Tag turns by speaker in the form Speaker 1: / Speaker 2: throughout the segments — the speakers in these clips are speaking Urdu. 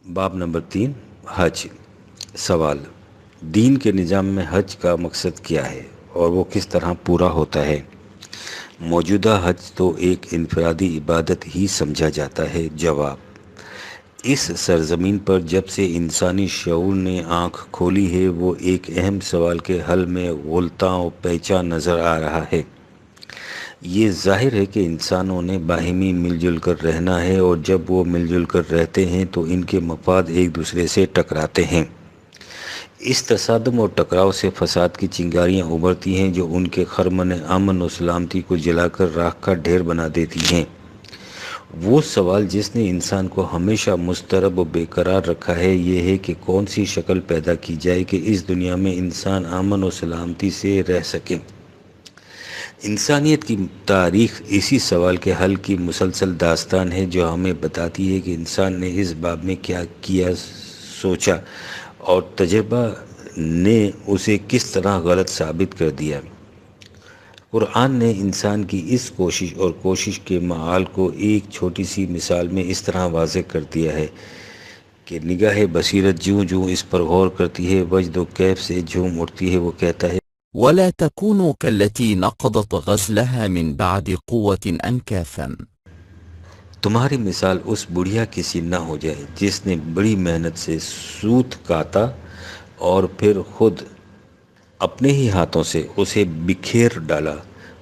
Speaker 1: باب نمبر 3، حج۔ سوال: دین کے نظام میں حج کا مقصد کیا ہے اور وہ کس طرح پورا ہوتا ہے؟ موجودہ حج تو ایک انفرادی عبادت ہی سمجھا جاتا ہے۔ جواب: اس سرزمین پر جب سے انسانی شعور نے آنکھ کھولی ہے، وہ ایک اہم سوال کے حل میں غلطاں و پیچا نظر آ رہا ہے۔ یہ ظاہر ہے کہ انسانوں نے باہمی مل جل کر رہنا ہے، اور جب وہ مل جل کر رہتے ہیں تو ان کے مفاد ایک دوسرے سے ٹکراتے ہیں۔ اس تصادم اور ٹکراؤ سے فساد کی چنگاریاں ابھرتی ہیں جو ان کے خرمن امن و سلامتی کو جلا کر راکھ کا ڈھیر بنا دیتی ہیں۔ وہ سوال جس نے انسان کو ہمیشہ مضطرب و بے قرار رکھا ہے، یہ ہے کہ کون سی شکل پیدا کی جائے کہ اس دنیا میں انسان امن و سلامتی سے رہ سکے۔ انسانیت کی تاریخ اسی سوال کے حل کی مسلسل داستان ہے، جو ہمیں بتاتی ہے کہ انسان نے اس باب میں کیا کیا، سوچا، اور تجربہ نے اسے کس طرح غلط ثابت کر دیا۔ قرآن نے انسان کی اس کوشش کے معال کو ایک چھوٹی سی مثال میں اس طرح واضح کر دیا ہے کہ نگاہ بصیرت جوں جوں اس پر غور کرتی ہے، وجد و کیف سے جھوم اٹھتی ہے۔ وہ کہتا ہے:
Speaker 2: ولا تكونوا كالتي نقضت غزلها من بعد قوة أنكاثا۔
Speaker 1: تمہاری مثال اس بڑھیا کی سی نہ ہو جائے جس نے بڑی محنت سے سوت کاتا اور پھر خود اپنے ہی ہاتھوں سے اسے بکھیر ڈالا۔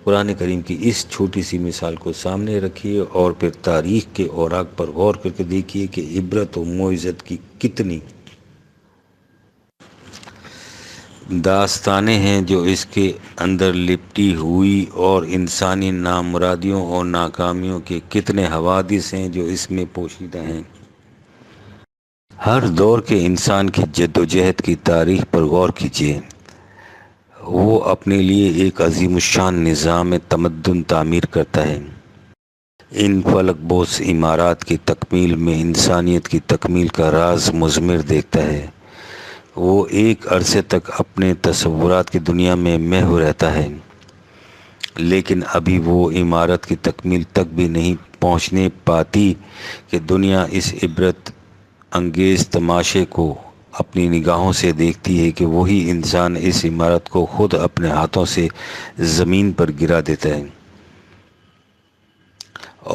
Speaker 1: قرآن کریم کی اس چھوٹی سی مثال کو سامنے رکھیے اور پھر تاریخ کے اوراق پر غور کر کے دیکھیے کہ عبرت و موعظت کی کتنی داستانیں ہیں جو اس کے اندر لپٹی ہوئی، اور انسانی نامرادیوں اور ناکامیوں کے کتنے حوادث ہیں جو اس میں پوشیدہ ہیں۔ ہر دور کے انسان کی جد و جہد کی تاریخ پر غور کیجیے۔ وہ اپنے لیے ایک عظیم الشان نظام تمدن تعمیر کرتا ہے۔ ان فلک بوس عمارات کی تکمیل میں انسانیت کی تکمیل کا راز مضمر دیکھتا ہے۔ وہ ایک عرصے تک اپنے تصورات کی دنیا میں محو رہتا ہے، لیکن ابھی وہ عمارت کی تکمیل تک بھی نہیں پہنچنے پاتی کہ دنیا اس عبرت انگیز تماشے کو اپنی نگاہوں سے دیکھتی ہے کہ وہی انسان اس عمارت کو خود اپنے ہاتھوں سے زمین پر گرا دیتا ہے،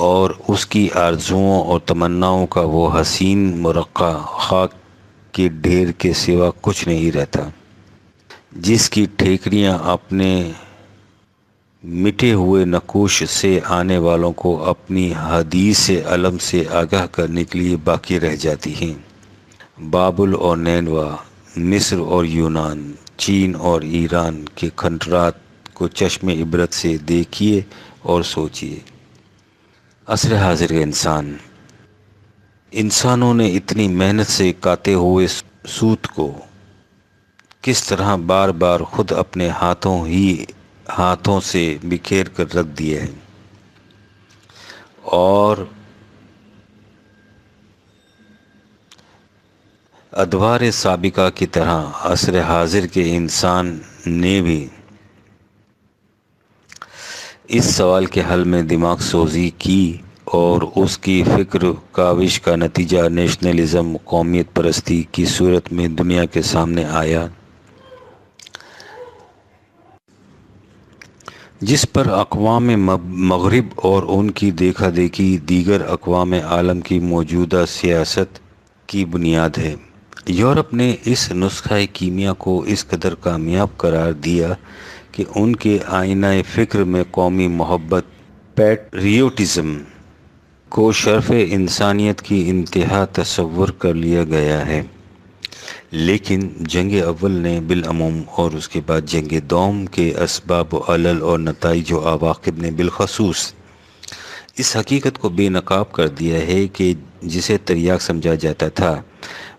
Speaker 1: اور اس کی آرزوؤں اور تمناؤں کا وہ حسین مرقع خاک کے ڈھیر کے سوا کچھ نہیں رہتا، جس کی ٹھیکریاں اپنے مٹے ہوئے نقوش سے آنے والوں کو اپنی حدیث علم سے آگاہ کرنے کے لیے باقی رہ جاتی ہیں۔ بابل اور نینوا، مصر اور یونان، چین اور ایران کے کھنڈرات کو چشم عبرت سے دیکھیے اور سوچیے۔ عصر حاضر کے انسانوں نے اتنی محنت سے کاتے ہوئے سوت کو کس طرح بار بار خود اپنے ہاتھوں سے بکھیر کر رکھ دیا ہے، اور ادوار سابقہ کی طرح عصر حاضر کے انسان نے بھی اس سوال کے حل میں دماغ سوزی کی، اور اس کی فکر کاوش کا نتیجہ نیشنلزم، قومیت پرستی کی صورت میں دنیا کے سامنے آیا، جس پر اقوام مغرب اور ان کی دیکھا دیکھی دیگر اقوام عالم کی موجودہ سیاست کی بنیاد ہے۔ یورپ نے اس نسخہ کیمیا کو اس قدر کامیاب قرار دیا کہ ان کے آئینہ فکر میں قومی محبت، پیٹریوٹزم کو شرف انسانیت کی انتہا تصور کر لیا گیا ہے، لیکن جنگ اول نے بالعموم اور اس کے بعد جنگ دوم کے اسباب و علل اور نتائج و عواقب نے بالخصوص اس حقیقت کو بے نقاب کر دیا ہے کہ جسے تریاک سمجھا جاتا تھا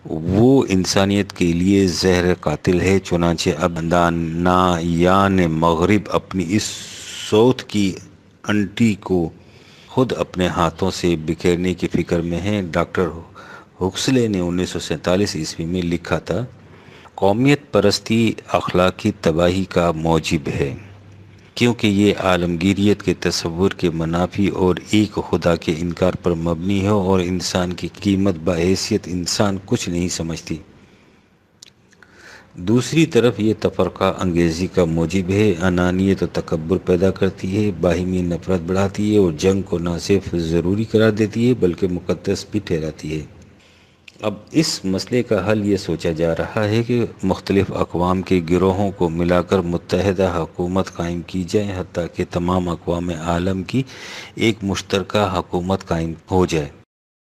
Speaker 1: وہ انسانیت کے لیے زہر قاتل ہے۔ چنانچہ اب دانایان مغرب اپنی اس سوت کی انٹی کو خود اپنے ہاتھوں سے بکھیرنے کی فکر میں ہیں۔ ڈاکٹر ہکسلے نے 1947 عیسوی میں لکھا تھا: قومیت پرستی اخلاقی تباہی کا موجب ہے، کیونکہ یہ عالمگیریت کے تصور کے منافی اور ایک خدا کے انکار پر مبنی ہے اور انسان کی قیمت بحیثیت انسان کچھ نہیں سمجھتی۔ دوسری طرف یہ تفرقہ انگیزی کا موجب ہے، انانیت و تکبر پیدا کرتی ہے، باہمی نفرت بڑھاتی ہے اور جنگ کو نہ صرف ضروری قرار دیتی ہے بلکہ مقدس بھی ٹھہراتی ہے۔ اب اس مسئلے کا حل یہ سوچا جا رہا ہے کہ مختلف اقوام کے گروہوں کو ملا کر متحدہ حکومت قائم کی جائے، حتیٰ کہ تمام اقوام عالم کی ایک مشترکہ حکومت قائم ہو جائے۔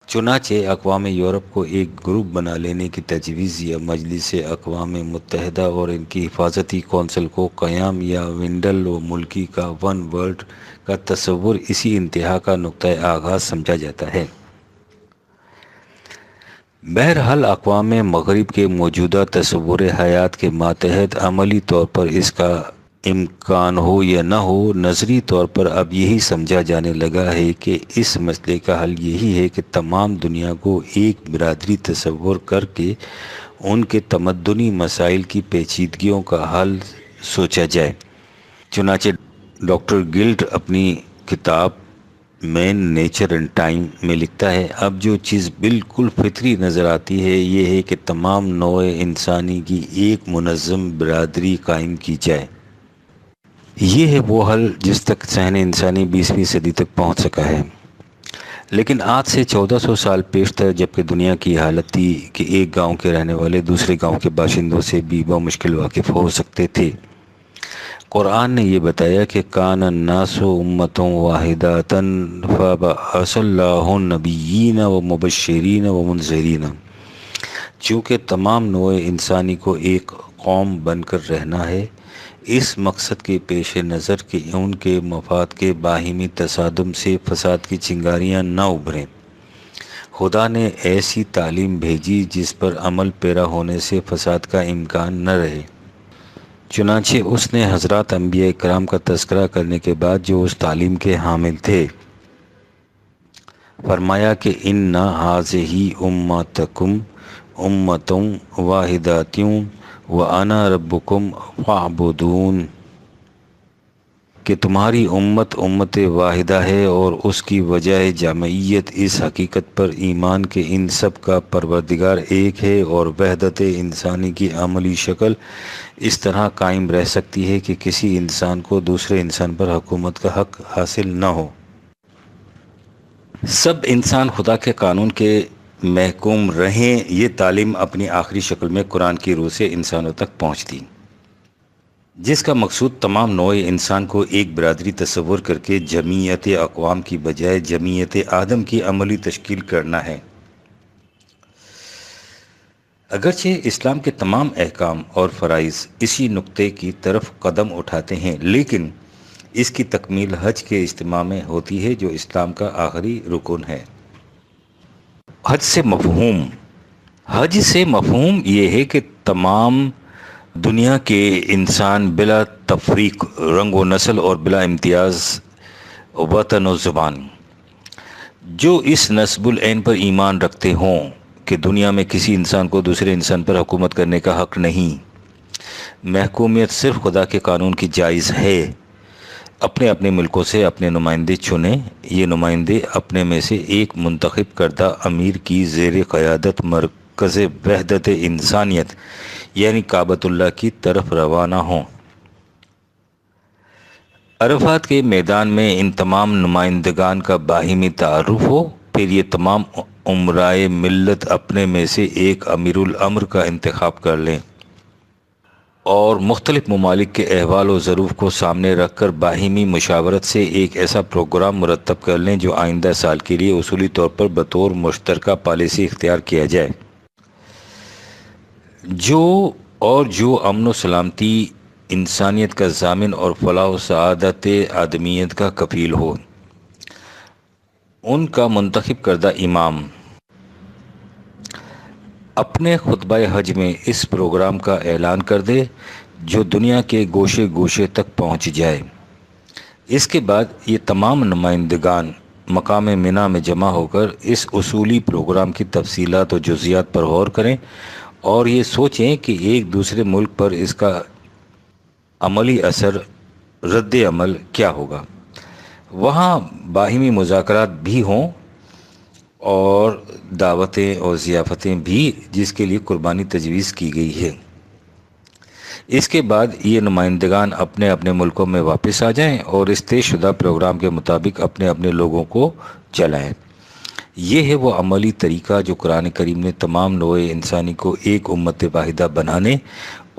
Speaker 1: چنانچہ اقوام یورپ کو ایک گروپ بنا لینے کی تجویز یا مجلس اقوام متحدہ اور ان کی حفاظتی کونسل کو قیام یا ونڈل و ملکی کا ون ورلڈ کا تصور اسی انتہا کا نقطۂ آغاز سمجھا جاتا ہے۔ بہرحال اقوام مغرب کے موجودہ تصور حیات کے ماتحت عملی طور پر اس کا امکان ہو یا نہ ہو، نظری طور پر اب یہی سمجھا جانے لگا ہے کہ اس مسئلے کا حل یہی ہے کہ تمام دنیا کو ایک برادری تصور کر کے ان کے تمدنی مسائل کی پیچیدگیوں کا حل سوچا جائے۔ چنانچہ ڈاکٹر گلٹ اپنی کتاب مین نیچر اینڈ ٹائم میں لکھتا ہے، اب جو چیز بالکل فطری نظر آتی ہے یہ ہے کہ تمام نوع انسانی کی ایک منظم برادری قائم کی جائے۔ یہ ہے وہ حل جس تک ذہن انسانی 20ویں صدی تک پہنچ سکا ہے۔ لیکن آج سے 1400 سال پیشتر جبکہ دنیا کی حالت تھی کہ ایک گاؤں کے رہنے والے دوسرے گاؤں کے باشندوں سے بھی بمشکل واقف ہو سکتے تھے، قرآن نے یہ بتایا کہ کان الناس امۃ واحدۃ فبعث اللہ النبیین ومبشرین ومنذرین۔ چونکہ تمام نوع انسانی کو ایک قوم بن کر رہنا ہے، اس مقصد کے پیش نظر کہ ان کے مفاد کے باہمی تصادم سے فساد کی چنگاریاں نہ ابھریں، خدا نے ایسی تعلیم بھیجی جس پر عمل پیرا ہونے سے فساد کا امکان نہ رہے۔ چنانچہ اس نے حضرات انبیاء کرام کا تذکرہ کرنے کے بعد جو اس تعلیم کے حامل تھے فرمایا کہ ان ھذہ امتکم امۃ واحدۃ وانا ربکم فاعبدون، کہ تمہاری امت امت واحدہ ہے اور اس کی وجہ جامعیت اس حقیقت پر ایمان کہ ان سب کا پروردگار ایک ہے، اور وحدت انسانی کی عملی شکل اس طرح قائم رہ سکتی ہے کہ کسی انسان کو دوسرے انسان پر حکومت کا حق حاصل نہ ہو۔ سب انسان خدا کے قانون کے محکوم رہیں، یہ تعلیم اپنی آخری شکل میں قرآن کی روح سے انسانوں تک پہنچتی، جس کا مقصود تمام نوع انسان کو ایک برادری تصور کر کے جمعیت اقوام کی بجائے جمعیت آدم کی عملی تشکیل کرنا ہے۔ اگرچہ اسلام کے تمام احکام اور فرائض اسی نقطے کی طرف قدم اٹھاتے ہیں، لیکن اس کی تکمیل حج کے اجتماع میں ہوتی ہے جو اسلام کا آخری رکن ہے۔ حج سے مفہوم یہ ہے کہ تمام دنیا کے انسان بلا تفریق، رنگ و نسل اور بلا امتیاز وطن و زبان، جو اس نسب العین پر ایمان رکھتے ہوں کہ دنیا میں کسی انسان کو دوسرے انسان پر حکومت کرنے کا حق نہیں، محکومیت صرف خدا کے قانون کی جائز ہے، اپنے اپنے ملکوں سے اپنے نمائندے چنیں، یہ نمائندے اپنے میں سے ایک منتخب کردہ امیر کی زیر قیادت مرکز وحدت انسانیت یعنی کعبۃ اللہ کی طرف روانہ ہوں۔ عرفات کے میدان میں ان تمام نمائندگان کا باہمی تعارف ہو، پھر یہ تمام امرائے ملت اپنے میں سے ایک امیر الامر کا انتخاب کر لیں اور مختلف ممالک کے احوال و ظروف کو سامنے رکھ کر باہمی مشاورت سے ایک ایسا پروگرام مرتب کر لیں جو آئندہ سال کے لیے اصولی طور پر بطور مشترکہ پالیسی اختیار کیا جائے، جو امن و سلامتی انسانیت کا ضامن اور فلاح و سعادت آدمیت کا کفیل ہو۔ ان کا منتخب کردہ امام اپنے خطبہ حج میں اس پروگرام کا اعلان کر دے جو دنیا کے گوشے گوشے تک پہنچ جائے۔ اس کے بعد یہ تمام نمائندگان مقام منی میں جمع ہو کر اس اصولی پروگرام کی تفصیلات و جزیات پر غور کریں اور یہ سوچیں کہ ایک دوسرے ملک پر اس کا عملی اثر رد عمل کیا ہوگا؟ وہاں باہمی مذاکرات بھی ہوں اور دعوتیں اور ضیافتیں بھی، جس کے لیے قربانی تجویز کی گئی ہے۔ اس کے بعد یہ نمائندگان اپنے اپنے ملکوں میں واپس آ جائیں اور اس طے شدہ پروگرام کے مطابق اپنے اپنے لوگوں کو چلائیں۔ یہ ہے وہ عملی طریقہ جو قرآن کریم نے تمام نوع انسانی کو ایک امت واحدہ بنانے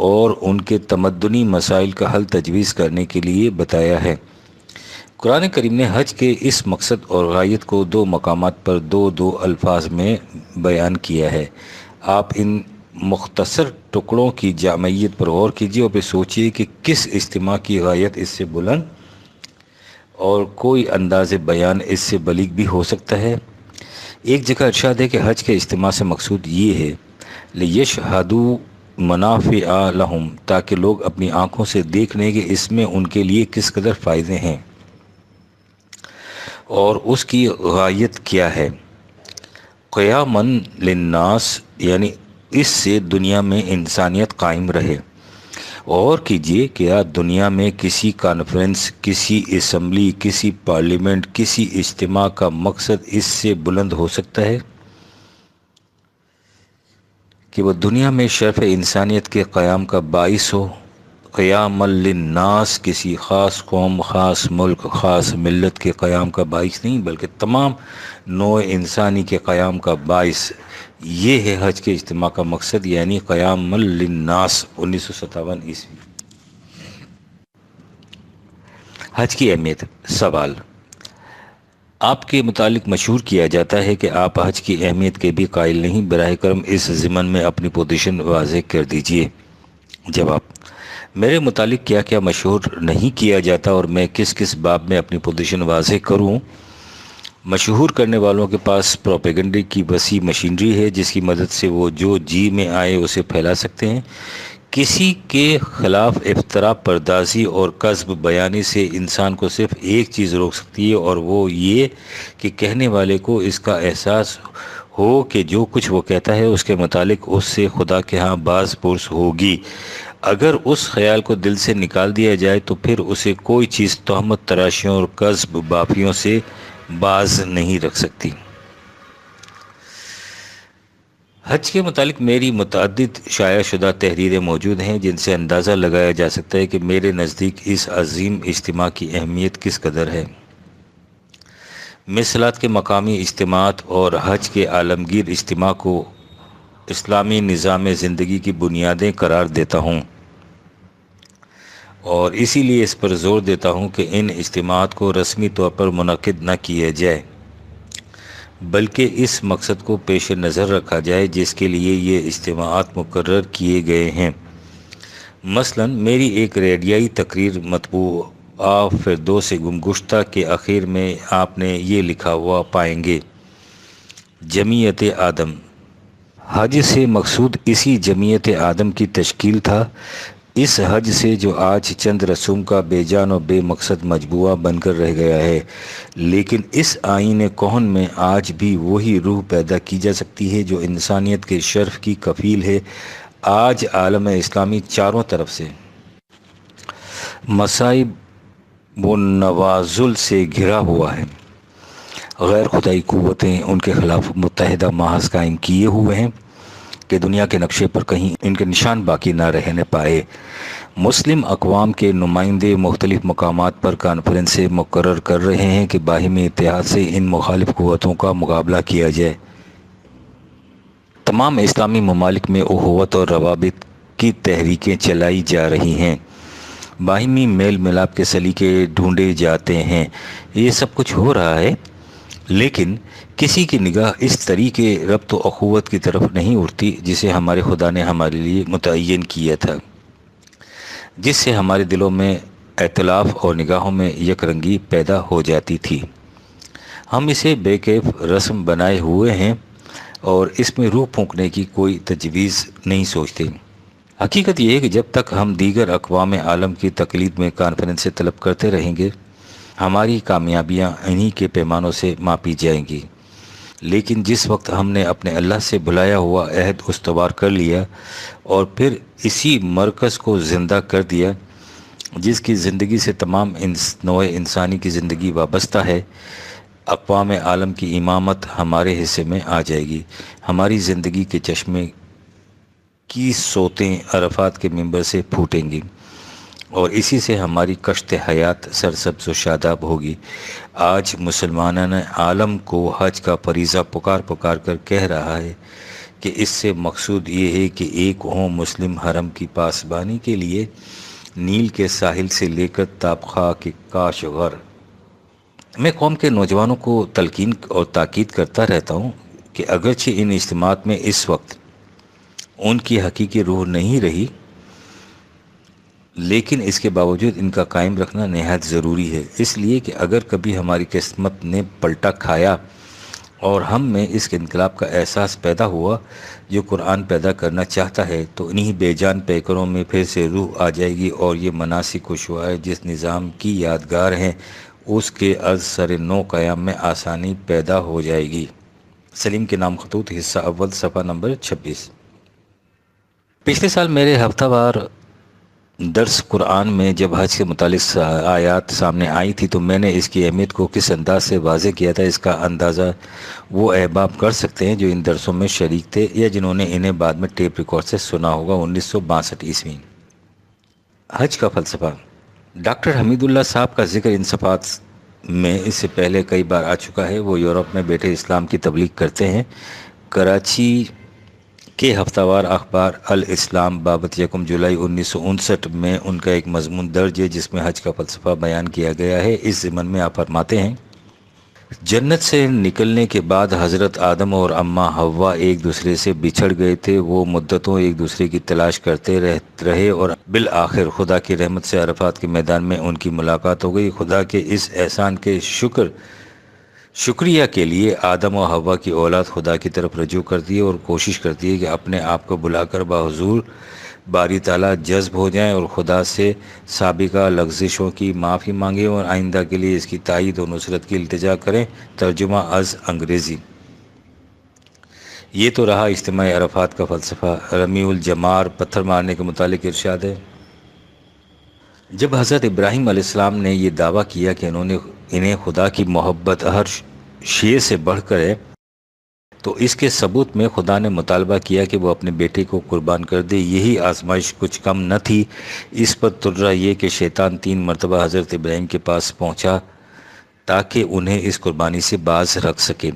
Speaker 1: اور ان کے تمدنی مسائل کا حل تجویز کرنے کے لیے بتایا ہے۔ قرآن کریم نے حج کے اس مقصد اور غایت کو 2 مقامات پر دو الفاظ میں بیان کیا ہے۔ آپ ان مختصر ٹکڑوں کی جامعیت پر غور کیجیے اور پھر سوچیے کہ کس اجتماع کی غایت اس سے بلند اور کوئی انداز بیان اس سے بلیغ بھی ہو سکتا ہے۔ ایک جگہ ارشاد ہے کہ حج کے اجتماع سے مقصود یہ ہے لِيَشْهَدُوا مَنَافِعَ لَهُمْ، تاکہ لوگ اپنی آنکھوں سے دیکھ لیں کہ اس میں ان کے لیے کس قدر فائدے ہیں اور اس کی غایت کیا ہے۔ قیامًا للناس، یعنی اس سے دنیا میں انسانیت قائم رہے۔ اور کیجئے کیا دنیا میں کسی کانفرنس، کسی اسمبلی، کسی پارلیمنٹ، کسی اجتماع کا مقصد اس سے بلند ہو سکتا ہے کہ وہ دنیا میں شرف انسانیت کے قیام کا باعث ہو؟ قیام للناس کسی خاص قوم، خاص ملک، خاص ملت کے قیام کا باعث نہیں، بلکہ تمام نوع انسانی کے قیام کا باعث۔ یہ ہے حج کے اجتماع کا مقصد، یعنی قیام للناس۔ 1957 عیسوی۔ حج کی اہمیت۔ سوال: آپ کے متعلق مشہور کیا جاتا ہے کہ آپ حج کی اہمیت کے بھی قائل نہیں، براہ کرم اس ضمن میں اپنی پوزیشن واضح کر دیجئے۔ جواب: میرے متعلق کیا کیا مشہور نہیں کیا جاتا اور میں کس کس باب میں اپنی پوزیشن واضح کروں؟ مشہور کرنے والوں کے پاس پروپیگنڈے کی وسیع مشینری ہے جس کی مدد سے وہ جو جی میں آئے اسے پھیلا سکتے ہیں۔ کسی کے خلاف افتراء پردازی اور کذب بیانی سے انسان کو صرف ایک چیز روک سکتی ہے، اور وہ یہ کہ کہنے والے کو اس کا احساس ہو کہ جو کچھ وہ کہتا ہے اس کے متعلق اس سے خدا کے ہاں باز پرس ہوگی۔ اگر اس خیال کو دل سے نکال دیا جائے تو پھر اسے کوئی چیز تہمت تراشیوں اور کذب بافیوں سے باز نہیں رکھ سکتی۔ حج کے متعلق میری متعدد شائع شدہ تحریریں موجود ہیں جن سے اندازہ لگایا جا سکتا ہے کہ میرے نزدیک اس عظیم اجتماع کی اہمیت کس قدر ہے۔ میں صلات کے مقامی اجتماعات اور حج کے عالمگیر اجتماع کو اسلامی نظام زندگی کی بنیادیں قرار دیتا ہوں، اور اسی لیے اس پر زور دیتا ہوں کہ ان اجتماعات کو رسمی طور پر منعقد نہ کیا جائے، بلکہ اس مقصد کو پیش نظر رکھا جائے جس کے لیے یہ اجتماعات مقرر کیے گئے ہیں۔ مثلا میری ایک ریڈیائی تقریر مطبوعہ فردوس گمگشتہ کے اخیر میں آپ نے یہ لکھا ہوا پائیں گے: جمعیت آدم۔ حج سے مقصود اسی جمعیت آدم کی تشکیل تھا۔ اس حج سے جو آج چند رسوم کا بے جان و بے مقصد مجموعہ بن کر رہ گیا ہے، لیکن اس آئین کون میں آج بھی وہی روح پیدا کی جا سکتی ہے جو انسانیت کے شرف کی کفیل ہے۔ آج عالم اسلامی چاروں طرف سے مصائب و نوازل سے گھرا ہوا ہے۔ غیر خدائی قوتیں ان کے خلاف متحدہ محاذ قائم کیے ہوئے ہیں کہ دنیا کے نقشے پر کہیں ان کے نشان باقی نہ رہنے پائے۔ مسلم اقوام کے نمائندے مختلف مقامات پر کانفرنسیں مقرر کر رہے ہیں کہ باہمی اتحاد سے ان مخالف قوتوں کا مقابلہ کیا جائے۔ تمام اسلامی ممالک میں اخوت اور روابط کی تحریکیں چلائی جا رہی ہیں، باہمی میل ملاپ کے سلیقے ڈھونڈے جاتے ہیں۔ یہ سب کچھ ہو رہا ہے، لیکن کسی کی نگاہ اس طریقے ربط و اخوت کی طرف نہیں اٹھتی جسے ہمارے خدا نے ہمارے لیے متعین کیا تھا، جس سے ہمارے دلوں میں ائتلاف اور نگاہوں میں یک رنگی پیدا ہو جاتی تھی۔ ہم اسے بے کیف رسم بنائے ہوئے ہیں اور اس میں روح پھونکنے کی کوئی تجویز نہیں سوچتے۔ حقیقت یہ ہے کہ جب تک ہم دیگر اقوام عالم کی تقلید میں کانفرنسیں طلب کرتے رہیں گے، ہماری کامیابیاں انہی کے پیمانوں سے ماپی جائیں گی۔ لیکن جس وقت ہم نے اپنے اللہ سے بھلایا ہوا عہد استوار کر لیا اور پھر اسی مرکز کو زندہ کر دیا، جس کی زندگی سے تمام نوع انسانی کی زندگی وابستہ ہے، اقوام عالم کی امامت ہمارے حصے میں آ جائے گی۔ ہماری زندگی کے چشمے کی سوتیں عرفات کے منبر سے پھوٹیں گی اور اسی سے ہماری کشت حیات سرسبز و شاداب ہوگی۔ آج مسلمانان عالم کو حج کا فریضہ پکار پکار کر کہہ رہا ہے کہ اس سے مقصود یہ ہے کہ ایک ہوں مسلم حرم کی پاسبانی کے لیے نیل کے ساحل سے لے کر تابخواہ کے کاشغر۔ میں قوم کے نوجوانوں کو تلقین اور تاکید کرتا رہتا ہوں کہ اگرچہ ان اجتماعات میں اس وقت ان کی حقیقی روح نہیں رہی، لیکن اس کے باوجود ان کا قائم رکھنا نہایت ضروری ہے، اس لیے کہ اگر کبھی ہماری قسمت نے پلٹا کھایا اور ہم میں اس انقلاب کا احساس پیدا ہوا جو قرآن پیدا کرنا چاہتا ہے، تو انہی بے جان پیکروں میں پھر سے روح آ جائے گی اور یہ مناسک و شعائر جس نظام کی یادگار ہیں اس کے از سر نو قیام میں آسانی پیدا ہو جائے گی۔ سلیم کے نام خطوط، حصہ اول، صفحہ نمبر 26۔ پچھلے سال میرے ہفتہ وار درس قرآن میں جب حج کے متعلق آیات سامنے آئی تھی تو میں نے اس کی اہمیت کو کس انداز سے واضح کیا تھا، اس کا اندازہ وہ احباب کر سکتے ہیں جو ان درسوں میں شریک تھے یا جنہوں نے انہیں بعد میں ٹیپ ریکارڈ سے سنا ہوگا۔ 1962 عیسوی۔ حج کا فلسفہ۔ ڈاکٹر حمید اللہ صاحب کا ذکر ان صفحات میں اس سے پہلے کئی بار آ چکا ہے۔ وہ یورپ میں بیٹھے اسلام کی تبلیغ کرتے ہیں۔ کراچی کے ہفتہ وار اخبار الاسلام بابت 1 جولائی 1959 میں ان کا ایک مضمون درج ہے جس میں حج کا فلسفہ بیان کیا گیا ہے۔ اس ضمن میں آپ فرماتے ہیں، جنت سے نکلنے کے بعد حضرت آدم اور اماں حوا ایک دوسرے سے بچھڑ گئے تھے۔ وہ مدتوں ایک دوسرے کی تلاش کرتے رہے اور بالآخر خدا کی رحمت سے عرفات کے میدان میں ان کی ملاقات ہو گئی۔ خدا کے اس احسان کے شکریہ کے لیے آدم و حوا کی اولاد خدا کی طرف رجوع کرتی ہے اور کوشش کرتی ہے کہ اپنے آپ کو بلا کر بحضور باری تعالیٰ جذب ہو جائیں اور خدا سے سابقہ لغزشوں کی معافی مانگیں اور آئندہ کے لیے اس کی تائید و نصرت کی التجا کریں۔ ترجمہ از انگریزی۔ یہ تو رہا اجتماع عرفات کا فلسفہ۔ رمیع الجمار، پتھر مارنے کے متعلق ارشاد ہے، جب حضرت ابراہیم علیہ السلام نے یہ دعویٰ کیا کہ انہیں خدا کی محبت ہر شے سے بڑھ کر ہے، تو اس کے ثبوت میں خدا نے مطالبہ کیا کہ وہ اپنے بیٹے کو قربان کر دے۔ یہی آزمائش کچھ کم نہ تھی۔ اس پر ترا یہ کہ شیطان 3 مرتبہ حضرت ابراہیم کے پاس پہنچا تاکہ انہیں اس قربانی سے باز رکھ سکے۔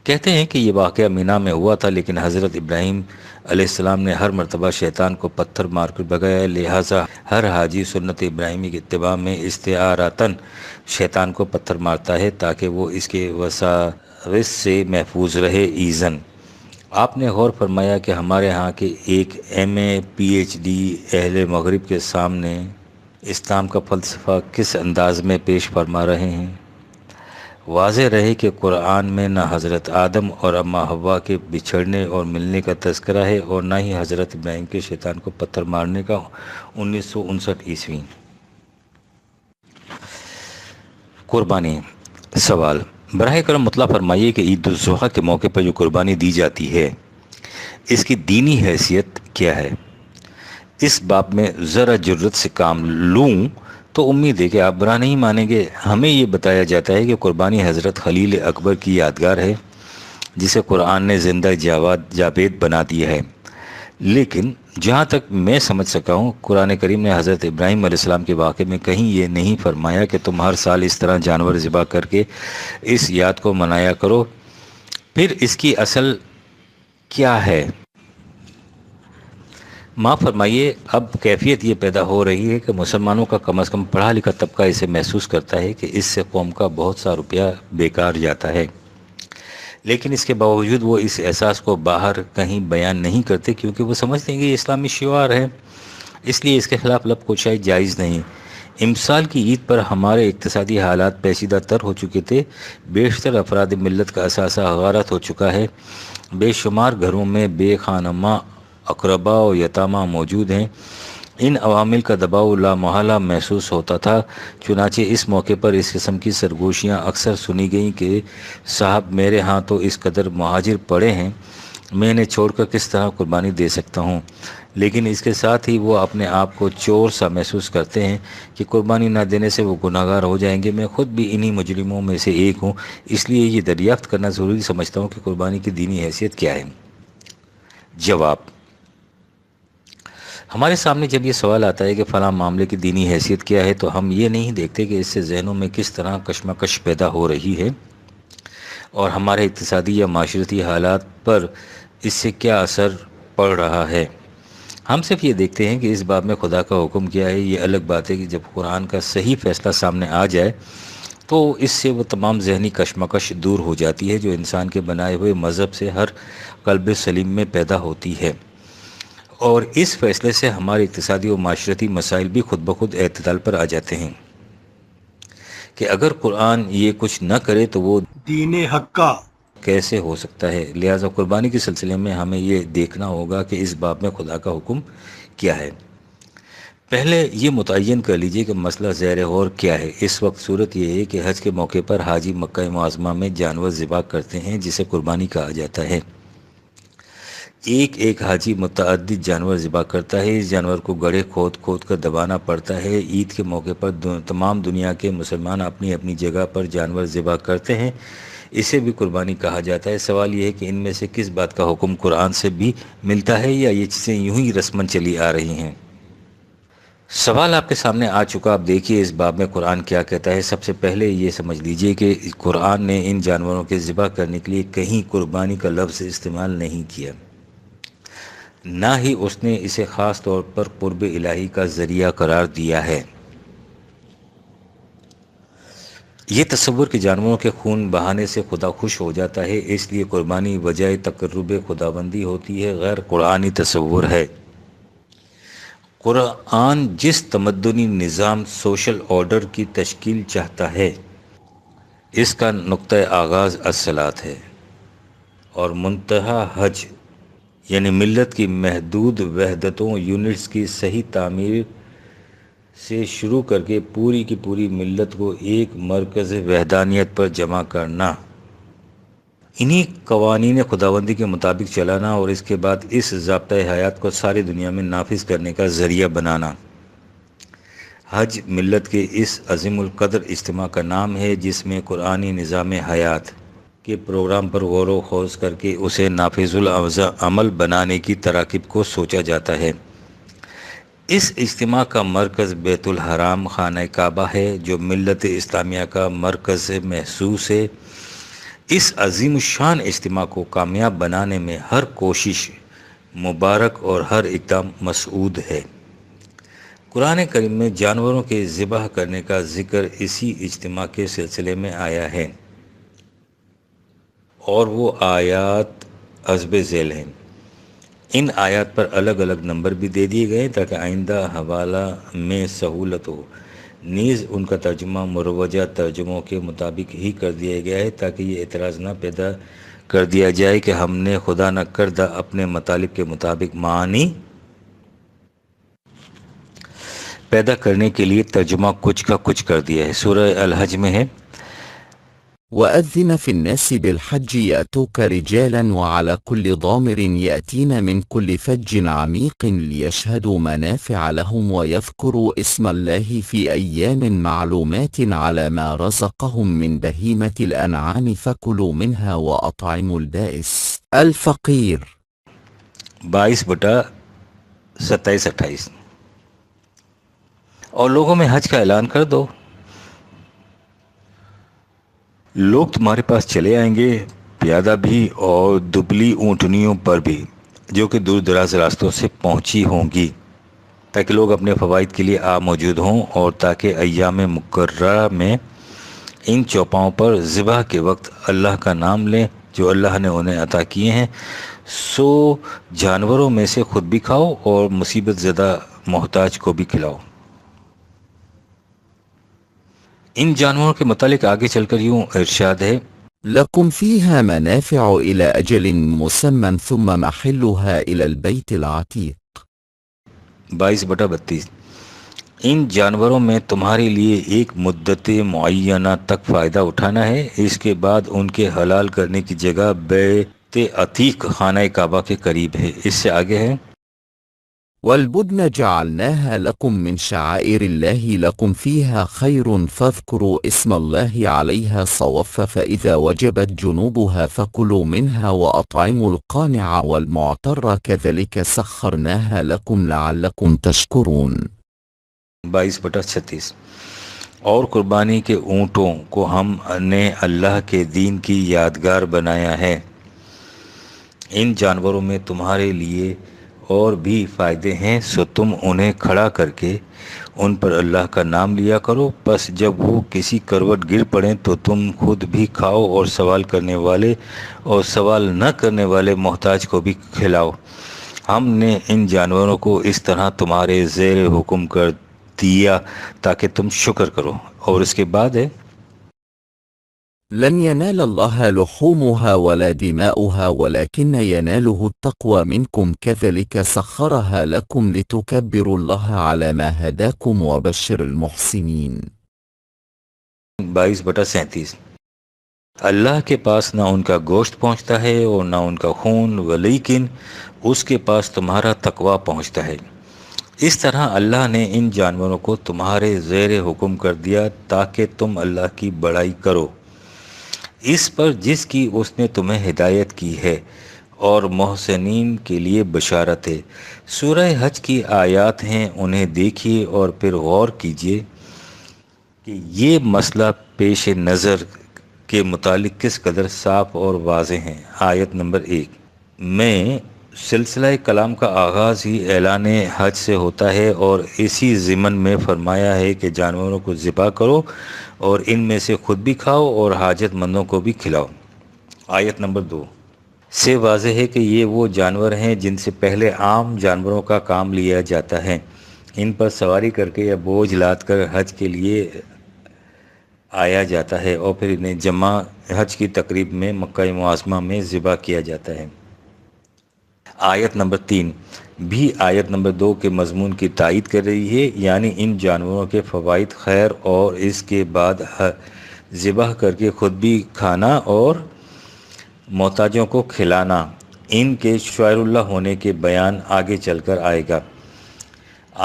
Speaker 1: کہتے ہیں کہ یہ واقعہ مینا میں ہوا تھا، لیکن حضرت ابراہیم علیہ السلام نے ہر مرتبہ شیطان کو پتھر مار کر بھگایا، لہٰذا ہر حاجی سنت ابراہیمی کی اتباع میں استعارتاً شیطان کو پتھر مارتا ہے تاکہ وہ اس کے وساوس سے محفوظ رہے۔ ایزن۔ آپ نے غور فرمایا کہ ہمارے ہاں کے ایک ایم اے پی ایچ ڈی اہل مغرب کے سامنے اسلام کا فلسفہ کس انداز میں پیش فرما رہے ہیں؟ واضح رہے کہ قرآن میں نہ حضرت آدم اور اماں حوا کے بچھڑنے اور ملنے کا تذکرہ ہے اور نہ ہی حضرت ابراہیم کے شیطان کو پتھر مارنے کا۔ 1959 عیسوی۔ قربانی۔ سوال، براہ کرم مطلع فرمائیے کہ عید الاضحیٰ کے موقع پر جو قربانی دی جاتی ہے اس کی دینی حیثیت کیا ہے؟ اس باب میں ذرا جرت سے کام لوں تو امید ہے کہ آپ برا نہیں مانیں گے۔ ہمیں یہ بتایا جاتا ہے کہ قربانی حضرت خلیل اکبر کی یادگار ہے جسے قرآن نے زندہ جاوید بنا دیا ہے، لیکن جہاں تک میں سمجھ سکا ہوں قرآن کریم نے حضرت ابراہیم علیہ السلام کے واقعے میں کہیں یہ نہیں فرمایا کہ تم ہر سال اس طرح جانور ذبح کر کے اس یاد کو منایا کرو۔ پھر اس کی اصل کیا ہے؟ معاف فرمائیے، اب کیفیت یہ پیدا ہو رہی ہے کہ مسلمانوں کا کم از کم پڑھا لکھا طبقہ اسے محسوس کرتا ہے کہ اس سے قوم کا بہت سا روپیہ بیکار جاتا ہے، لیکن اس کے باوجود وہ اس احساس کو باہر کہیں بیان نہیں کرتے کیونکہ وہ سمجھتے ہیں کہ یہ اسلامی شعار ہے، اس لیے اس کے خلاف لب کشائی جائز نہیں۔ امسال کی عید پر ہمارے اقتصادی حالات پیچیدہ تر ہو چکے تھے، بیشتر افراد ملت کا اثاثہ غارت ہو چکا ہے، بے شمار گھروں میں بے خانماں اقربا و یتامہ موجود ہیں۔ ان عوامل کا دباؤ لامحالہ محسوس ہوتا تھا، چنانچہ اس موقع پر اس قسم کی سرگوشیاں اکثر سنی گئیں کہ صاحب میرے ہاں تو اس قدر مہاجر پڑے ہیں میں انہیں چھوڑ کر کس طرح قربانی دے سکتا ہوں؟ لیکن اس کے ساتھ ہی وہ اپنے آپ کو چور سا محسوس کرتے ہیں کہ قربانی نہ دینے سے وہ گناہ گار ہو جائیں گے۔ میں خود بھی انہی مجرموں میں سے ایک ہوں، اس لیے یہ دریافت کرنا ضروری سمجھتا ہوں کہ قربانی کی دینی حیثیت کیا ہے۔ جواب: ہمارے سامنے جب یہ سوال آتا ہے کہ فلاں معاملے کی دینی حیثیت کیا ہے، تو ہم یہ نہیں دیکھتے کہ اس سے ذہنوں میں کس طرح کشمکش پیدا ہو رہی ہے اور ہمارے اقتصادی یا معاشرتی حالات پر اس سے کیا اثر پڑ رہا ہے۔ ہم صرف یہ دیکھتے ہیں کہ اس باب میں خدا کا حکم کیا ہے۔ یہ الگ بات ہے کہ جب قرآن کا صحیح فیصلہ سامنے آ جائے تو اس سے وہ تمام ذہنی کشمکش دور ہو جاتی ہے جو انسان کے بنائے ہوئے مذہب سے ہر قلب سلیم میں پیدا ہوتی ہے، اور اس فیصلے سے ہمارے اقتصادی و معاشرتی مسائل بھی خود بخود اعتدال پر آ جاتے ہیں کہ اگر قرآن یہ کچھ نہ کرے تو وہ
Speaker 3: دین حق کا
Speaker 1: کیسے ہو سکتا ہے۔ لہٰذا قربانی کے سلسلے میں ہمیں یہ دیکھنا ہوگا کہ اس باب میں خدا کا حکم کیا ہے۔ پہلے یہ متعین کر لیجئے کہ مسئلہ زیر غور کیا ہے۔ اس وقت صورت یہ ہے کہ حج کے موقع پر حاجی مکہ معظمہ میں جانور ذبح کرتے ہیں جسے قربانی کہا جاتا ہے۔ ایک حاجی متعدد جانور ذبح کرتا ہے۔ اس جانور کو گڑھے کھود کھود کر دبانا پڑتا ہے۔ عید کے موقع پر تمام دنیا کے مسلمان اپنی اپنی جگہ پر جانور ذبح کرتے ہیں، اسے بھی قربانی کہا جاتا ہے۔ سوال یہ ہے کہ ان میں سے کس بات کا حکم قرآن سے بھی ملتا ہے یا یہ چیزیں یوں ہی رسماً چلی آ رہی ہیں؟ سوال آپ کے سامنے آ چکا، آپ دیکھیے اس باب میں قرآن کیا کہتا ہے۔ سب سے پہلے یہ سمجھ لیجئے کہ قرآن نے ان جانوروں کے ذبح کرنے کے لیے کہیں قربانی کا لفظ استعمال نہیں کیا، نہ ہی اس نے اسے خاص طور پر قرب الہی کا ذریعہ قرار دیا ہے۔ یہ تصور کہ جانوروں کے خون بہانے سے خدا خوش ہو جاتا ہے، اس لیے قربانی وجہ تقرب خداوندی ہوتی ہے، غیر قرآنی تصور ہے۔ قرآن جس تمدنی نظام سوشل آرڈر کی تشکیل چاہتا ہے، اس کا نقطہ آغاز الصلاۃ ہے اور منتہا حج، یعنی ملت کی محدود وحدتوں یونٹس کی صحیح تعمیر سے شروع کر کے پوری کی پوری ملت کو ایک مرکز وحدانیت پر جمع کرنا، انہی قوانین خداوندی کے مطابق چلانا اور اس کے بعد اس ضابطۂ حیات کو ساری دنیا میں نافذ کرنے کا ذریعہ بنانا۔ حج ملت کے اس عظیم القدر اجتماع کا نام ہے جس میں قرآنی نظام حیات کے پروگرام پر غور و خوض کر کے اسے نافذ العمل بنانے کی تراکیب کو سوچا جاتا ہے۔ اس اجتماع کا مرکز بیت الحرام خانہ کعبہ ہے جو ملت اسلامیہ کا مرکز محسوس ہے۔ اس عظیم الشان اجتماع کو کامیاب بنانے میں ہر کوشش مبارک اور ہر اقدام مسعود ہے۔ قرآن کریم میں جانوروں کے ذبح کرنے کا ذکر اسی اجتماع کے سلسلے میں آیا ہے اور وہ آیات حسب ذیل ہیں۔ ان آیات پر الگ الگ نمبر بھی دے دیے گئے تاکہ آئندہ حوالہ میں سہولت ہو، نیز ان کا ترجمہ مروجہ ترجموں کے مطابق ہی کر دیا گیا ہے تاکہ یہ اعتراض نہ پیدا کر دیا جائے کہ ہم نے خدا نہ کردہ اپنے مطالب کے مطابق معنی پیدا کرنے کے لیے ترجمہ کچھ کا کچھ کر دیا ہے۔ سورہ الحج میں ہے،
Speaker 2: وأذن في الناس بالحج يأتوك رجالا وعلى كل ضامر يأتين من كل فج عميق ليشهدوا منافع لهم ويذكروا اسم الله في أيام معلومات على ما رزقهم من بهيمة الأنعام فكلوا منها وأطعموا البائس الفقير
Speaker 1: 22/27-28۔ اور لوگوں میں حج کا اعلان کر دو، لوگ تمہارے پاس چلے آئیں گے، پیادہ بھی اور دبلی اونٹنیوں پر بھی جو کہ دور دراز راستوں سے پہنچی ہوں گی، تاکہ لوگ اپنے فوائد کے لیے موجود ہوں اور تاکہ ایام مقررہ میں ان چوپاؤں پر ذبح کے وقت اللہ کا نام لیں جو اللہ نے انہیں عطا کیے ہیں۔ سو جانوروں میں سے خود بھی کھاؤ اور مصیبت زدہ محتاج کو بھی کھلاؤ۔ ان جانوروں کے متعلق آگے چل کر یوں ارشاد ہے،
Speaker 2: لكم فيها منافع إلى أجل مسمى ثم محلها إلى البيت العتيق
Speaker 1: 22/32۔ ان جانوروں میں تمہارے لیے ایک مدت معینہ تک فائدہ اٹھانا ہے، اس کے بعد ان کے حلال کرنے کی جگہ بیت عتیق خانہ کعبہ کے قریب ہے۔ اس سے آگے ہے
Speaker 2: والبدن جعلناها لكم من شعائر الله لكم فيها خير فاذكروا اسم الله عليها صوف فإذا وجبت جنوبها فكلوا منها وأطعموا القانع والمعتر كذلك سخرناها لكم لعلكم تشكرون۔
Speaker 1: 22/36۔ اور قربانی کے اونٹوں کو ہم نے اللہ کے دین کی یادگار بنایا ہے، ان جانوروں میں تمہارے لیے اور بھی فائدے ہیں، سو تم انہیں کھڑا کر کے ان پر اللہ کا نام لیا کرو، پس جب وہ کسی کروٹ گر پڑیں تو تم خود بھی کھاؤ اور سوال کرنے والے اور سوال نہ کرنے والے محتاج کو بھی کھلاؤ۔ ہم نے ان جانوروں کو اس طرح تمہارے زیر حکم کر دیا تاکہ تم شکر کرو۔ اور اس کے بعد ہے
Speaker 2: لن ينال الله لحومها ولا دماؤها ولكن يناله التقوى منكم كذلك سخرها لكم لتكبروا الله على ما هداكم وبشر المحسنين۔
Speaker 1: 22/37۔ اللہ کے پاس نہ ان کا گوشت پہنچتا ہے اور نہ ان کا خون، ولیکن اس کے پاس تمہارا تقوی پہنچتا ہے۔ اس طرح اللہ نے ان جانوروں کو تمہارے زیر حکم کر دیا تاکہ تم اللہ کی بڑائی کرو اس پر جس کی اس نے تمہیں ہدایت کی ہے، اور محسنین کے لیے بشارت ہے۔ سورہ حج کی آیات ہیں، انہیں دیکھیے اور پھر غور کیجیے کہ یہ مسئلہ پیش نظر کے متعلق کس قدر صاف اور واضح ہیں۔ آیت نمبر 1 میں سلسلہ کلام کا آغاز ہی اعلان حج سے ہوتا ہے، اور اسی ضمن میں فرمایا ہے کہ جانوروں کو ذبح کرو اور ان میں سے خود بھی کھاؤ اور حاجت مندوں کو بھی کھلاؤ۔ آیت نمبر 2 سے واضح ہے کہ یہ وہ جانور ہیں جن سے پہلے عام جانوروں کا کام لیا جاتا ہے، ان پر سواری کر کے یا بوجھ لاد کر حج کے لیے آیا جاتا ہے اور پھر انہیں جمع حج کی تقریب میں مکہ معظمہ میں ذبح کیا جاتا ہے۔ آیت نمبر 3 بھی آیت نمبر 2 کے مضمون کی تائید کر رہی ہے، یعنی ان جانوروں کے فوائد خیر اور اس کے بعد ذبح کر کے خود بھی کھانا اور محتاجوں کو کھلانا، ان کے شعائر اللہ ہونے کے بیان آگے چل کر آئے گا۔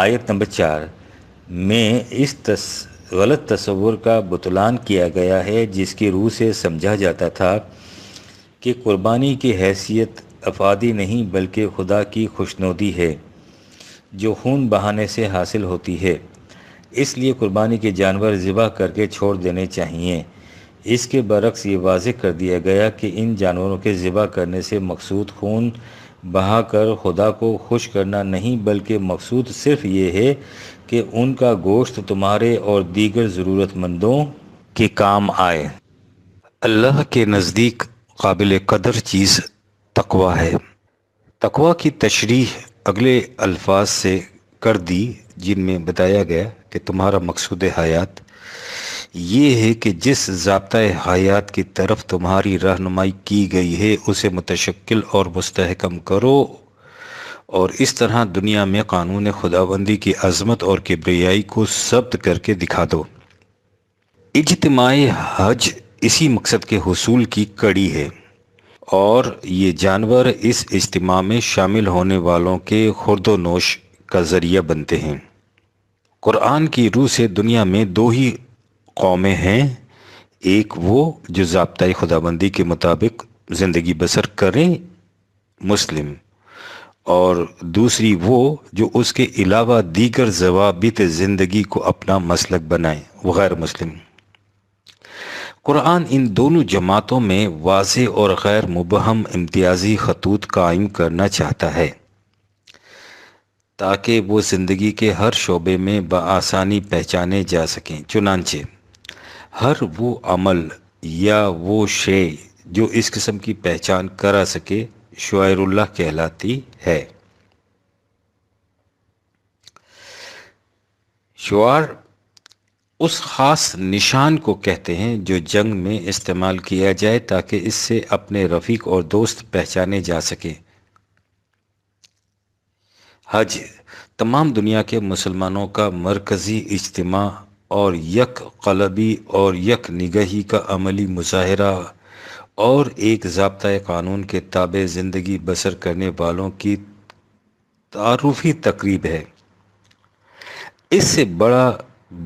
Speaker 1: آیت نمبر 4 میں اس غلط تصور کا بطلان کیا گیا ہے جس کی روح سے سمجھا جاتا تھا کہ قربانی کی حیثیت افادی نہیں بلکہ خدا کی خوشنودی ہے جو خون بہانے سے حاصل ہوتی ہے، اس لیے قربانی کے جانور ذبح کر کے چھوڑ دینے چاہیے۔ اس کے برعکس یہ واضح کر دیا گیا کہ ان جانوروں کے ذبح کرنے سے مقصود خون بہا کر خدا کو خوش کرنا نہیں بلکہ مقصود صرف یہ ہے کہ ان کا گوشت تمہارے اور دیگر ضرورت مندوں کے کام آئے۔ اللہ کے نزدیک قابل قدر چیز تقوی ہے۔ تقوی کی تشریح اگلے الفاظ سے کر دی جن میں بتایا گیا کہ تمہارا مقصود حیات یہ ہے کہ جس ضابطۂ حیات کی طرف تمہاری رہنمائی کی گئی ہے اسے متشکل اور مستحکم کرو، اور اس طرح دنیا میں قانون خداوندی کی عظمت اور کبریائی کو ثبت کر کے دکھا دو۔ اجتماع حج اسی مقصد کے حصول کی کڑی ہے، اور یہ جانور اس اجتماع میں شامل ہونے والوں کے خورد و نوش کا ذریعہ بنتے ہیں۔ قرآن کی روح سے دنیا میں دو ہی قومیں ہیں، ایک وہ جو ضابطۂ خداوندی کے مطابق زندگی بسر کریں، مسلم، اور دوسری وہ جو اس کے علاوہ دیگر ضوابط زندگی کو اپنا مسلک بنائیں، وہ غیر مسلم۔ قرآن ان دونوں جماعتوں میں واضح اور غیر مبہم امتیازی خطوط قائم کرنا چاہتا ہے تاکہ وہ زندگی کے ہر شعبے میں بآسانی پہچانے جا سکیں۔ چنانچہ ہر وہ عمل یا وہ شے جو اس قسم کی پہچان کرا سکے شعائر اللہ کہلاتی ہے۔ شعار اس خاص نشان کو کہتے ہیں جو جنگ میں استعمال کیا جائے تاکہ اس سے اپنے رفیق اور دوست پہچانے جا سکیں۔ حج تمام دنیا کے مسلمانوں کا مرکزی اجتماع اور یک قلبی اور یک نگہی کا عملی مظاہرہ اور ایک ضابطۂ قانون کے تابع زندگی بسر کرنے والوں کی تعارفی تقریب ہے۔ اس سے بڑا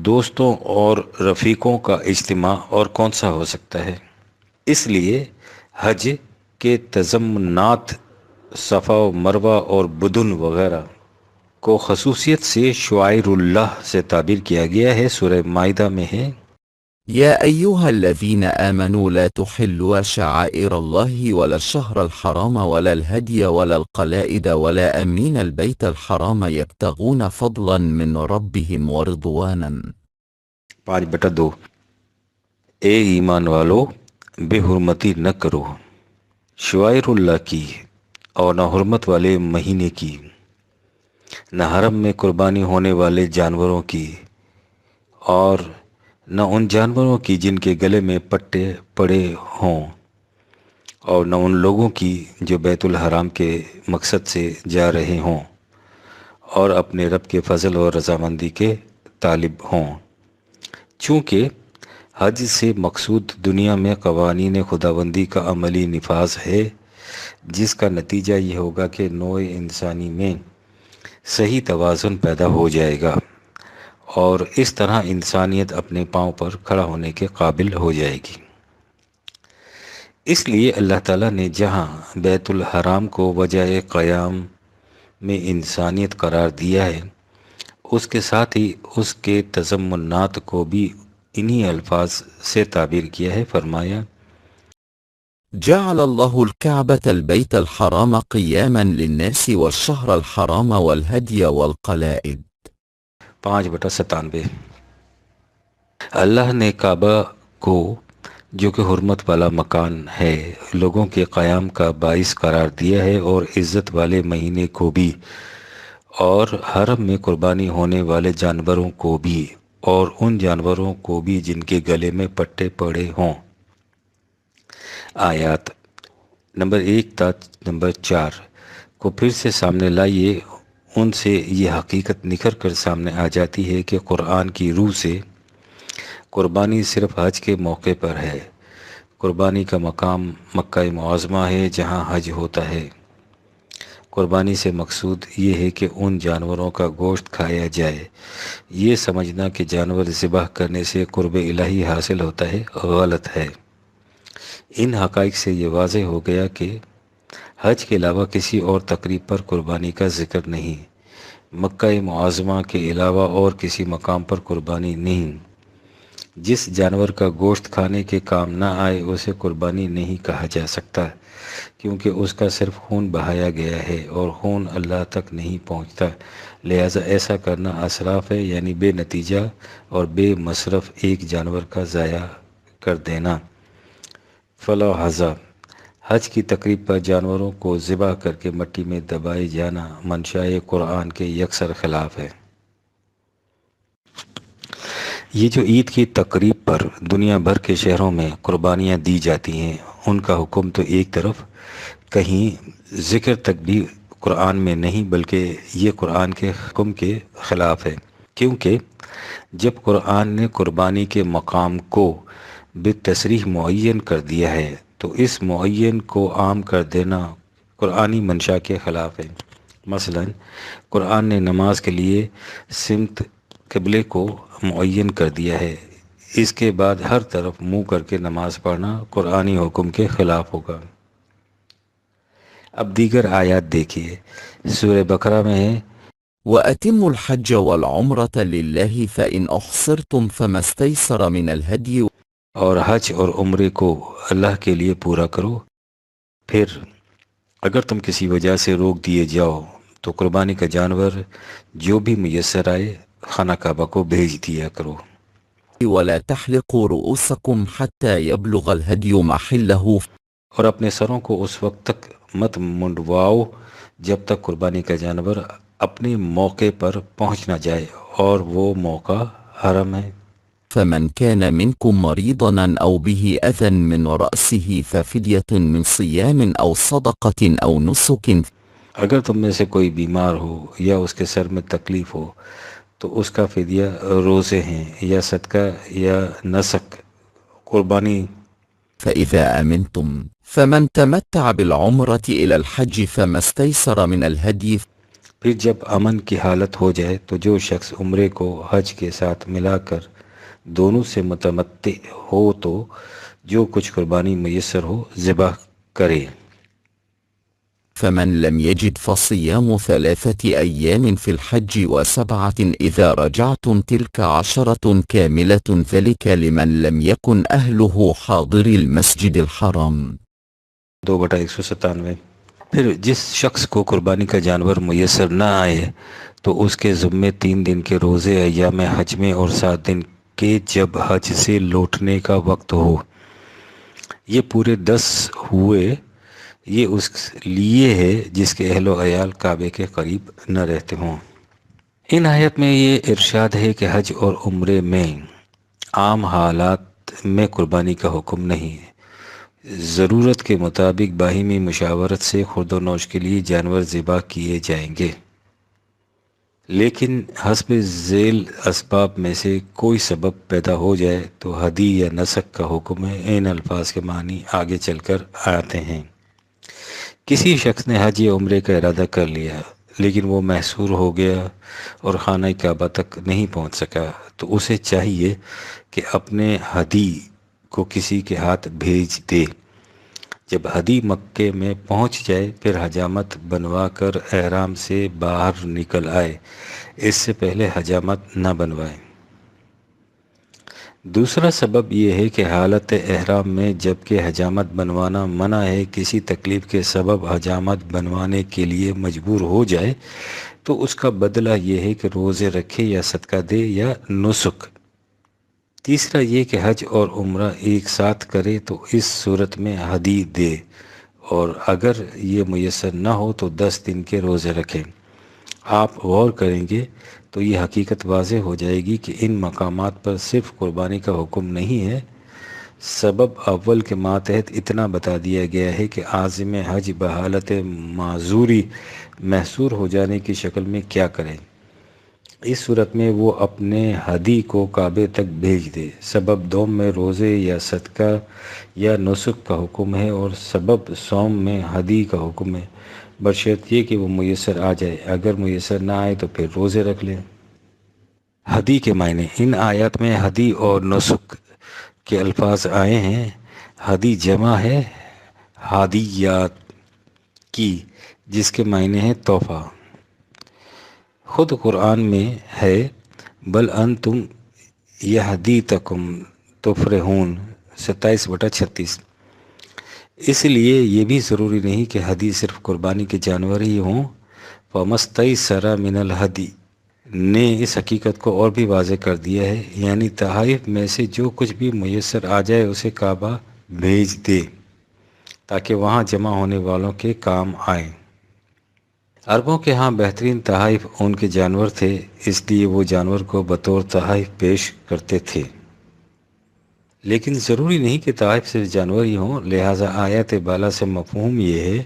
Speaker 1: دوستوں اور رفیقوں کا اجتماع اور کون سا ہو سکتا ہے؟ اس لیے حج کے تضمنات صفا و مروہ اور بدن وغیرہ کو خصوصیت سے شعائر اللہ سے تعبیر کیا گیا ہے۔ سورہ مائدہ میں ہے،
Speaker 2: يا أيها الذين آمنوا لا تحلوا شعائر الله ولا الشهر الحرام ولا الهدي ولا القلائد ولا آمين البيت الحرام يبتغون فضلا من ربهم ورضوانا
Speaker 1: 5/2۔ اے ایمان والو، بے حرمتی نہ کرو شعائر اللہ کی اور نہ حرمت والے مہینے کی، نہ حرم میں قربانی ہونے والے جانوروں کی، اور نہ ان جانوروں کی جن کے گلے میں پٹے پڑے ہوں، اور نہ ان لوگوں کی جو بیت الحرام کے مقصد سے جا رہے ہوں اور اپنے رب کے فضل اور رضامندی کے طالب ہوں، چونکہ حج سے مقصود دنیا میں قوانین خداوندی کا عملی نفاذ ہے، جس کا نتیجہ یہ ہوگا کہ نوع انسانی میں صحیح توازن پیدا ہو جائے گا، اور اس طرح انسانیت اپنے پاؤں پر کھڑا ہونے کے قابل ہو جائے گی۔ اس لیے اللہ تعالیٰ نے جہاں بیت الحرام کو وجہ قیام میں انسانیت قرار دیا ہے، اس کے ساتھ ہی اس کے تضمنات کو بھی انہی الفاظ سے تعبیر کیا ہے۔ فرمایا،
Speaker 2: جعل الله الكعبة البيت الحرام قياما للناس والشهر الحرام والهدي والقلائد
Speaker 1: 5/97۔ اللہ نے کعبہ کو، جو کہ حرمت والا مکان ہے، لوگوں کے قیام کا باعث قرار دیا ہے، اور عزت والے مہینے کو بھی، اور حرم میں قربانی ہونے والے جانوروں کو بھی، اور ان جانوروں کو بھی جن کے گلے میں پٹے پڑے ہوں۔ آیات نمبر 1 تا نمبر 4 کو پھر سے سامنے لائیے، ان سے یہ حقیقت نکھر کر سامنے آ جاتی ہے کہ قرآن کی روح سے قربانی صرف حج کے موقع پر ہے۔ قربانی کا مقام مکہ معظمہ ہے جہاں حج ہوتا ہے۔ قربانی سے مقصود یہ ہے کہ ان جانوروں کا گوشت کھایا جائے۔ یہ سمجھنا کہ جانور ذبح کرنے سے قرب الہی حاصل ہوتا ہے غلط ہے۔ ان حقائق سے یہ واضح ہو گیا کہ حج کے علاوہ کسی اور تقریب پر قربانی کا ذکر نہیں، مکہ معظمہ کے علاوہ اور کسی مقام پر قربانی نہیں۔ جس جانور کا گوشت کھانے کے کام نہ آئے اسے قربانی نہیں کہا جا سکتا، کیونکہ اس کا صرف خون بہایا گیا ہے اور خون اللہ تک نہیں پہنچتا، لہٰذا ایسا کرنا اسراف ہے، یعنی بے نتیجہ اور بے مصرف ایک جانور کا ضائع کر دینا۔ فلہذا حج کی تقریب پر جانوروں کو ذبح کر کے مٹی میں دبائے جانا منشاء قرآن کے یکسر خلاف ہے۔ یہ جو عید کی تقریب پر دنیا بھر کے شہروں میں قربانیاں دی جاتی ہیں، ان کا حکم تو ایک طرف کہیں ذکر تک بھی قرآن میں نہیں، بلکہ یہ قرآن کے حکم کے خلاف ہے، کیونکہ جب قرآن نے قربانی کے مقام کو بالتصریح معین کر دیا ہے تو اس معین کو عام کر دینا قرآنی منشا کے خلاف ہے۔ مثلا قرآن نے نماز کے لیے سمت قبلے کو معین کر دیا ہے، اس کے بعد ہر طرف منہ کر کے نماز پڑھنا قرآنی حکم کے خلاف ہوگا۔ اب دیگر آیات دیکھیے، سورہ بقرہ میں ہے،
Speaker 2: وأتموا الحج والعمرة لله فإن أحصرتم فما استيسر من الهدي
Speaker 1: اور حج اور عمرے کو اللہ کے لیے پورا کرو، پھر اگر تم کسی وجہ سے روک دیے جاؤ تو قربانی کا جانور جو بھی میسر آئے خانہ کعبہ کو بھیج دیا کرو۔
Speaker 2: ولا تحلقوا رؤوسكم حتى يبلغ الهدي محله
Speaker 1: اور اپنے سروں کو اس وقت تک مت منڈواؤ جب تک قربانی کا جانور اپنے موقع پر پہنچ نہ جائے، اور وہ موقع حرم ہے۔
Speaker 2: فمن كان منكم مريضا أو به أذى من رأسه ففدية من صيام أو صدقة أو نسك
Speaker 1: اگر تم میں سے کوئی بیمار ہو یا اس کے سر میں تکلیف ہو تو اس کا فدیہ روزے ہیں یا صدقہ یا نسک قربانی
Speaker 2: فإذا أمنتم فمن تمتع بالعمرة إلى الحج فما استيسر من الهدي.
Speaker 1: پھر جب امن کی حالت ہو جائے تو جو شخص عمرے کو حج کے ساتھ ملا کر دونوں سے متمتع ہو تو جو کچھ قربانی میسر ہو ذبح کرے.
Speaker 2: فمن لم يجد فصيام 3 أيام في الحج و7 إذا رجعتم تلك 10 كاملة ذلك لمن لم يكن أهله حاضر المسجد الحرام.
Speaker 1: 2/197. پھر جس شخص کو قربانی کا جانور میسر نہ آئے تو اس کے ذمے 3 دن کے روزے ایام حج میں اور 7 دن کے جب حج سے لوٹنے کا وقت ہو. یہ پورے 10 ہوئے. یہ اس لیے ہے جس کے اہل و عیال کعبے کے قریب نہ رہتے ہوں. ان آیت میں یہ ارشاد ہے کہ حج اور عمرے میں عام حالات میں قربانی کا حکم نہیں ہے. ضرورت کے مطابق باہمی مشاورت سے خورد و نوش کے لیے جانور ذبح کیے جائیں گے، لیکن حسب ذیل اسباب میں سے کوئی سبب پیدا ہو جائے تو ہدی یا نسک کا حکم ہے. ان الفاظ کے معنی آگے چل کر آتے ہیں. کسی شخص نے حج یا عمرے کا ارادہ کر لیا لیکن وہ محصور ہو گیا اور خانہ کعبہ تک نہیں پہنچ سکا تو اسے چاہیے کہ اپنے ہدی کو کسی کے ہاتھ بھیج دے. جب ہدی مکے میں پہنچ جائے پھر حجامت بنوا کر احرام سے باہر نکل آئے. اس سے پہلے حجامت نہ بنوائے. دوسرا سبب یہ ہے کہ حالت احرام میں جب کہ حجامت بنوانا منع ہے، کسی تکلیف کے سبب حجامت بنوانے کے لیے مجبور ہو جائے تو اس کا بدلہ یہ ہے کہ روزے رکھے یا صدقہ دے یا نسک. تیسرا یہ کہ حج اور عمرہ ایک ساتھ کرے تو اس صورت میں ہدی دے، اور اگر یہ میسر نہ ہو تو 10 دن کے روزے رکھیں. آپ غور کریں گے تو یہ حقیقت واضح ہو جائے گی کہ ان مقامات پر صرف قربانی کا حکم نہیں ہے. سبب اول کے ماتحت اتنا بتا دیا گیا ہے کہ عازم حج بحالت معذوری محصور ہو جانے کی شکل میں کیا کریں. اس صورت میں وہ اپنے ہدی کو کعبے تک بھیج دے. سبب دوم میں روزے یا صدقہ یا نسک کا حکم ہے، اور سبب صوم میں ہدی کا حکم ہے، بشرط یہ کہ وہ میسر آ جائے. اگر میسر نہ آئے تو پھر روزے رکھ لیں. ہدی کے معنی. ان آیات میں ہدی اور نسک کے الفاظ آئے ہیں. ہدی جمع ہے ہادیات کی، جس کے معنی ہے تحفہ. خود قرآن میں ہے بل انتم یہدیتکم تفرحون 27/36. اس لیے یہ بھی ضروری نہیں کہ ہدی صرف قربانی کے جانور ہی ہوں. فَمَسْتَيْسَرَ مِنَ الْهَدِي نے اس حقیقت کو اور بھی واضح کر دیا ہے، یعنی تحائف میں سے جو کچھ بھی میسر آ جائے اسے کعبہ بھیج دے تاکہ وہاں جمع ہونے والوں کے کام آئیں. عربوں کے ہاں بہترین تحائف ان کے جانور تھے، اس لیے وہ جانور کو بطور تحائف پیش کرتے تھے. لیکن ضروری نہیں کہ تحائف صرف جانور ہی ہوں. لہٰذا آیت بالا سے مفہوم یہ ہے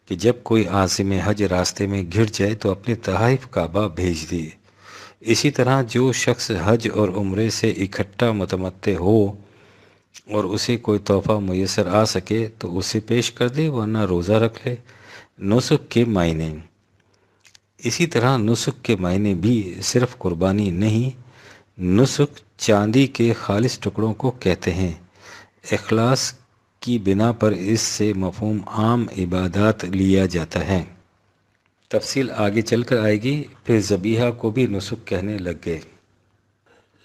Speaker 1: کہ جب کوئی عازم حج راستے میں گر جائے تو اپنے تحائف کعبہ بھیج دے. اسی طرح جو شخص حج اور عمرے سے اکٹھا متمتع ہو اور اسے کوئی تحفہ میسر آ سکے تو اسے پیش کر دے، ورنہ روزہ رکھ لے. نسک کے معنی. اسی طرح نسک کے معنی بھی صرف قربانی نہیں. نسک چاندی کے خالص ٹکڑوں کو کہتے ہیں. اخلاص کی بنا پر اس سے مفہوم عام عبادات لیا جاتا ہے. تفصیل آگے چل کر آئے گی. پھر ذبیحہ کو بھی نسک کہنے لگ گئے،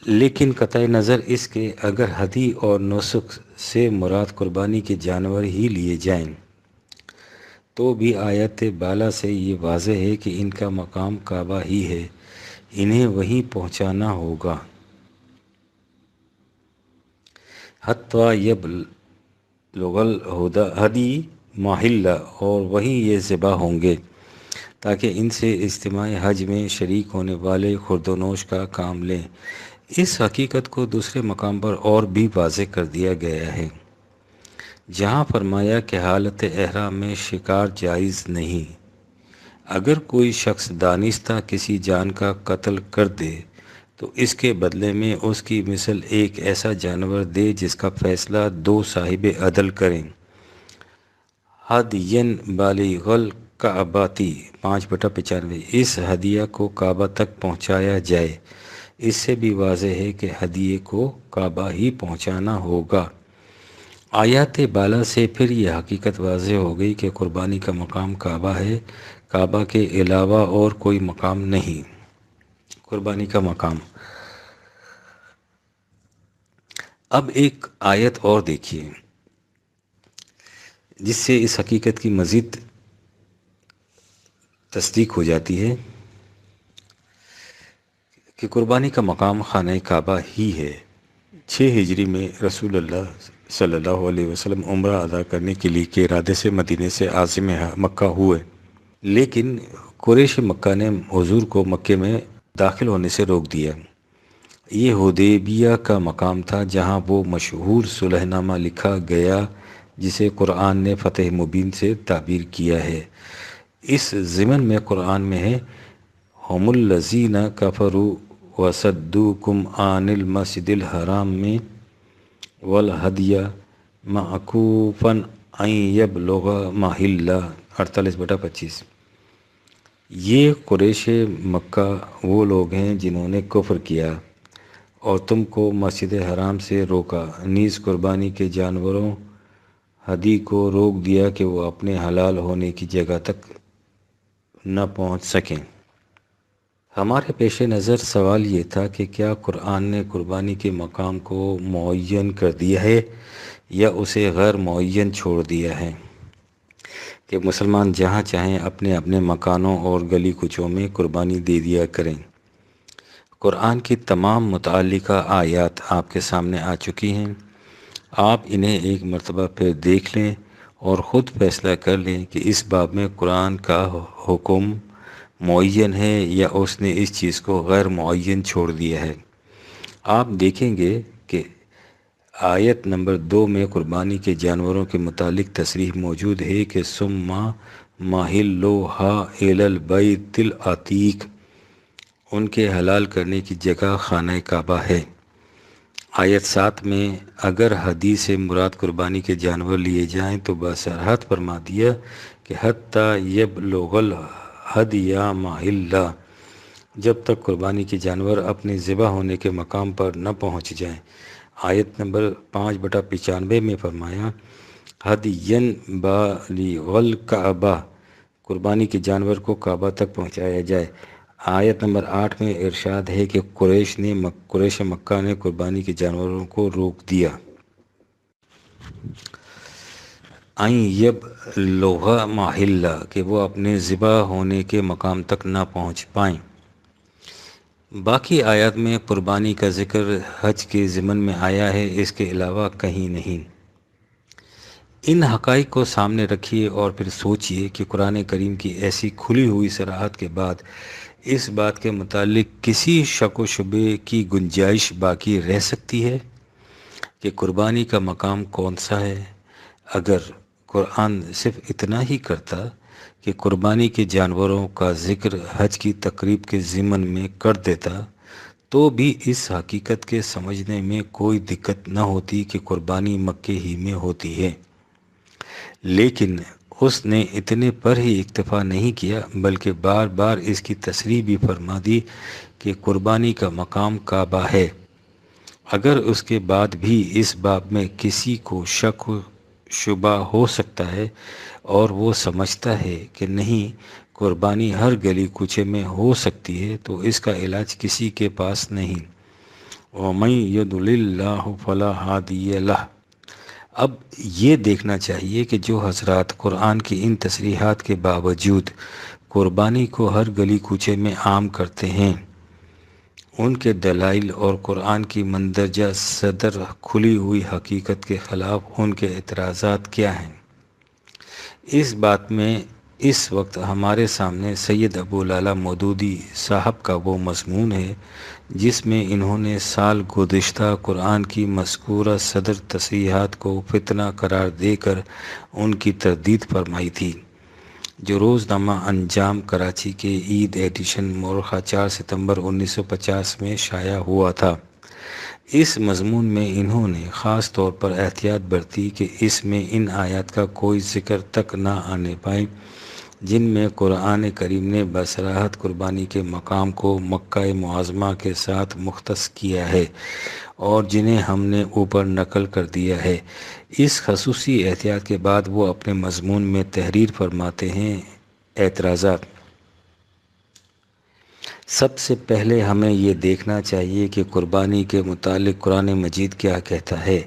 Speaker 1: لیکن قطع نظر اس کے اگر ہدی اور نسک سے مراد قربانی کے جانور ہی لیے جائیں تو بھی آیت بالا سے یہ واضح ہے کہ ان کا مقام کعبہ ہی ہے، انہیں وہیں پہنچانا ہوگا. حتیٰ یبلغ الہدی محلہ، اور وہیں یہ ذبح ہوں گے تاکہ ان سے اجتماع حج میں شریک ہونے والے خورد و نوش کا کام لیں. اس حقیقت کو دوسرے مقام پر اور بھی واضح کر دیا گیا ہے جہاں فرمایا کہ حالت احرام میں شکار جائز نہیں. اگر کوئی شخص دانستہ کسی جان کا قتل کر دے تو اس کے بدلے میں اس کی مثل ایک ایسا جانور دے جس کا فیصلہ دو صاحب عدل کریں۔ ہدین بالغ الکعباتی 5/95، اس ہدیہ کو کعبہ تک پہنچایا جائے۔ اس سے بھی واضح ہے کہ ہدیے کو کعبہ ہی پہنچانا ہوگا۔ آیات بالا سے پھر یہ حقیقت واضح ہو گئی کہ قربانی کا مقام کعبہ ہے، کعبہ کے علاوہ اور کوئی مقام نہیں۔ قربانی کا مقام۔ اب ایک آیت اور دیکھیے جس سے اس حقیقت کی مزید تصدیق ہو جاتی ہے کہ قربانی کا مقام خانہ کعبہ ہی ہے۔ 6 ہجری میں رسول اللہ صلی اللہ علیہ وسلم عمرہ ادا کرنے کے لیے کے ارادے سے مدینے سے عازم مکہ ہوئے، لیکن قریش مکہ نے حضور کو مکے میں داخل ہونے سے روک دیا۔ یہ حدیبیہ کا مقام تھا جہاں وہ مشہور صلح نامہ لکھا گیا جسے قرآن نے فتح مبین سے تعبیر کیا ہے۔ اس ضمن میں قرآن میں ہے ہم الذین کفروا وصدوکم عن المسجد الحرام میں والہدی معکوفا ان یبلغ محلہ 48/25۔ یہ قریش مکہ وہ لوگ ہیں جنہوں نے کفر کیا اور تم کو مسجد حرام سے روکا، نیز قربانی کے جانوروں ہدی کو روک دیا کہ وہ اپنے حلال ہونے کی جگہ تک نہ پہنچ سکیں۔ ہمارے پیش نظر سوال یہ تھا کہ کیا قرآن نے قربانی کے مقام کو معین کر دیا ہے یا اسے غیر معین چھوڑ دیا ہے کہ مسلمان جہاں چاہیں اپنے اپنے مکانوں اور گلی کوچوں میں قربانی دے دیا کریں۔ قرآن کی تمام متعلقہ آیات آپ کے سامنے آ چکی ہیں، آپ انہیں ایک مرتبہ پھر دیکھ لیں اور خود فیصلہ کر لیں کہ اس باب میں قرآن کا حکم معین ہے یا اس نے اس چیز کو غیر معین چھوڑ دیا ہے۔ آپ دیکھیں گے کہ آیت نمبر 2 میں قربانی کے جانوروں کے متعلق تصریح موجود ہے کہ ثم محلوها الی البیت العتیق، ان کے حلال کرنے کی جگہ خانہ کعبہ ہے۔ آیت 7 میں اگر ہدی سے مراد قربانی کے جانور لیے جائیں تو بصراحت فرما دیا کہ حتی یبلغ الہدی محلہ، جب تک قربانی کے جانور اپنے ذبح ہونے کے مقام پر نہ پہنچ جائیں۔ آیت نمبر 5/95 میں فرمایا ہدین بالغ الکعبہ، قربانی کے جانور کو کعبہ تک پہنچایا جائے۔ آیت نمبر 8 میں ارشاد ہے کہ قریش مکہ نے قربانی کے جانوروں کو روک دیا ان یبلغ محلہ، کہ وہ اپنے ذبح ہونے کے مقام تک نہ پہنچ پائیں۔ باقی آیات میں قربانی کا ذکر حج کے ضمن میں آیا ہے، اس کے علاوہ کہیں نہیں۔ ان حقائق کو سامنے رکھیے اور پھر سوچئے کہ قرآن کریم کی ایسی کھلی ہوئی صراحت کے بعد اس بات کے متعلق کسی شک و شبے کی گنجائش باقی رہ سکتی ہے کہ قربانی کا مقام کون سا ہے؟ اگر قرآن صرف اتنا ہی کرتا کہ قربانی کے جانوروں کا ذکر حج کی تقریب کے ضمن میں کر دیتا تو بھی اس حقیقت کے سمجھنے میں کوئی دقت نہ ہوتی کہ قربانی مکے ہی میں ہوتی ہے، لیکن اس نے اتنے پر ہی اکتفا نہیں کیا بلکہ بار بار اس کی تصریح بھی فرما دی کہ قربانی کا مقام کعبہ ہے۔ اگر اس کے بعد بھی اس باب میں کسی کو شک و شبہ ہو سکتا ہے اور وہ سمجھتا ہے کہ نہیں قربانی ہر گلی کوچے میں ہو سکتی ہے تو اس کا علاج کسی کے پاس نہیں۔ وَمَن يُضْلِلِ اللَّهُ فَلَا هَادِيَ لَهُ۔ اب یہ دیکھنا چاہیے کہ جو حضرات قرآن کی ان تصریحات کے باوجود قربانی کو ہر گلی کوچے میں عام کرتے ہیں، ان کے دلائل اور قرآن کی مندرجہ صدر کھلی ہوئی حقیقت کے خلاف ان کے اعتراضات کیا ہیں؟ اس بات میں اس وقت ہمارے سامنے سید ابو لعلی مودودی صاحب کا وہ مضمون ہے جس میں انہوں نے سال گزشتہ قرآن کی مذکورہ صدر تصریحات کو فتنہ قرار دے کر ان کی تردید فرمائی تھی۔ جو روزنامہ انجام کراچی کے عید ایڈیشن مورخہ 4 ستمبر 1950 میں شائع ہوا تھا۔ اس مضمون میں انہوں نے خاص طور پر احتیاط برتی کہ اس میں ان آیات کا کوئی ذکر تک نہ آنے پائے جن میں قرآن کریم نے بصراحت قربانی کے مقام کو مکہ معظمہ کے ساتھ مختص کیا ہے اور جنہیں ہم نے اوپر نقل کر دیا ہے۔ اس خصوصی احتیاط کے بعد وہ اپنے مضمون میں تحریر فرماتے ہیں: اعتراضات۔ سب سے پہلے ہمیں یہ دیکھنا چاہیے کہ قربانی کے متعلق قرآن مجید کیا کہتا ہے۔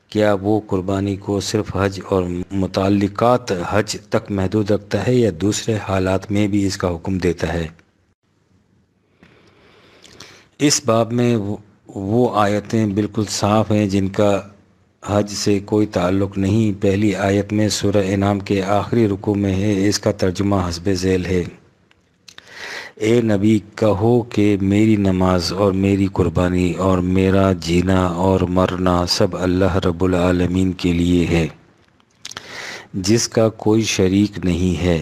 Speaker 1: کیا وہ قربانی کو صرف حج اور متعلقات حج تک محدود رکھتا ہے یا دوسرے حالات میں بھی اس کا حکم دیتا ہے؟ اس باب میں وہ آیتیں بالکل صاف ہیں جن کا حج سے کوئی تعلق نہیں۔ پہلی آیت میں سورہ انعام کے آخری رکوع میں ہے، اس کا ترجمہ حسب ذیل ہے: اے نبی کہو کہ میری نماز اور میری قربانی اور میرا جینا اور مرنا سب اللہ رب العالمین کے لیے ہے، جس کا کوئی شریک نہیں ہے،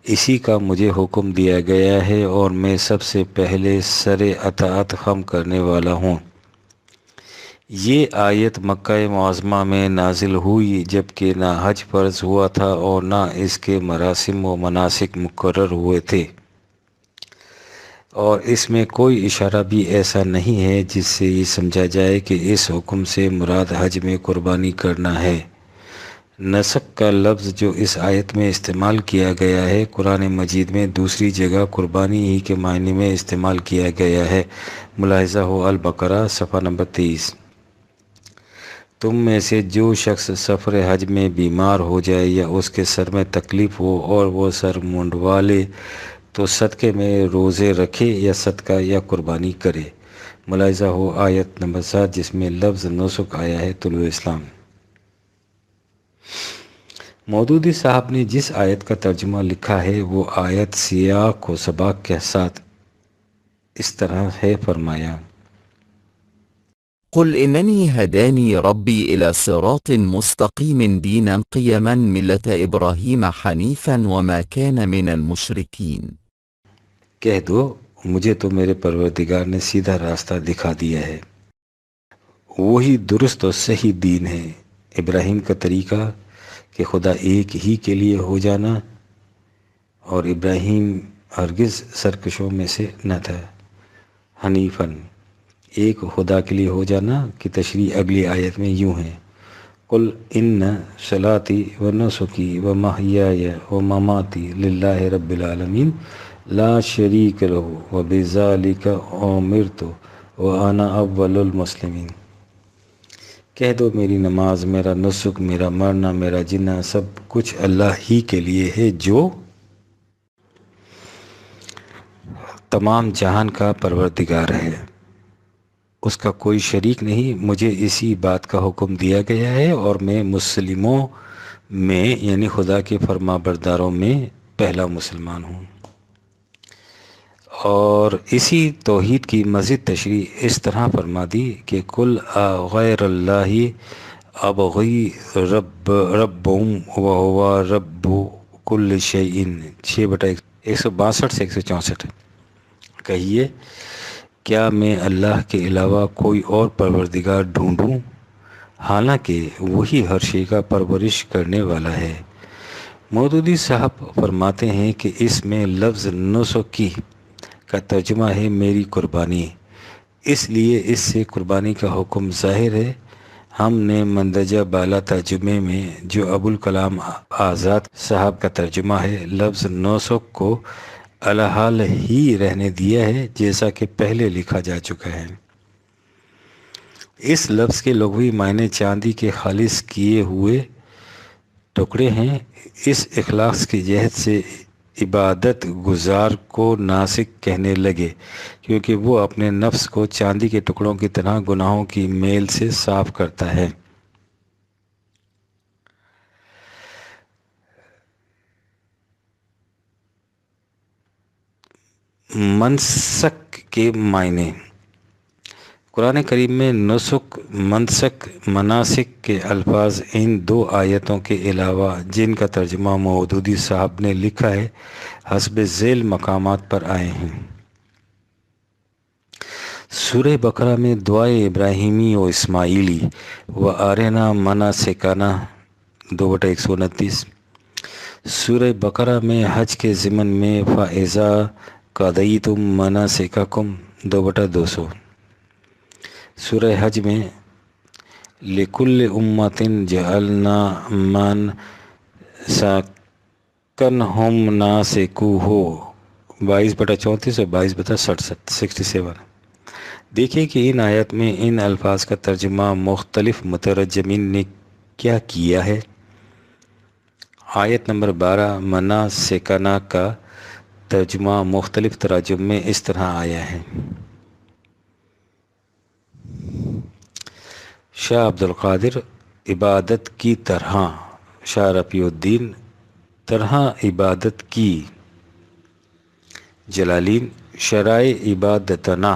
Speaker 1: اسی کا مجھے حکم دیا گیا ہے اور میں سب سے پہلے سر اطاعت خم کرنے والا ہوں۔ یہ آیت مکہ معظمہ میں نازل ہوئی جبکہ نہ حج فرض ہوا تھا اور نہ اس کے مراسم و مناسک مقرر ہوئے تھے، اور اس میں کوئی اشارہ بھی ایسا نہیں ہے جس سے یہ سمجھا جائے کہ اس حکم سے مراد حج میں قربانی کرنا ہے۔ نسک کا لفظ جو اس آیت میں استعمال کیا گیا ہے، قرآن مجید میں دوسری جگہ قربانی ہی کے معنی میں استعمال کیا گیا ہے۔ ملاحظہ ہو البقرہ صفحہ نمبر 23۔ تم میں سے جو شخص سفر حج میں بیمار ہو جائے یا اس کے سر میں تکلیف ہو اور وہ سر منڈوا لے تو صدقے میں روزے رکھے یا صدقہ یا قربانی کرے۔ ملاحظہ ہو آیت نمبر 7 جس میں لفظ نسک آیا ہے طلوع اسلام۔ مودودی صاحب نے جس آیت کا ترجمہ لکھا ہے وہ آیت سیاق و سباق کے ساتھ اس طرح ہے، فرمایا:
Speaker 2: قل إنني هداني ربي إلى صراط مستقيم دينا قيما ملة إبراهيم حنيفا وما كان من المشركين۔
Speaker 1: کہہ دو مجھے تو میرے پروردگار نے سیدھا راستہ دکھا دیا ہے، وہی درست اور صحیح دین ہے، ابراہیم کا طریقہ کہ خدا ایک ہی کے لیے ہو جانا، اور ابراہیم ہرگز سرکشوں میں سے نہ تھا۔ حنیفاً، ایک خدا کے لیے ہو جانا کی تشریح اگلی آیت میں یوں ہے: قل ان صلاتی و نسکی و محیای و مماتی للہ رب العالمین لا شریک لہ و بذالک امرت وانا اول المسلمین۔ کہہ دو میری نماز، میرا نسک، میرا مرنا، میرا جینا سب کچھ اللہ ہی کے لیے ہے جو تمام جہان کا پروردگار ہے، اس کا کوئی شریک نہیں، مجھے اسی بات کا حکم دیا گیا ہے اور میں مسلموں میں یعنی خدا کے فرما برداروں میں پہلا مسلمان ہوں۔ اور اسی توحید کی مزید تشریح اس طرح فرما دی کہ کل غیر اللہ ابغی ربم وہو رب کل شیء 6/162 سے 164۔ کہیے کیا میں اللہ کے علاوہ کوئی اور پروردگار ڈھونڈوں، حالانکہ وہی ہر شے کا پرورش کرنے والا ہے۔ مودودی صاحب فرماتے ہیں کہ اس میں لفظ نسکی کا ترجمہ ہے میری قربانی، اس لیے اس سے قربانی کا حکم ظاہر ہے۔ ہم نے مندرجہ بالا ترجمے میں جو ابوالکلام آزاد صاحب کا ترجمہ ہے، لفظ نسک کو الحال ہی رہنے دیا ہے جیسا کہ پہلے لکھا جا چکا ہے۔ اس لفظ کے لغوی معنی چاندی کے خالص کیے ہوئے ٹکڑے ہیں۔ اس اخلاص کی جہت سے عبادت گزار کو ناسک کہنے لگے کیونکہ وہ اپنے نفس کو چاندی کے ٹکڑوں کی طرح گناہوں کی میل سے صاف کرتا ہے۔ منسک کے معنی: قرآن کریم میں نسک، منسک، مناسک کے الفاظ ان دو آیتوں کے علاوہ جن کا ترجمہ مودودی صاحب نے لکھا ہے حسب ذیل مقامات پر آئے ہیں۔ سورہ بقرہ میں دعائے ابراہیمی و اسماعیلی و آرنا مناسکنا 2/129، سورہ بقرہ میں حج کے ضمن میں فَإِذَا قَضَيْتُم مَنَاسِكَكُمْ 2/200، سورہ حج میں لِكُلِّ أُمَّةٍ جَعَلْنَا مَنْسَكَهُمْ نَاسِكُوهُ 22/34 اور 22/67۔ دیکھیں کہ ان آیات میں ان الفاظ کا ترجمہ مختلف مترجمین نے کیا کیا ہے۔ آیت نمبر 12 مناسکنا کا ترجمہ مختلف تراجم میں اس طرح آیا ہے۔ شاہ عبد القادر عبادت کی طرح، شاہ رفیع الدین طرح عبادت کی، جلالین شرائع عبادتنا،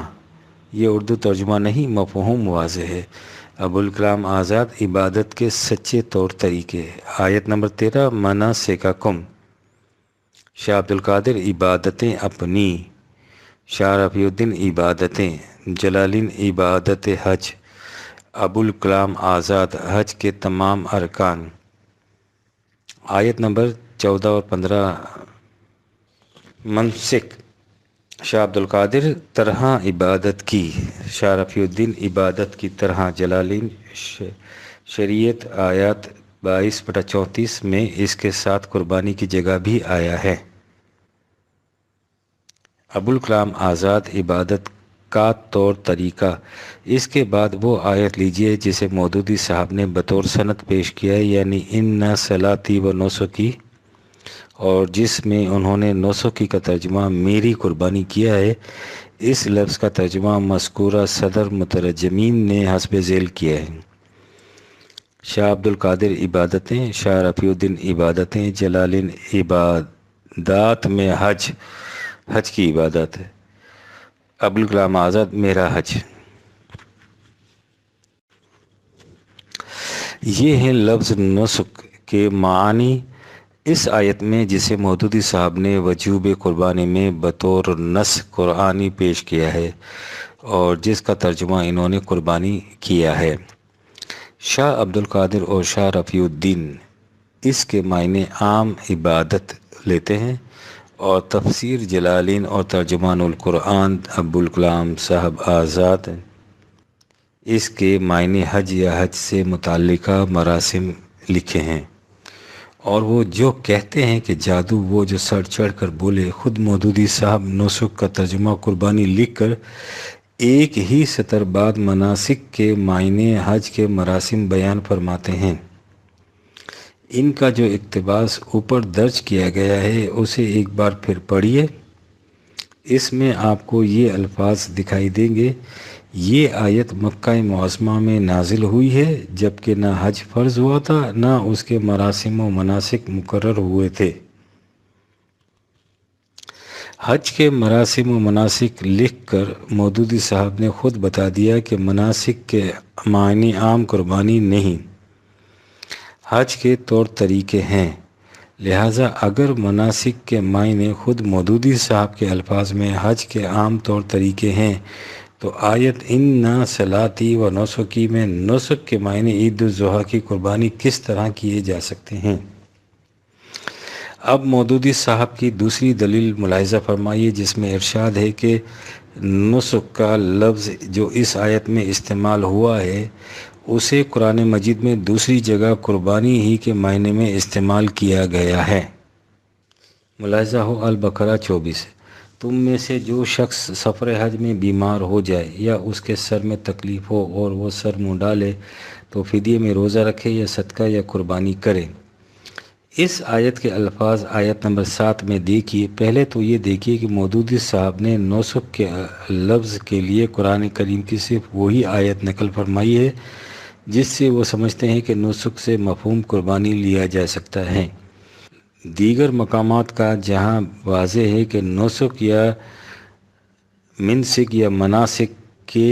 Speaker 1: یہ اردو ترجمہ نہیں مفہوم واضح ہے۔ ابوالکلام آزاد عبادت کے سچے طور طریقے، آیت نمبر 13 مناسککم، شاہ عبد القادر عبادتیں اپنی، شاہ رفیع الدین عبادتیں، جلالین عبادت حج، ابوالکلام آزاد حج کے تمام ارکان، آیت نمبر 14 اور 15 منسک، شاہ عبد القادر طرح عبادت کی، شاہ رفیع الدین عبادت کی طرح، جلالین شریعت، آیات 22/34 میں اس کے ساتھ قربانی کی جگہ بھی آیا ہے۔ ابوالکلام آزاد عبادت کا طور طریقہ، اس کے بعد وہ آیت لیجئے جسے مودودی صاحب نے بطور سند پیش کیا ہے، یعنی ان صلاتی و نسکی، اور جس میں انہوں نے نسکی کا ترجمہ میری قربانی کیا ہے۔ اس لفظ کا ترجمہ مذکورہ صدر مترجمین نے حسب ذیل کیا ہے۔ شاہ عبد القادر عبادتیں، شاہ رفیع الدین عبادتیں، جلالین عبادات میں حج کی عبادت ہے، ابوالکلام آزاد میرا حج۔ یہ ہیں لفظ نسک کے معنی اس آیت میں، جسے مودودی صاحب نے وجوب قربانی میں بطور نص قرآنی پیش کیا ہے اور جس کا ترجمہ انہوں نے قربانی کیا ہے۔ شاہ عبد القادر اور شاہ رفیع الدین اس کے معنی عام عبادت لیتے ہیں، اور تفسیر جلالین اور ترجمان القرآن ابوالکلام صاحب آزاد اس کے معنی حج یا حج سے متعلقہ مراسم لکھے ہیں۔ اور وہ جو کہتے ہیں کہ جادو، وہ جو سر چڑھ کر بولے، خود مودودی صاحب نسک کا ترجمہ قربانی لکھ کر ایک ہی سطر بعد مناسک کے معنی حج کے مراسم بیان فرماتے ہیں۔ ان کا جو اقتباس اوپر درج کیا گیا ہے اسے ایک بار پھر پڑھیے، اس میں آپ کو یہ الفاظ دکھائی دیں گے۔ یہ آیت مکہ معظمہ میں نازل ہوئی ہے، جبکہ نہ حج فرض ہوا تھا نہ اس کے مراسم و مناسک مقرر ہوئے تھے۔ حج کے مراسم و مناسک لکھ کر مودودی صاحب نے خود بتا دیا کہ مناسک کے معنی عام قربانی نہیں، حج کے طور طریقے ہیں۔ لہٰذا اگر مناسک کے معنی خود مودودی صاحب کے الفاظ میں حج کے عام طور طریقے ہیں، تو آیت ان صلاتی و نسکی میں نسک کے معنی عید الاضحیٰ کی قربانی کس طرح کیے جا سکتے ہیں؟ اب مودودی صاحب کی دوسری دلیل ملاحظہ فرمائیے، جس میں ارشاد ہے کہ نسک کا لفظ جو اس آیت میں استعمال ہوا ہے اسے قرآن مجید میں دوسری جگہ قربانی ہی کے معنی میں استعمال کیا گیا ہے۔ ملاحظہ ہو البقرہ 24۔ تم میں سے جو شخص سفر حج میں بیمار ہو جائے یا اس کے سر میں تکلیف ہو اور وہ سر منہ ڈالے تو فدیے میں روزہ رکھے یا صدقہ یا قربانی کرے۔ اس آیت کے الفاظ آیت نمبر 7 میں دیکھیے۔ پہلے تو یہ دیکھیے کہ مودودی صاحب نے نسک کے لفظ کے لیے قرآن کریم کی صرف وہی آیت نقل فرمائی ہے جس سے وہ سمجھتے ہیں کہ نسک سے مفہوم قربانی لیا جا سکتا ہے۔ دیگر مقامات کا جہاں واضح ہے کہ نسک یا منسک یا مناسک کے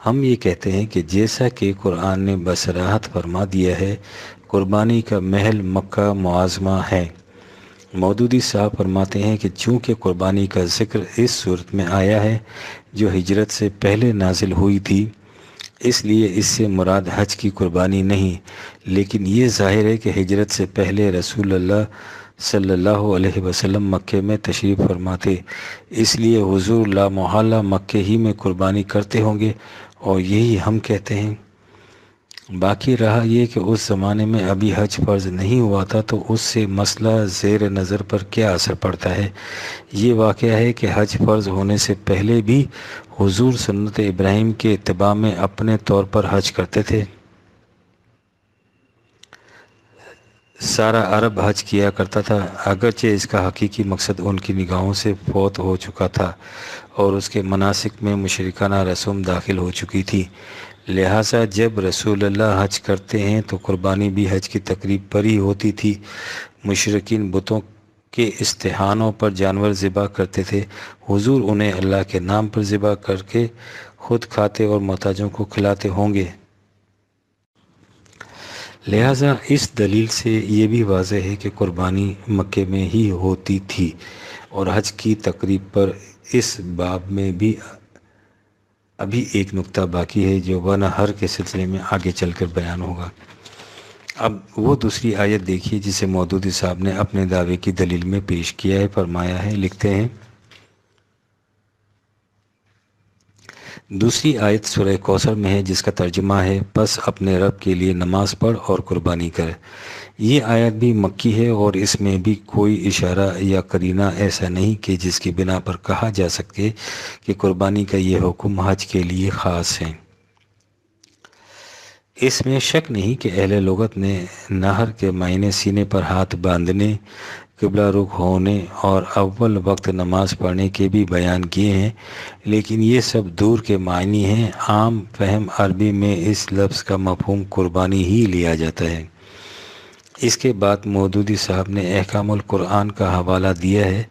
Speaker 1: ہم یہ کہتے ہیں کہ جیسا کہ قرآن نے بصراحت فرما دیا ہے، قربانی کا محل مکہ معظمہ ہے۔ مودودی صاحب فرماتے ہیں کہ چونکہ قربانی کا ذکر اس صورت میں آیا ہے جو ہجرت سے پہلے نازل ہوئی تھی، اس لیے اس سے مراد حج کی قربانی نہیں، لیکن یہ ظاہر ہے کہ ہجرت سے پہلے رسول اللہ صلی اللہ علیہ وسلم مکے میں تشریف فرما تھے، اس لیے حضور لا محالہ مکے ہی میں قربانی کرتے ہوں گے، اور یہی ہم کہتے ہیں۔ باقی رہا یہ کہ اس زمانے میں ابھی حج فرض نہیں ہوا تھا، تو اس سے مسئلہ زیر نظر پر کیا اثر پڑتا ہے؟ یہ واقعہ ہے کہ حج فرض ہونے سے پہلے بھی حضور سنت ابراہیم کے اتباع میں اپنے طور پر حج کرتے تھے۔ سارا عرب حج کیا کرتا تھا، اگرچہ اس کا حقیقی مقصد ان کی نگاہوں سے فوت ہو چکا تھا اور اس کے مناسک میں مشرکانہ رسوم داخل ہو چکی تھی، لہٰذا جب رسول اللہ حج کرتے ہیں تو قربانی بھی حج کی تقریب پر ہی ہوتی تھی۔ مشرکین بتوں کے استحانوں پر جانور ذبح کرتے تھے، حضور انہیں اللہ کے نام پر ذبح کر کے خود کھاتے اور محتاجوں کو کھلاتے ہوں گے۔ لہٰذا اس دلیل سے یہ بھی واضح ہے کہ قربانی مکے میں ہی ہوتی تھی، اور حج کی تقریب پر اس باب میں بھی ابھی ایک نقطہ باقی ہے جو ونحر کے سلسلے میں آگے چل کر بیان ہوگا۔ اب وہ دوسری آیت دیکھیے جسے مودودی صاحب نے اپنے دعوے کی دلیل میں پیش کیا ہے۔ فرمایا ہے، لکھتے ہیں، دوسری آیت سورہ کوثر میں ہے جس کا ترجمہ ہے، پس اپنے رب کے لیے نماز پڑھ اور قربانی کر۔ یہ آیت بھی مکی ہے اور اس میں بھی کوئی اشارہ یا قرینہ ایسا نہیں کہ جس کی بنا پر کہا جا سکے کہ قربانی کا یہ حکم حج کے لیے خاص ہے۔ اس میں شک نہیں کہ اہل لغت نے نہر کے معنی سینے پر ہاتھ باندھنے، قبلہ رخ ہونے اور اول وقت نماز پڑھنے کے بھی بیان کیے ہیں، لیکن یہ سب دور کے معنی ہیں۔ عام فہم عربی میں اس لفظ کا مفہوم قربانی ہی لیا جاتا ہے۔ اس کے بعد مودودی صاحب نے احکام القرآن کا حوالہ دیا ہے۔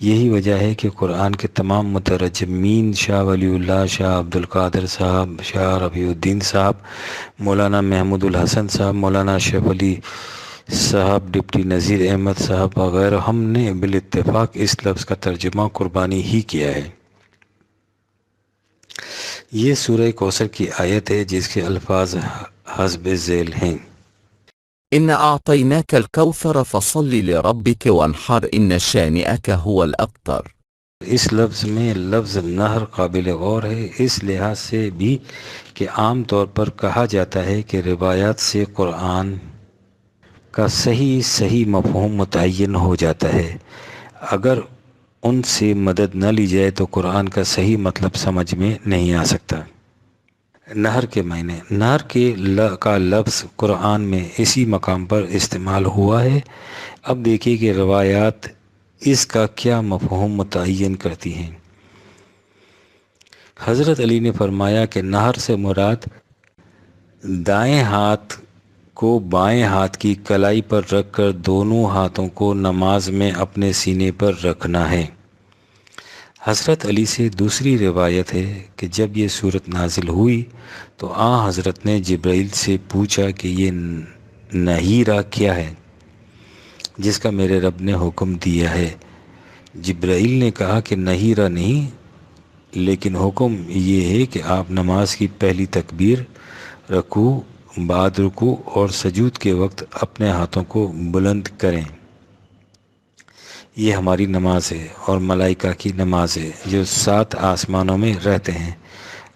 Speaker 1: یہی وجہ ہے کہ قرآن کے تمام مترجمین، شاہ ولی اللہ، شاہ عبد القادر صاحب، شاہ رفیع الدین صاحب، مولانا محمود الحسن صاحب، مولانا شیف علی صاحب، ڈپٹی نذیر احمد صاحب وغیرہ، ہم نے بالاتفاق اس لفظ کا ترجمہ قربانی ہی کیا ہے۔ یہ سورہ کوثر کی آیت ہے جس کے الفاظ حسب ذیل ہیں۔
Speaker 2: إن أعطيناك الكوثر فصل لربك وانحر إن شانئك هو الأبتر۔
Speaker 1: اس لفظ میں لفظ نہر قابل غور ہے، اس لحاظ سے بھی کہ عام طور پر کہا جاتا ہے کہ روایات سے قرآن کا صحیح مفہوم متعین ہو جاتا ہے۔ اگر ان سے مدد نہ لی جائے تو قرآن کا صحیح مطلب سمجھ میں نہیں آ سکتا۔ نہر کے معنی، نہر کا لفظ قرآن میں اسی مقام پر استعمال ہوا ہے۔ اب دیکھیے کہ روایات اس کا کیا مفہوم متعین کرتی ہیں۔ حضرت علی نے فرمایا کہ نہر سے مراد دائیں ہاتھ کو بائیں ہاتھ کی کلائی پر رکھ کر دونوں ہاتھوں کو نماز میں اپنے سینے پر رکھنا ہے۔ حضرت علی سے دوسری روایت ہے کہ جب یہ صورت نازل ہوئی تو حضرت نے جبرائیل سے پوچھا کہ یہ نہیرہ کیا ہے جس کا میرے رب نے حکم دیا ہے۔ جبرائیل نے کہا کہ نہیرہ نہیں، لیکن حکم یہ ہے کہ آپ نماز کی پہلی تکبیر، رکوع، بعد رکوع اور سجود کے وقت اپنے ہاتھوں کو بلند کریں۔ یہ ہماری نماز ہے اور ملائکہ کی نماز ہے جو 7 آسمانوں میں رہتے ہیں۔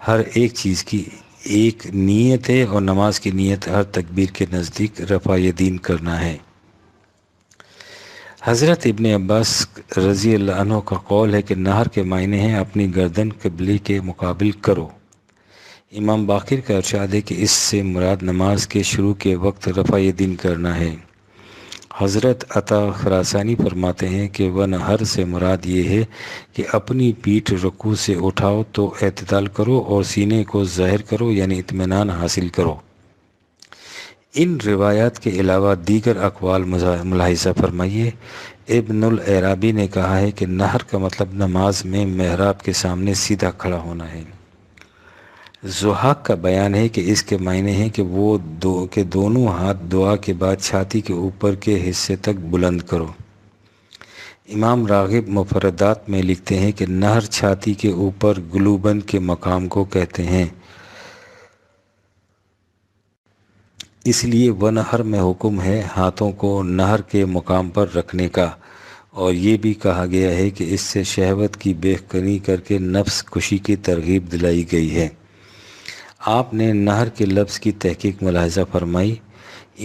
Speaker 1: ہر ایک چیز کی ایک نیت ہے اور نماز کی نیت ہر تکبیر کے نزدیک رفع یدین کرنا ہے۔ حضرت ابن عباس رضی اللہ عنہ کا قول ہے کہ نہر کے معنی ہیں اپنی گردن قبلے کے مقابل کرو۔ امام باقر کا ارشاد ہے کہ اس سے مراد نماز کے شروع کے وقت رفع یدین کرنا ہے۔ حضرت عطا خراسانی فرماتے ہیں کہ ونحر سے مراد یہ ہے کہ اپنی پیٹھ رکوع سے اٹھاؤ تو اعتدال کرو اور سینے کو ظاہر کرو، یعنی اطمینان حاصل کرو۔ ان روایات کے علاوہ دیگر اقوال ملاحظہ فرمائیے۔ ابن العرابی نے کہا ہے کہ نہر کا مطلب نماز میں محراب کے سامنے سیدھا کھڑا ہونا ہے۔ ضحاک کا بیان ہے کہ اس کے معنی ہیں کہ دونوں ہاتھ دعا کے بعد چھاتی کے اوپر کے حصے تک بلند کرو۔ امام راغب مفردات میں لکھتے ہیں کہ نہر چھاتی کے اوپر گلوبند کے مقام کو کہتے ہیں، اس لیے ونہر میں حکم ہے ہاتھوں کو نہر کے مقام پر رکھنے کا، اور یہ بھی کہا گیا ہے کہ اس سے شہوت کی بیخکنی کر کے نفس کشی کی ترغیب دلائی گئی ہے۔ آپ نے نہر کے لفظ کی تحقیق ملاحظہ فرمائی۔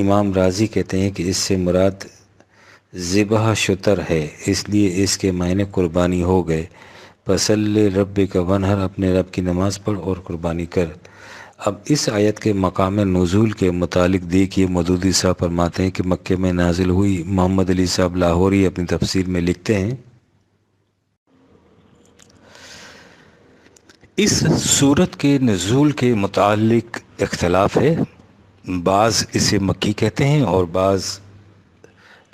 Speaker 1: امام رازی کہتے ہیں کہ اس سے مراد ذبح شتر ہے، اس لیے اس کے معنی قربانی ہو گئے۔ فصلی ربک ونحر، اپنے رب کی نماز پڑھ اور قربانی کر۔ اب اس آیت کے مقام نزول کے متعلق دیکھیے، مودودی صاحب فرماتے ہیں کہ مکے میں نازل ہوئی۔ محمد علی صاحب لاہوری اپنی تفسیر میں لکھتے ہیں، اس سورت کے نزول کے متعلق اختلاف ہے، بعض اسے مکی کہتے ہیں اور بعض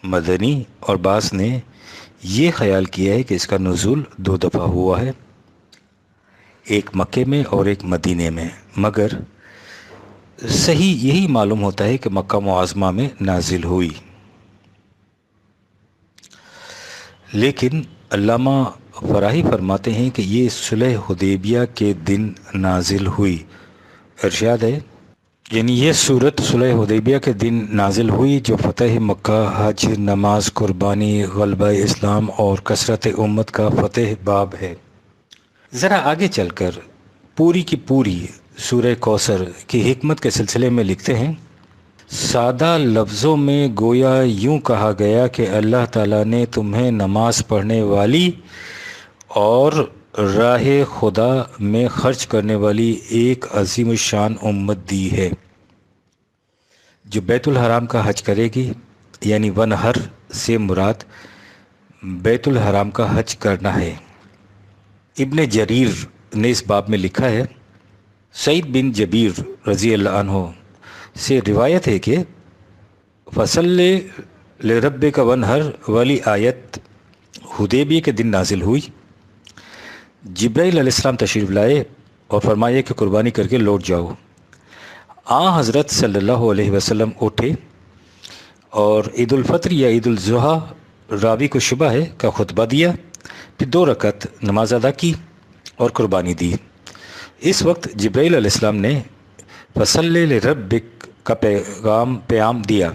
Speaker 1: مدنی، اور بعض نے یہ خیال کیا ہے کہ اس کا نزول 2 دفعہ ہوا ہے، ایک مکے میں اور ایک مدینے میں، مگر صحیح یہی معلوم ہوتا ہے کہ مکہ معظمہ میں نازل ہوئی۔ لیکن علامہ فراہی فرماتے ہیں کہ یہ صلح حدیبیہ کے دن نازل ہوئی۔ ارشاد ہے، یعنی یہ صورت صلح حدیبیہ کے دن نازل ہوئی، جو فتح مکہ، حج، نماز، قربانی، غلبہ اسلام اور کثرت امت کا فتح باب ہے۔ ذرا آگے چل کر پوری کی پوری سورہ کوثر کی حکمت کے سلسلے میں لکھتے ہیں، سادہ لفظوں میں گویا یوں کہا گیا کہ اللہ تعالیٰ نے تمہیں نماز پڑھنے والی اور راہ خدا میں خرچ کرنے والی ایک عظیم الشان امت دی ہے، جو بیت الحرام کا حج کرے گی، یعنی ونہر سے مراد بیت الحرام کا حج کرنا ہے۔ ابن جریر نے اس باب میں لکھا ہے، سعید بن جبیر رضی اللہ عنہ سے روایت ہے کہ فصلی لربک ونحر والی آیت حدیبیہ کے دن نازل ہوئی۔ جبرائیل علیہ السلام تشریف لائے اور فرمایا کہ قربانی کر کے لوٹ جاؤ۔ حضرت صلی اللہ علیہ وسلم اٹھے اور عید الفطر یا عید الاضحیٰ، راوی کو شبہ ہے، کا خطبہ دیا، پھر 2 رکعت نماز ادا کی اور قربانی دی۔ اس وقت جبرائیل علیہ السلام نے فصلی لربک کا پیغام دیا،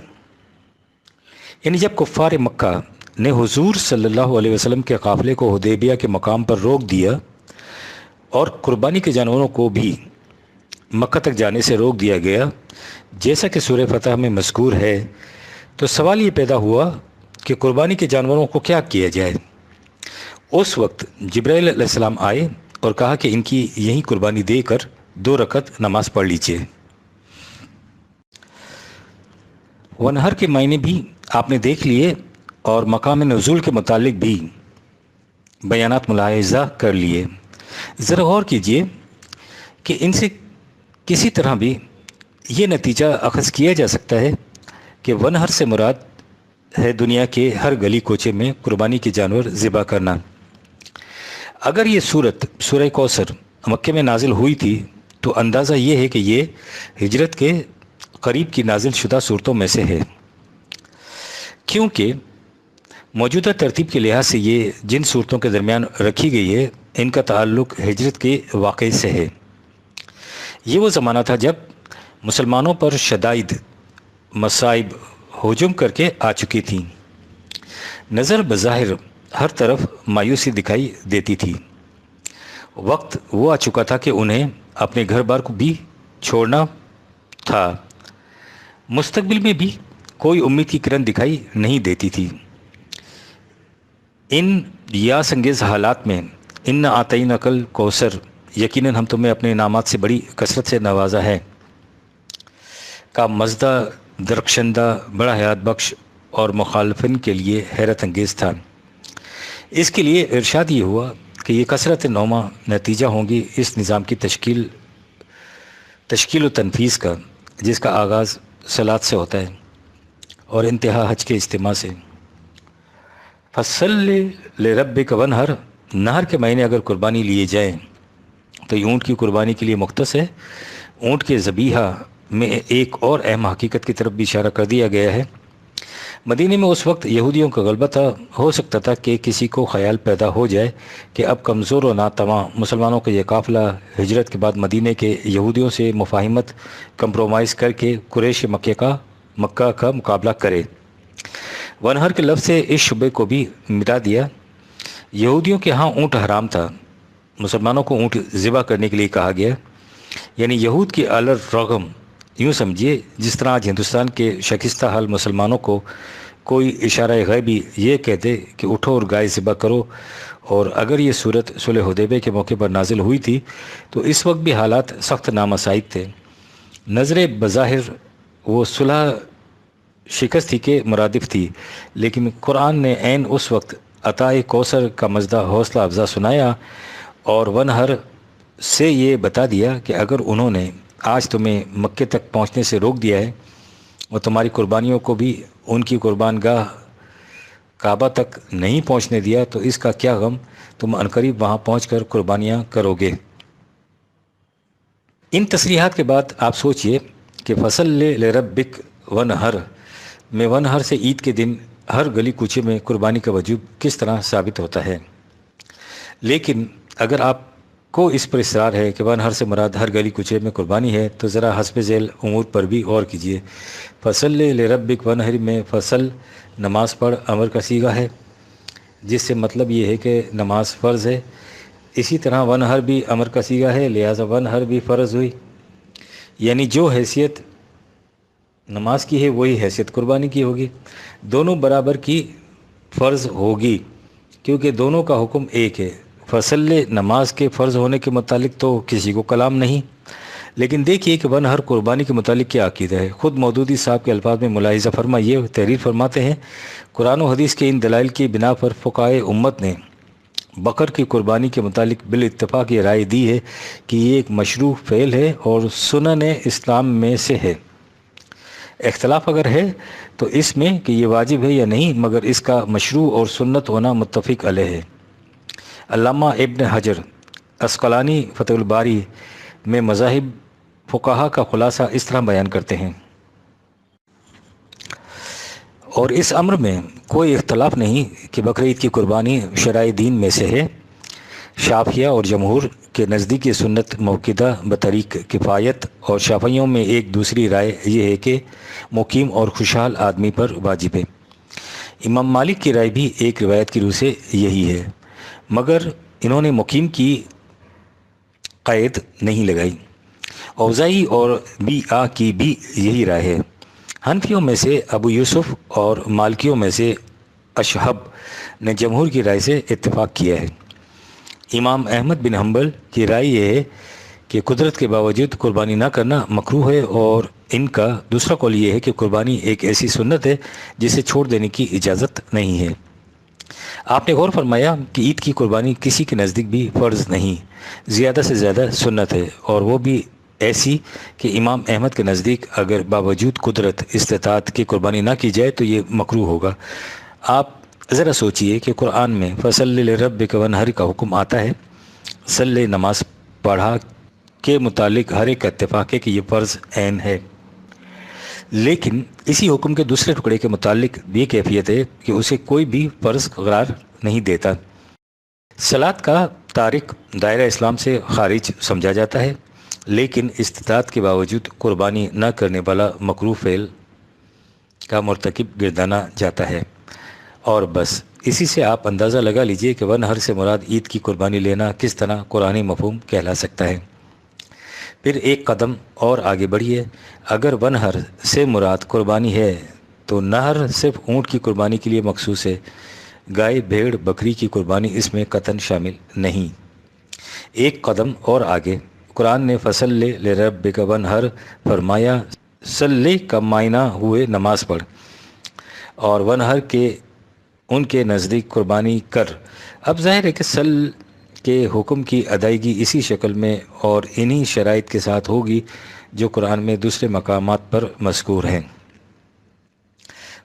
Speaker 1: یعنی جب کفار مکہ نے حضور صلی اللہ علیہ وسلم کے قافلے کو حدیبیہ کے مقام پر روک دیا اور قربانی کے جانوروں کو بھی مکہ تک جانے سے روک دیا گیا، جیسا کہ سورہ فتح میں مذکور ہے، تو سوال یہ پیدا ہوا کہ قربانی کے جانوروں کو کیا کیا جائے۔ اس وقت جبرائیل علیہ السلام آئے اور کہا کہ ان کی یہیں قربانی دے کر 2 رکعت نماز پڑھ لیجیے۔ ونہر کے معنی بھی آپ نے دیکھ لیے اور مقام نزول کے متعلق بھی بیانات ملاحظہ کر لیے۔ ذرا غور کیجئے کہ ان سے کسی طرح بھی یہ نتیجہ اخذ کیا جا سکتا ہے کہ ونہر سے مراد ہے دنیا کے ہر گلی کوچے میں قربانی کے جانور ذبح کرنا۔ اگر یہ سورہ کوثر مکے میں نازل ہوئی تھی تو اندازہ یہ ہے کہ یہ ہجرت کے قریب کی نازل شدہ صورتوں میں سے ہے، کیونکہ موجودہ ترتیب کے لحاظ سے یہ جن صورتوں کے درمیان رکھی گئی ہے ان کا تعلق ہجرت کے واقعے سے ہے۔ یہ وہ زمانہ تھا جب مسلمانوں پر شدائد مصائب ہجوم کر کے آ چکی تھیں۔ نظر بظاہر ہر طرف مایوسی دکھائی دیتی تھی۔ وقت وہ آ چکا تھا کہ انہیں اپنے گھر بار کو بھی چھوڑنا تھا۔ مستقبل میں بھی کوئی امید کی کرن دکھائی نہیں دیتی تھی۔ ان یاس انگیز حالات میں ان اعطیناک الکوثر، یقیناً ہم تمہیں اپنے انعامات سے بڑی کثرت سے نوازا ہے، کا مزدہ درخشندہ، بڑا حیات بخش اور مخالفن کے لیے حیرت انگیز تھا۔ اس کے لیے ارشاد یہ ہوا کہ یہ کثرت نوما نتیجہ ہوں گی اس نظام کی تشکیل و تنفیذ کا، جس کا آغاز صلاۃ سے ہوتا ہے اور انتہا حج کے اجتماع سے۔ فصلی لربک ونحر، نہر کے معنی اگر قربانی لیے جائیں
Speaker 3: تو یہ اونٹ کی قربانی کے لیے مختص ہے۔ اونٹ کے ذبیحہ میں ایک اور اہم حقیقت کی طرف بھی اشارہ کر دیا گیا ہے۔ مدینے میں اس وقت یہودیوں کا غلبہ تھا، ہو سکتا تھا کہ کسی کو خیال پیدا ہو جائے کہ اب کمزور و ناتواں مسلمانوں کا یہ قافلہ ہجرت کے بعد مدینے کے یہودیوں سے مفاہمت کمپرومائز کر کے قریش مکہ کا مقابلہ کرے۔ ونہر کے لفظ سے اس شبے کو بھی مٹا دیا۔ یہودیوں کے ہاں اونٹ حرام تھا، مسلمانوں کو اونٹ ذبح کرنے کے لیے کہا گیا، یعنی یہود کی الرغم یوں سمجھیے جس طرح آج ہندوستان کے شکستہ حال مسلمانوں کو کوئی اشارہ غیبی یہ کہتے کہ اٹھو اور گائے ذبح کرو، اور اگر یہ صورت صلح حدیبیہ کے موقع پر نازل ہوئی تھی تو اس وقت بھی حالات سخت نامساعد تھے۔ نظر بظاہر وہ صلح شکست ہی کے مرادف تھی، لیکن قرآن نے عین اس وقت عطائے کوثر کا مزدہ حوصلہ افزا سنایا اور ونہر سے یہ بتا دیا کہ اگر انہوں نے آج تمہیں مکے تک پہنچنے سے روک دیا ہے اور تمہاری قربانیوں کو بھی ان کی قربان گاہ کعبہ تک نہیں پہنچنے دیا تو اس کا کیا غم، تم عنقریب وہاں پہنچ کر قربانیاں کرو گے۔ ان تصریحات کے بعد آپ سوچئے کہ فصل لربک ونہر میں ونہر سے عید کے دن ہر گلی کوچے میں قربانی کا وجوب کس طرح ثابت ہوتا ہے۔ لیکن اگر آپ کو اس پر اصرار ہے کہ ونہر سے مراد ہر گلی کوچے میں قربانی ہے تو ذرا حسب ذیل امور پر بھی غور کیجیے۔ فصل لربک ونہر میں فصل نماز پڑھ امر کا صیغہ ہے، جس سے مطلب یہ ہے کہ نماز فرض ہے۔ اسی طرح ونہر بھی امر کا صیغہ ہے، لہٰذا ونہر بھی فرض ہوئی، یعنی جو حیثیت نماز کی ہے وہی حیثیت قربانی کی ہوگی، دونوں برابر کی فرض ہوگی کیونکہ دونوں کا حکم ایک ہے۔ فصل نماز کے فرض ہونے کے متعلق تو کسی کو کلام نہیں، لیکن دیکھیے کہ ونہر قربانی کے متعلق کیا عقیدہ ہے۔ خود مودودی صاحب کے الفاظ میں ملاحظہ فرما یہ تحریر فرماتے ہیں، قرآن و حدیث کے ان دلائل کی بنا پر فقہائے امت نے بقر کی قربانی کے متعلق بالاتفاق یہ رائے دی ہے کہ یہ ایک مشروع فعل ہے اور سنن اسلام میں سے ہے۔ اختلاف اگر ہے تو اس میں کہ یہ واجب ہے یا نہیں، مگر اس کا مشروع اور سنت ہونا متفق علیہ ہے۔ علامہ ابن حجر عسقلانی فتح الباری میں مذاہب فقہا کا خلاصہ اس طرح بیان کرتے ہیں، اور اس امر میں کوئی اختلاف نہیں کہ بقرعید کی قربانی شرائع دین میں سے ہے۔ شافعیہ اور جمہور کے نزدیک یہ سنت موقدہ بطریق کفایت، اور شافعیوں میں ایک دوسری رائے یہ ہے کہ مقیم اور خوشحال آدمی پر واجب ہے۔ امام مالک کی رائے بھی ایک روایت کی روح سے یہی ہے، مگر انہوں نے مقیم کی قید نہیں لگائی۔ اوزاعی اور بیعہ کی بھی یہی رائے ہے۔ حنفیوں میں سے ابو یوسف اور مالکیوں میں سے اشہب نے جمہور کی رائے سے اتفاق کیا ہے۔ امام احمد بن حنبل کی رائے یہ ہے کہ قدرت کے باوجود قربانی نہ کرنا مکروہ ہے، اور ان کا دوسرا قول یہ ہے کہ قربانی ایک ایسی سنت ہے جسے چھوڑ دینے کی اجازت نہیں ہے۔ آپ نے غور فرمایا کہ عید کی قربانی کسی کے نزدیک بھی فرض نہیں، زیادہ سے زیادہ سنت ہے، اور وہ بھی ایسی کہ امام احمد کے نزدیک اگر باوجود قدرت استطاعت کی قربانی نہ کی جائے تو یہ مکروہ ہوگا۔ آپ ذرا سوچئے کہ قرآن میں فصل لربک ونہر کا حکم آتا ہے، صلی نماز پڑھا کے متعلق ہر ایک کا اتفاق ہے کہ یہ فرض عین ہے، لیکن اسی حکم کے دوسرے ٹکڑے کے متعلق یہ کیفیت ہے کہ اسے کوئی بھی فرض قرار نہیں دیتا۔ صلاۃ کا تارک دائرہ اسلام سے خارج سمجھا جاتا ہے، لیکن استطاعت کے باوجود قربانی نہ کرنے والا مکروہ فعل کا مرتکب گردانا جاتا ہے، اور بس اسی سے آپ اندازہ لگا لیجئے کہ ونہر سے مراد عید کی قربانی لینا کس طرح قرآنی مفہوم کہلا سکتا ہے۔ پھر ایک قدم اور آگے بڑھیے، اگر ونہر سے مراد قربانی ہے تو نہر صرف اونٹ کی قربانی کے لیے مخصوص ہے، گائے بھیڑ بکری کی قربانی اس میں قطعاً شامل نہیں۔ ایک قدم اور آگے، قرآن نے فصل لربک ونہر فرمایا، صلی کا معنی ہوئے نماز پڑھ، اور ونہر کے ان کے نزدیک قربانی کر۔ اب ظاہر ہے کہ صل کے حکم کی ادائیگی اسی شکل میں اور انہی شرائط کے ساتھ ہوگی جو قرآن میں دوسرے مقامات پر مذکور ہیں۔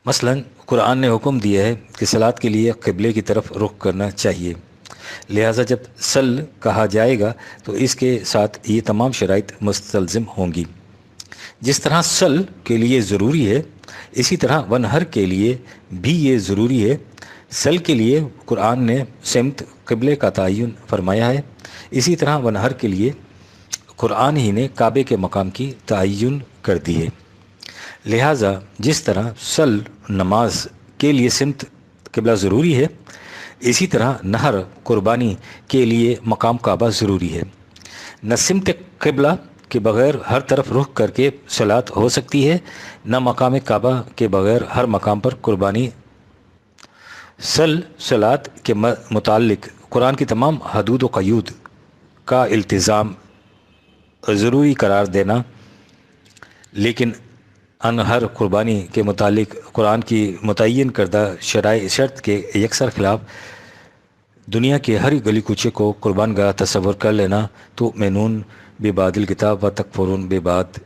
Speaker 3: مثلا قرآن نے حکم دیا ہے کہ صلاۃ کے لیے قبلے کی طرف رخ کرنا چاہیے، لہٰذا جب سل کہا جائے گا تو اس کے ساتھ یہ تمام شرائط مستلزم ہوں گی۔ جس طرح سل کے لیے ضروری ہے اسی طرح ونہر کے لیے بھی یہ ضروری ہے۔ سل کے لیے قرآن نے سمت قبلے کا تعین فرمایا ہے، اسی طرح ونہر کے لیے قرآن ہی نے کعبے کے مقام کی تعین کر دی ہے۔ لہٰذا جس طرح سل نماز کے لیے سمت قبلہ ضروری ہے اسی طرح نہر قربانی کے لیے مقام کعبہ ضروری ہے۔ نہ سمت قبلہ کے بغیر ہر طرف رخ کر کے صلاۃ ہو سکتی ہے، نہ مقام کعبہ کے بغیر ہر مقام پر قربانی۔ صلاۃ کے متعلق قرآن کی تمام حدود و قیود کا التزام ضروری قرار دینا، لیکن ہر قربانی کے متعلق قرآن کی متعین کردہ شرط کے یکسر خلاف دنیا کے ہر گلی کوچے کو قربان گاہ تصور کر لینا تو مینون ببعد الکتاب و تکفرون ببعد،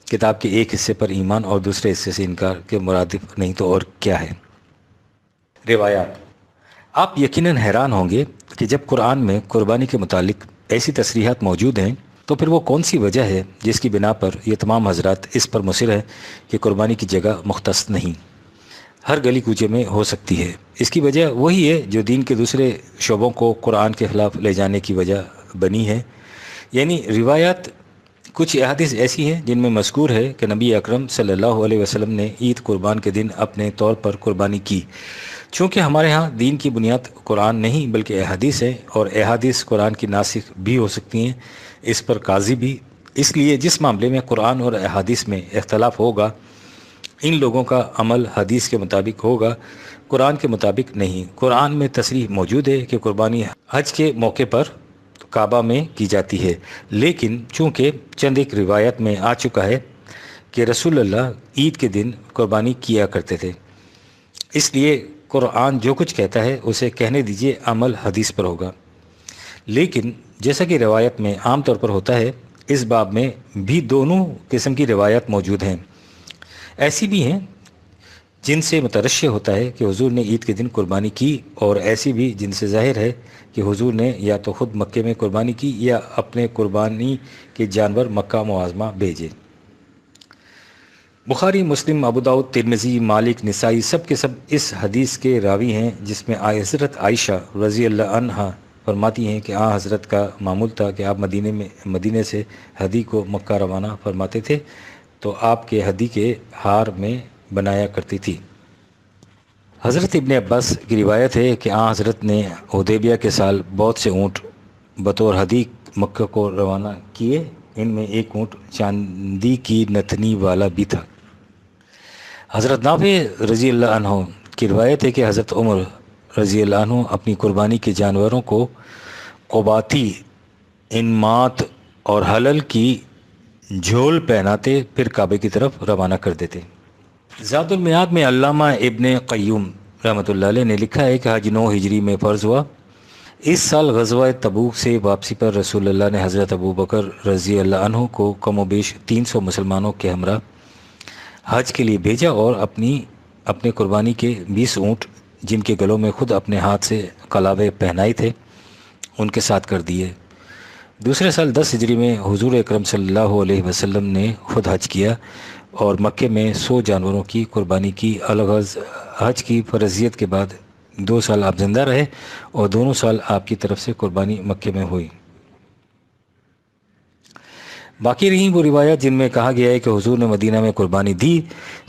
Speaker 3: کتاب کے ایک حصے پر ایمان اور دوسرے حصے سے انکار کے مرادف نہیں تو اور کیا ہے۔ روایات۔ آپ یقیناً حیران ہوں گے کہ جب قرآن میں قربانی کے متعلق ایسی تصریحات موجود ہیں تو پھر وہ کون سی وجہ ہے جس کی بنا پر یہ تمام حضرات اس پر مصر ہیں کہ قربانی کی جگہ مختص نہیں، ہر گلی کوچے میں ہو سکتی ہے۔ اس کی وجہ وہی ہے جو دین کے دوسرے شعبوں کو قرآن کے خلاف لے جانے کی وجہ بنی ہے، یعنی روایات۔ کچھ احادیث ایسی ہیں جن میں مذکور ہے کہ نبی اکرم صلی اللہ علیہ وسلم نے عید قربان کے دن اپنے طور پر قربانی کی۔ چونکہ ہمارے ہاں دین کی بنیاد قرآن نہیں بلکہ احادیث ہے، اور احادیث قرآن کی ناسخ بھی ہو سکتی ہیں، اس پر قاضی بھی۔ اس لیے جس معاملے میں قرآن اور احادیث میں اختلاف ہوگا ان لوگوں کا عمل حدیث کے مطابق ہوگا، قرآن کے مطابق نہیں۔ قرآن میں تصریح موجود ہے کہ قربانی حج کے موقع پر کعبہ میں کی جاتی ہے، لیکن چونکہ چند ایک روایت میں آ چکا ہے کہ رسول اللہ عید کے دن قربانی کیا کرتے تھے، اس لیے قرآن جو کچھ کہتا ہے اسے کہنے دیجئے، عمل حدیث پر ہوگا۔ لیکن جیسا کہ روایت میں عام طور پر ہوتا ہے، اس باب میں بھی دونوں قسم کی روایات موجود ہیں۔ ایسی بھی ہیں جن سے مترشح ہوتا ہے کہ حضور نے عید کے دن قربانی کی، اور ایسی بھی جن سے ظاہر ہے کہ حضور نے یا تو خود مکے میں قربانی کی یا اپنے قربانی کے جانور مکہ معظمہ بھیجے۔ بخاری، مسلم، ابو داؤد، ترمذی، مالک، نسائی سب کے سب اس حدیث کے راوی ہیں جس میں حضرت عائشہ رضی اللہ عنہا فرماتی ہیں کہ حضرت کا معمول تھا کہ آپ مدینے سے ہدی کو مکہ روانہ فرماتے تھے تو آپ کے ہدی کے ہار میں بنایا کرتی تھی۔ حضرت ابن عباس کی روایت ہے کہ حضرت نے حدیبیہ کے سال بہت سے اونٹ بطور ہدی مکہ کو روانہ کیے، ان میں ایک اونٹ چاندی کی نتنی والا بھی تھا۔ حضرت نافع رضی اللہ عنہ کی روایت ہے کہ حضرت عمر رضی اللہ عنہ اپنی قربانی کے جانوروں کو قباتی، انمات اور حلل کی جھول پہناتے پھر کعبے کی طرف روانہ کر دیتے۔ زاد المیعاد میں علامہ ابن قیم رحمۃ اللہ علیہ نے لکھا ہے کہ حج 9 ہجری میں فرض ہوا۔ اس سال غزوہ تبوک سے واپسی پر رسول اللہ نے حضرت ابو بکر رضی اللہ عنہ کو کم و بیش 300 مسلمانوں کے ہمراہ حج کے لیے بھیجا اور اپنے قربانی کے 20 اونٹ جن کے گلوں میں خود اپنے ہاتھ سے قلابے پہنائے تھے ان کے ساتھ کر دیے۔ دوسرے سال 10 ہجری میں حضور اکرم صلی اللہ علیہ وسلم نے خود حج کیا اور مکے میں 100 جانوروں کی قربانی کی۔ الغرض حج کی فرضیت کے بعد 2 سال آپ زندہ رہے اور دونوں سال آپ کی طرف سے قربانی مکے میں ہوئی۔ باقی رہیں وہ روایات جن میں کہا گیا ہے کہ حضور نے مدینہ میں قربانی دی،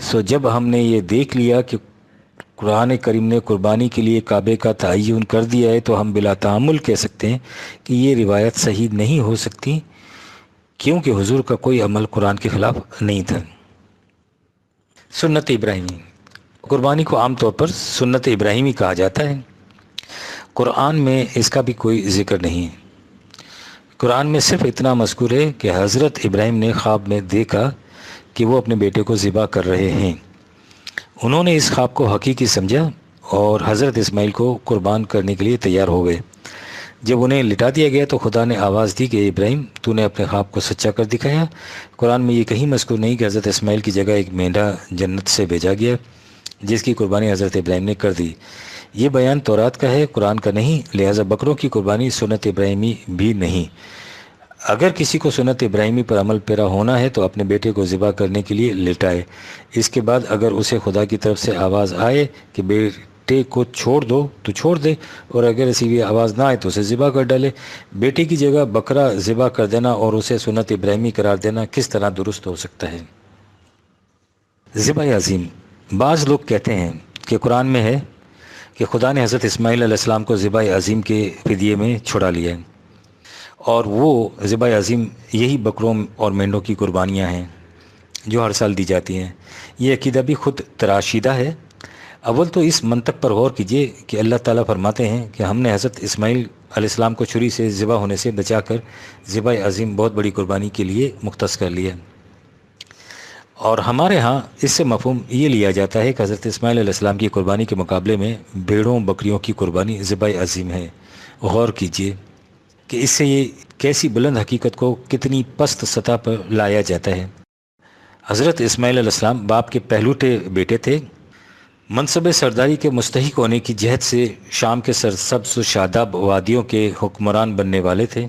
Speaker 3: سو جب ہم نے یہ دیکھ لیا کہ قرآن کریم نے قربانی کے لیے کعبے کا تعین کر دیا ہے تو ہم بلا تعامل کہہ سکتے ہیں کہ یہ روایت صحیح نہیں ہو سکتی، کیونکہ حضور کا کوئی عمل قرآن کے خلاف نہیں تھا۔ سنت ابراہیمی، قربانی کو عام طور پر سنت ابراہیمی کہا جاتا ہے۔ قرآن میں اس کا بھی کوئی ذکر نہیں ہے۔ قرآن میں صرف اتنا مذکور ہے کہ حضرت ابراہیم نے خواب میں دیکھا کہ وہ اپنے بیٹے کو ذبح کر رہے ہیں۔ انہوں نے اس خواب کو حقیقی سمجھا اور حضرت اسماعیل کو قربان کرنے کے لیے تیار ہو گئے۔ جب انہیں لٹا دیا گیا تو خدا نے آواز دی کہ ابراہیم تو نے اپنے خواب کو سچا کر دکھایا۔ قرآن میں یہ کہیں مذکور نہیں کہ حضرت اسماعیل کی جگہ ایک مینڈھا جنت سے بھیجا گیا۔ جس کی قربانی حضرت ابراہیم نے کر دی۔ یہ بیان تورات کا ہے، قرآن کا نہیں، لہٰذا بکروں کی قربانی سنت ابراہیمی بھی نہیں۔ اگر کسی کو سنت ابراہیمی پر عمل پیرا ہونا ہے تو اپنے بیٹے کو ذبح کرنے کے لیے لٹائے، اس کے بعد اگر اسے خدا کی طرف سے آواز آئے کہ بیٹے کو چھوڑ دو تو چھوڑ دے، اور اگر ایسی بھی آواز نہ آئے تو اسے ذبح کر ڈالے۔ بیٹے کی جگہ بکرا ذبح کر دینا اور اسے سنت ابراہیمی قرار دینا کس طرح درست ہو سکتا ہے؟ ذبح عظیم، بعض لوگ کہتے ہیں کہ قرآن میں ہے کہ خدا نے حضرت اسماعیل علیہ السلام کو ذبح عظیم کے فدیے میں چھڑا لیا ہے، اور وہ ذبح عظیم یہی بکروں اور مینڈوں کی قربانیاں ہیں جو ہر سال دی جاتی ہیں۔ یہ عقیدہ بھی خود تراشیدہ ہے۔ اول تو اس منطق پر غور کیجئے کہ اللہ تعالیٰ فرماتے ہیں کہ ہم نے حضرت اسماعیل علیہ السلام کو چھری سے ذبح ہونے سے بچا کر ذبح عظیم بہت بڑی قربانی کے لیے مختص کر لیا، اور ہمارے ہاں اس سے مفہوم یہ لیا جاتا ہے کہ حضرت اسماعیل علیہ السلام کی قربانی کے مقابلے میں بھیڑوں بکریوں کی قربانی ذبح عظیم ہے۔ غور کیجئے کہ اس سے یہ کیسی بلند حقیقت کو کتنی پست سطح پر لایا جاتا ہے۔ حضرت اسماعیل علیہ السلام باپ کے پہلوٹے بیٹے تھے، منصب سرداری کے مستحق ہونے کی جہت سے شام کے سرسبز و شاداب وادیوں کے حکمران بننے والے تھے۔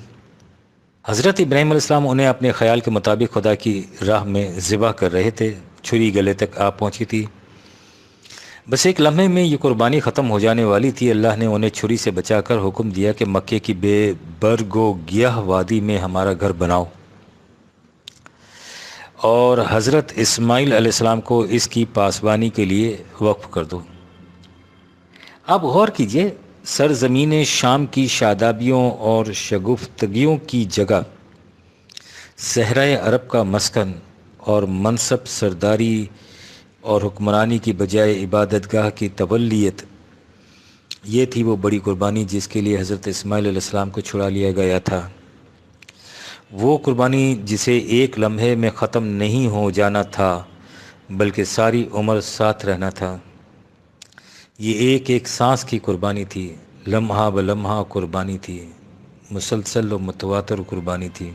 Speaker 3: حضرت ابراہیم علیہ السلام انہیں اپنے خیال کے مطابق خدا کی راہ میں ذبح کر رہے تھے، چھری گلے تک آ پہنچی تھی، بس ایک لمحے میں یہ قربانی ختم ہو جانے والی تھی۔ اللہ نے انہیں چھری سے بچا کر حکم دیا کہ مکے کی بے برگ و گیاہ وادی میں ہمارا گھر بناؤ، اور حضرت اسماعیل علیہ السلام کو اس کی پاسبانی کے لیے وقف کر دو۔ اب غور کیجئے، سرزمین شام کی شادابیوں اور شگفتگیوں کی جگہ صحرائے عرب کا مسکن اور منصب سرداری اور حکمرانی کی بجائے عبادت گاہ کی تولیت، یہ تھی وہ بڑی قربانی جس کے لیے حضرت اسماعیل علیہ السلام کو چھڑا لیا گیا تھا۔ وہ قربانی جسے ایک لمحے میں ختم نہیں ہو جانا تھا بلکہ ساری عمر ساتھ رہنا تھا۔ یہ ایک ایک سانس کی قربانی تھی، لمحہ بلمحہ قربانی تھی، مسلسل و متواتر قربانی تھی،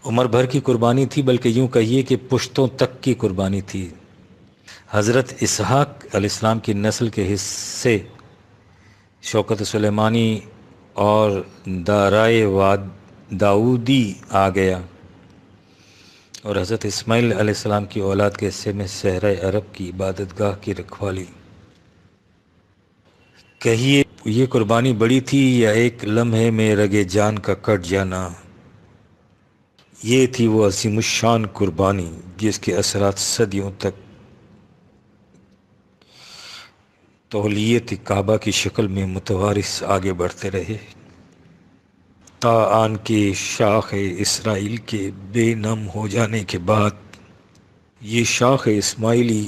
Speaker 3: عمر بھر کی قربانی تھی، بلکہ یوں کہیے کہ پشتوں تک کی قربانی تھی۔ حضرت اسحاق علیہ السلام کی نسل کے حصے شوکت سلیمانی اور دارائے داؤدی آ گیا، اور حضرت اسماعیل علیہ السلام کی اولاد کے حصے میں صحرائے عرب کی عبادت گاہ کی رکھوالی۔ کہیے یہ قربانی بڑی تھی یا ایک لمحے میں رگے جان کا کٹ جانا؟ یہ تھی وہ عظیم الشان قربانی جس کے اثرات صدیوں تک تولیت کعبہ کی شکل میں متوارث آگے بڑھتے رہے، تا آن کے شاخ اسرائیل کے بے نم ہو جانے کے بعد یہ شاخ اسماعیلی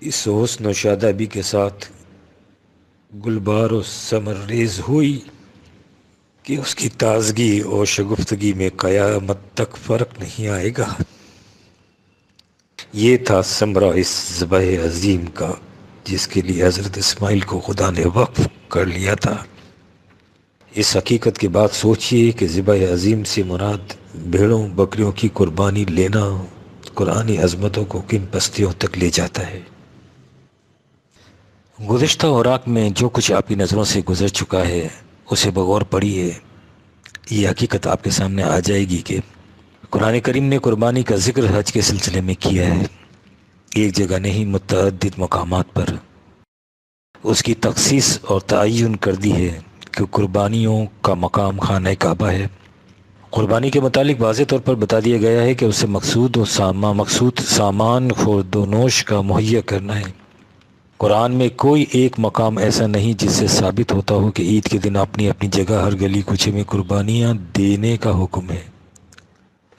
Speaker 3: اس حسن و شادابی کے ساتھ گلبار و ثمر ریز ہوئی کہ اس کی تازگی اور شگفتگی میں قیامت تک فرق نہیں آئے گا۔ یہ تھا ثمرہ اس ذبح عظیم کا جس کے لیے حضرت اسماعیل کو خدا نے وقف کر لیا تھا۔ اس حقیقت کے بعد سوچئے کہ ذبح عظیم سے مراد بھیڑوں بکریوں کی قربانی لینا قرآنی عظمتوں کو کن پستیوں تک لے جاتا ہے۔ گزشتہ اوراق میں جو کچھ آپ کی نظروں سے گزر چکا ہے اسے بغور پڑھیے، یہ حقیقت آپ کے سامنے آ جائے گی کہ قرآن کریم نے قربانی کا ذکر حج کے سلسلے میں کیا ہے، ایک جگہ نہیں متعدد مقامات پر اس کی تخصیص اور تعین کر دی ہے کہ قربانیوں کا مقام خانہ کعبہ ہے۔ قربانی کے متعلق واضح طور پر بتا دیا گیا ہے کہ اسے مقصود سامان خورد و نوش کا مہیا کرنا ہے۔ قرآن میں کوئی ایک مقام ایسا نہیں جس سے ثابت ہوتا ہو کہ عید کے دن اپنی اپنی جگہ ہر گلی کوچے میں قربانیاں دینے کا حکم ہے۔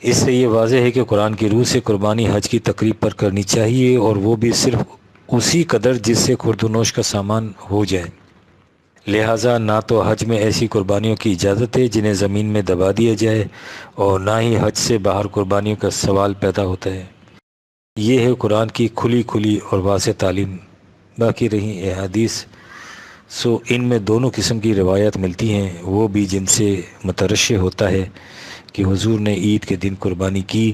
Speaker 3: اس سے یہ واضح ہے کہ قرآن کی روح سے قربانی حج کی تقریب پر کرنی چاہیے، اور وہ بھی صرف اسی قدر جس سے خورد و نوش کا سامان ہو جائے۔ لہٰذا نہ تو حج میں ایسی قربانیوں کی اجازت ہے جنہیں زمین میں دبا دیا جائے، اور نہ ہی حج سے باہر قربانیوں کا سوال پیدا ہوتا ہے۔ یہ ہے قرآن کی کھلی اور واضح تعلیم۔ باقی رہی احادیث، سو ان میں دونوں قسم کی روایات ملتی ہیں، وہ بھی جن سے مترشح ہوتا ہے کہ حضور نے عید کے دن قربانی کی،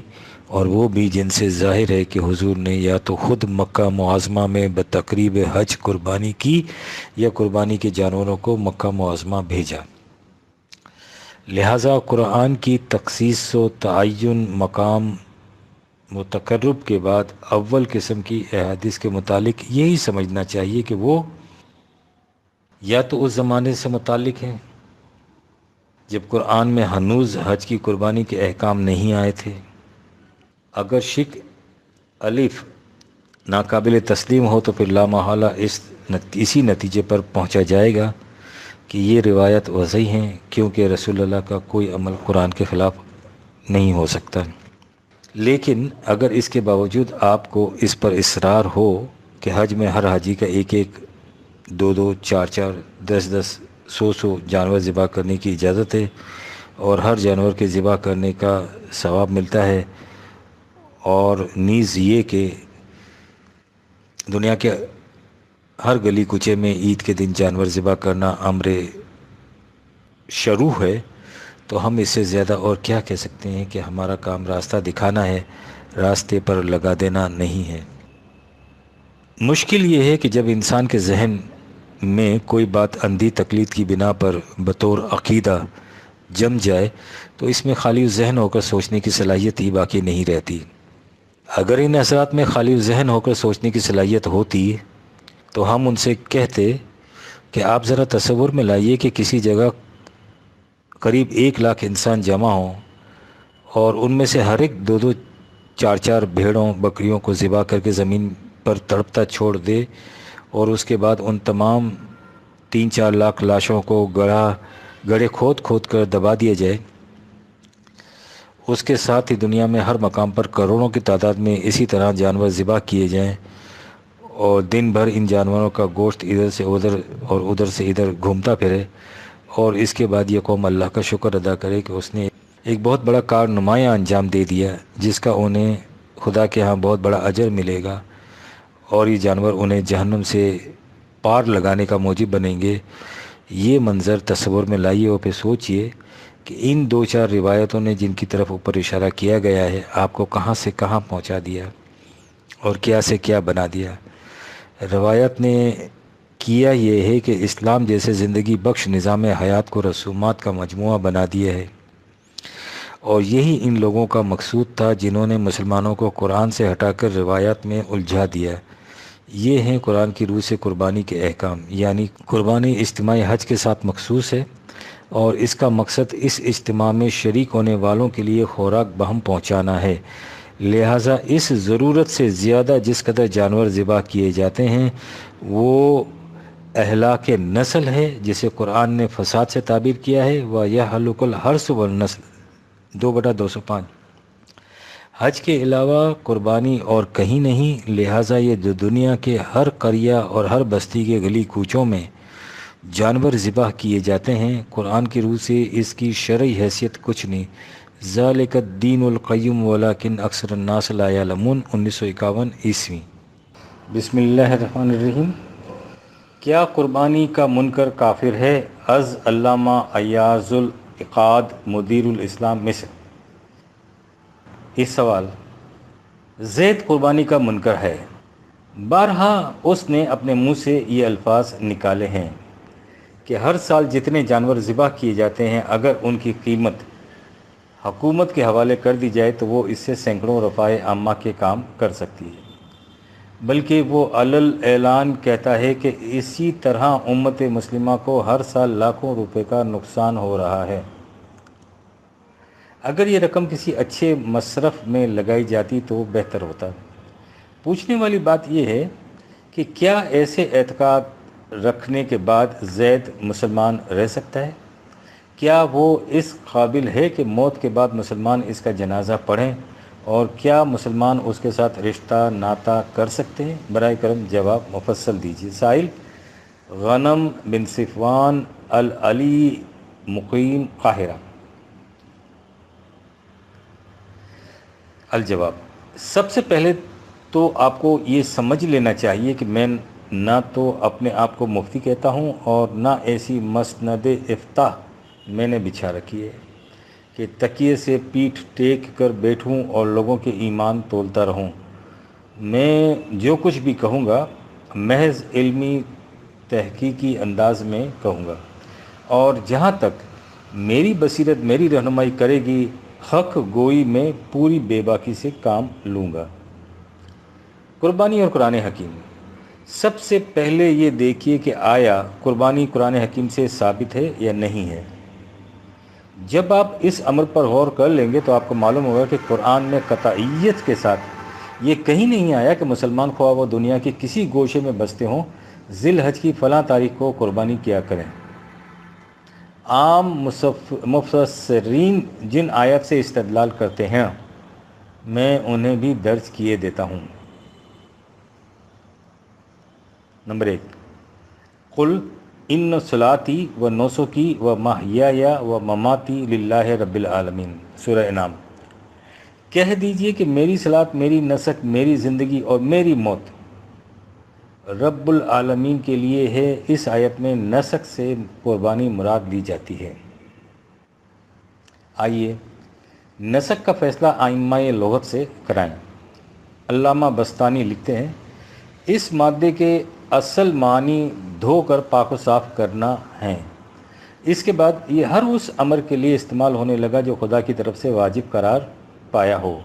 Speaker 3: اور وہ بھی جن سے ظاہر ہے کہ حضور نے یا تو خود مکہ معظمہ میں بتقریب حج قربانی کی یا قربانی کے جانوروں کو مکہ معظمہ بھیجا۔ لہٰذا قرآن کی تخصیص و تعین مقام و تقرب کے بعد اول قسم کی احادیث کے متعلق یہی سمجھنا چاہیے کہ وہ یا تو اس زمانے سے متعلق ہیں جب قرآن میں ہنوز حج کی قربانی کے احکام نہیں آئے تھے۔ اگر شک الف ناقابل تسلیم ہو تو پھر لا محالہ اسی نتیجے پر پہنچا جائے گا کہ یہ روایت وضعی ہیں، کیونکہ رسول اللہ کا کوئی عمل قرآن کے خلاف نہیں ہو سکتا۔ لیکن اگر اس کے باوجود آپ کو اس پر اصرار ہو کہ حج میں ہر حاجی کا ایک ایک 2 4 10 100 جانور ذبح کرنے کی اجازت ہے اور ہر جانور کے ذبح کرنے کا ثواب ملتا ہے، اور نیز یہ کہ دنیا کے ہر گلی کوچے میں عید کے دن جانور ذبح کرنا امر شروع ہے، تو ہم اس سے زیادہ اور کیا کہہ سکتے ہیں کہ ہمارا کام راستہ دکھانا ہے، راستے پر لگا دینا نہیں ہے۔ مشکل یہ ہے کہ جب انسان کے ذہن میں کوئی بات اندھی تقلید کی بنا پر بطور عقیدہ جم جائے تو اس میں خالی ذہن ہو کر سوچنے کی صلاحیت ہی باقی نہیں رہتی۔ اگر ان حضرات میں خالی ذہن ہو کر سوچنے کی صلاحیت ہوتی تو ہم ان سے کہتے کہ آپ ذرا تصور میں لائیے کہ کسی جگہ قریب 1 لاکھ انسان جمع ہوں اور ان میں سے ہر ایک 2 4 بھیڑوں بکریوں کو ذبح کر کے زمین پر تڑپتا چھوڑ دے، اور اس کے بعد ان تمام 3-4 لاکھ لاشوں کو گڑھے کھود کر دبا دیا جائے۔ اس کے ساتھ ہی دنیا میں ہر مقام پر کروڑوں کی تعداد میں اسی طرح جانور ذبح کیے جائیں، اور دن بھر ان جانوروں کا گوشت ادھر سے ادھر اور ادھر سے ادھر گھومتا پھرے، اور اس کے بعد یہ قوم اللہ کا شکر ادا کرے کہ اس نے ایک بہت بڑا کار نمایاں انجام دے دیا جس کا انہیں خدا کے ہاں بہت بڑا اجر ملے گا، اور یہ جانور انہیں جہنم سے پار لگانے کا موجب بنیں گے۔ یہ منظر تصور میں لائیے اور پھر سوچئے کہ ان 2-4 روایتوں نے جن کی طرف اوپر اشارہ کیا گیا ہے آپ کو کہاں سے کہاں پہنچا دیا اور کیا سے کیا بنا دیا۔ روایت نے کیا یہ ہے کہ اسلام جیسے زندگی بخش نظام حیات کو رسومات کا مجموعہ بنا دیا ہے، اور یہی ان لوگوں کا مقصود تھا جنہوں نے مسلمانوں کو قرآن سے ہٹا کر روایات میں الجھا دیا۔ یہ ہیں قرآن کی روح سے قربانی کے احکام، یعنی قربانی اجتماعی حج کے ساتھ مخصوص ہے، اور اس کا مقصد اس اجتماع میں شریک ہونے والوں کے لیے خوراک بہم پہنچانا ہے۔ لہٰذا اس ضرورت سے زیادہ جس قدر جانور ذبح کیے جاتے ہیں وہ اہلاک نسل ہے، جسے قرآن نے فساد سے تعبیر کیا ہے، وَيَحْلُقُ الْحَرْثُ وَالنَّسْلُ 2/205۔ حج کے علاوہ قربانی اور کہیں نہیں، لہٰذا یہ دنیا کے ہر قریہ اور ہر بستی کے گلی کوچوں میں جانور ذبح کیے جاتے ہیں۔ قرآن کی روح سے اس کی شرعی حیثیت کچھ نہیں۔ ذالک الدین القیم ولکن اکثر الناس لا یعلمون 1951 عیسوی۔ بسم اللہ الرحمن الرحیم۔ کیا قربانی کا منکر کافر ہے؟ از علامہ ایاز العقاد مدیر الاسلام مصر۔ اس سوال زید قربانی کا منکر ہے۔ بارہا اس نے اپنے منہ سے یہ الفاظ نکالے ہیں کہ ہر سال جتنے جانور ذبح کیے جاتے ہیں اگر ان کی قیمت حکومت کے حوالے کر دی جائے تو وہ اس سے سینکڑوں رفاع عامہ کے کام کر سکتی ہے، بلکہ وہ علل اعلان کہتا ہے کہ اسی طرح امت مسلمہ کو ہر سال لاکھوں روپے کا نقصان ہو رہا ہے۔ اگر یہ رقم کسی اچھے مصرف میں لگائی جاتی تو بہتر ہوتا۔ پوچھنے والی بات یہ ہے کہ کیا ایسے اعتقاد رکھنے کے بعد زید مسلمان رہ سکتا ہے؟ کیا وہ اس قابل ہے کہ موت کے بعد مسلمان اس کا جنازہ پڑھیں، اور کیا مسلمان اس کے ساتھ رشتہ ناتا کر سکتے ہیں؟ برائے کرم جواب مفصل دیجیے۔ سائل غنم بن صفوان العلی مقیم قاہرہ۔ الجواب، سب سے پہلے تو آپ کو یہ سمجھ لینا چاہیے کہ میں نہ تو اپنے آپ کو مفتی کہتا ہوں اور نہ ایسی مسند افتاح میں نے بچھا رکھی ہے۔ کہ تکیے سے پیٹھ ٹیک کر بیٹھوں اور لوگوں کے ایمان تولتا رہوں۔ میں جو کچھ بھی کہوں گا محض علمی تحقیقی انداز میں کہوں گا، اور جہاں تک میری بصیرت میری رہنمائی کرے گی حق گوئی میں پوری بے باکی سے کام لوں گا۔ قربانی اور قرآن حکیم۔ سب سے پہلے یہ دیکھیے کہ آیا قربانی قرآن حکیم سے ثابت ہے یا نہیں ہے۔ جب آپ اس امر پر غور کر لیں گے تو آپ کو معلوم ہوگا کہ قرآن میں قطعیت کے ساتھ یہ کہیں نہیں آیا کہ مسلمان خواہ وہ دنیا کے کسی گوشے میں بستے ہوں ذی الحج کی فلاں تاریخ کو قربانی کیا کریں۔ عام مفسرین جن آیات سے استدلال کرتے ہیں میں انہیں بھی درج کیے دیتا ہوں۔ نمبر 1، قل ان صلاتی و نسکی و محیای و مماتی للہ رب العالمین، سورہ انعام۔ کہہ دیجئے کہ میری صلاۃ، میری نسک، میری زندگی اور میری موت رب العالمین کے لیے ہے۔ اس آیت میں نسک سے قربانی مراد لی جاتی ہے۔ آئیے نسک کا فیصلہ ائمہ لغت سے کرائیں۔ علامہ بستانی لکھتے ہیں اس مادے کے اصل معنی دھو کر پاک و صاف کرنا ہیں۔ اس کے بعد یہ ہر اس امر کے لیے استعمال ہونے لگا جو خدا کی طرف سے واجب قرار پایا ہو۔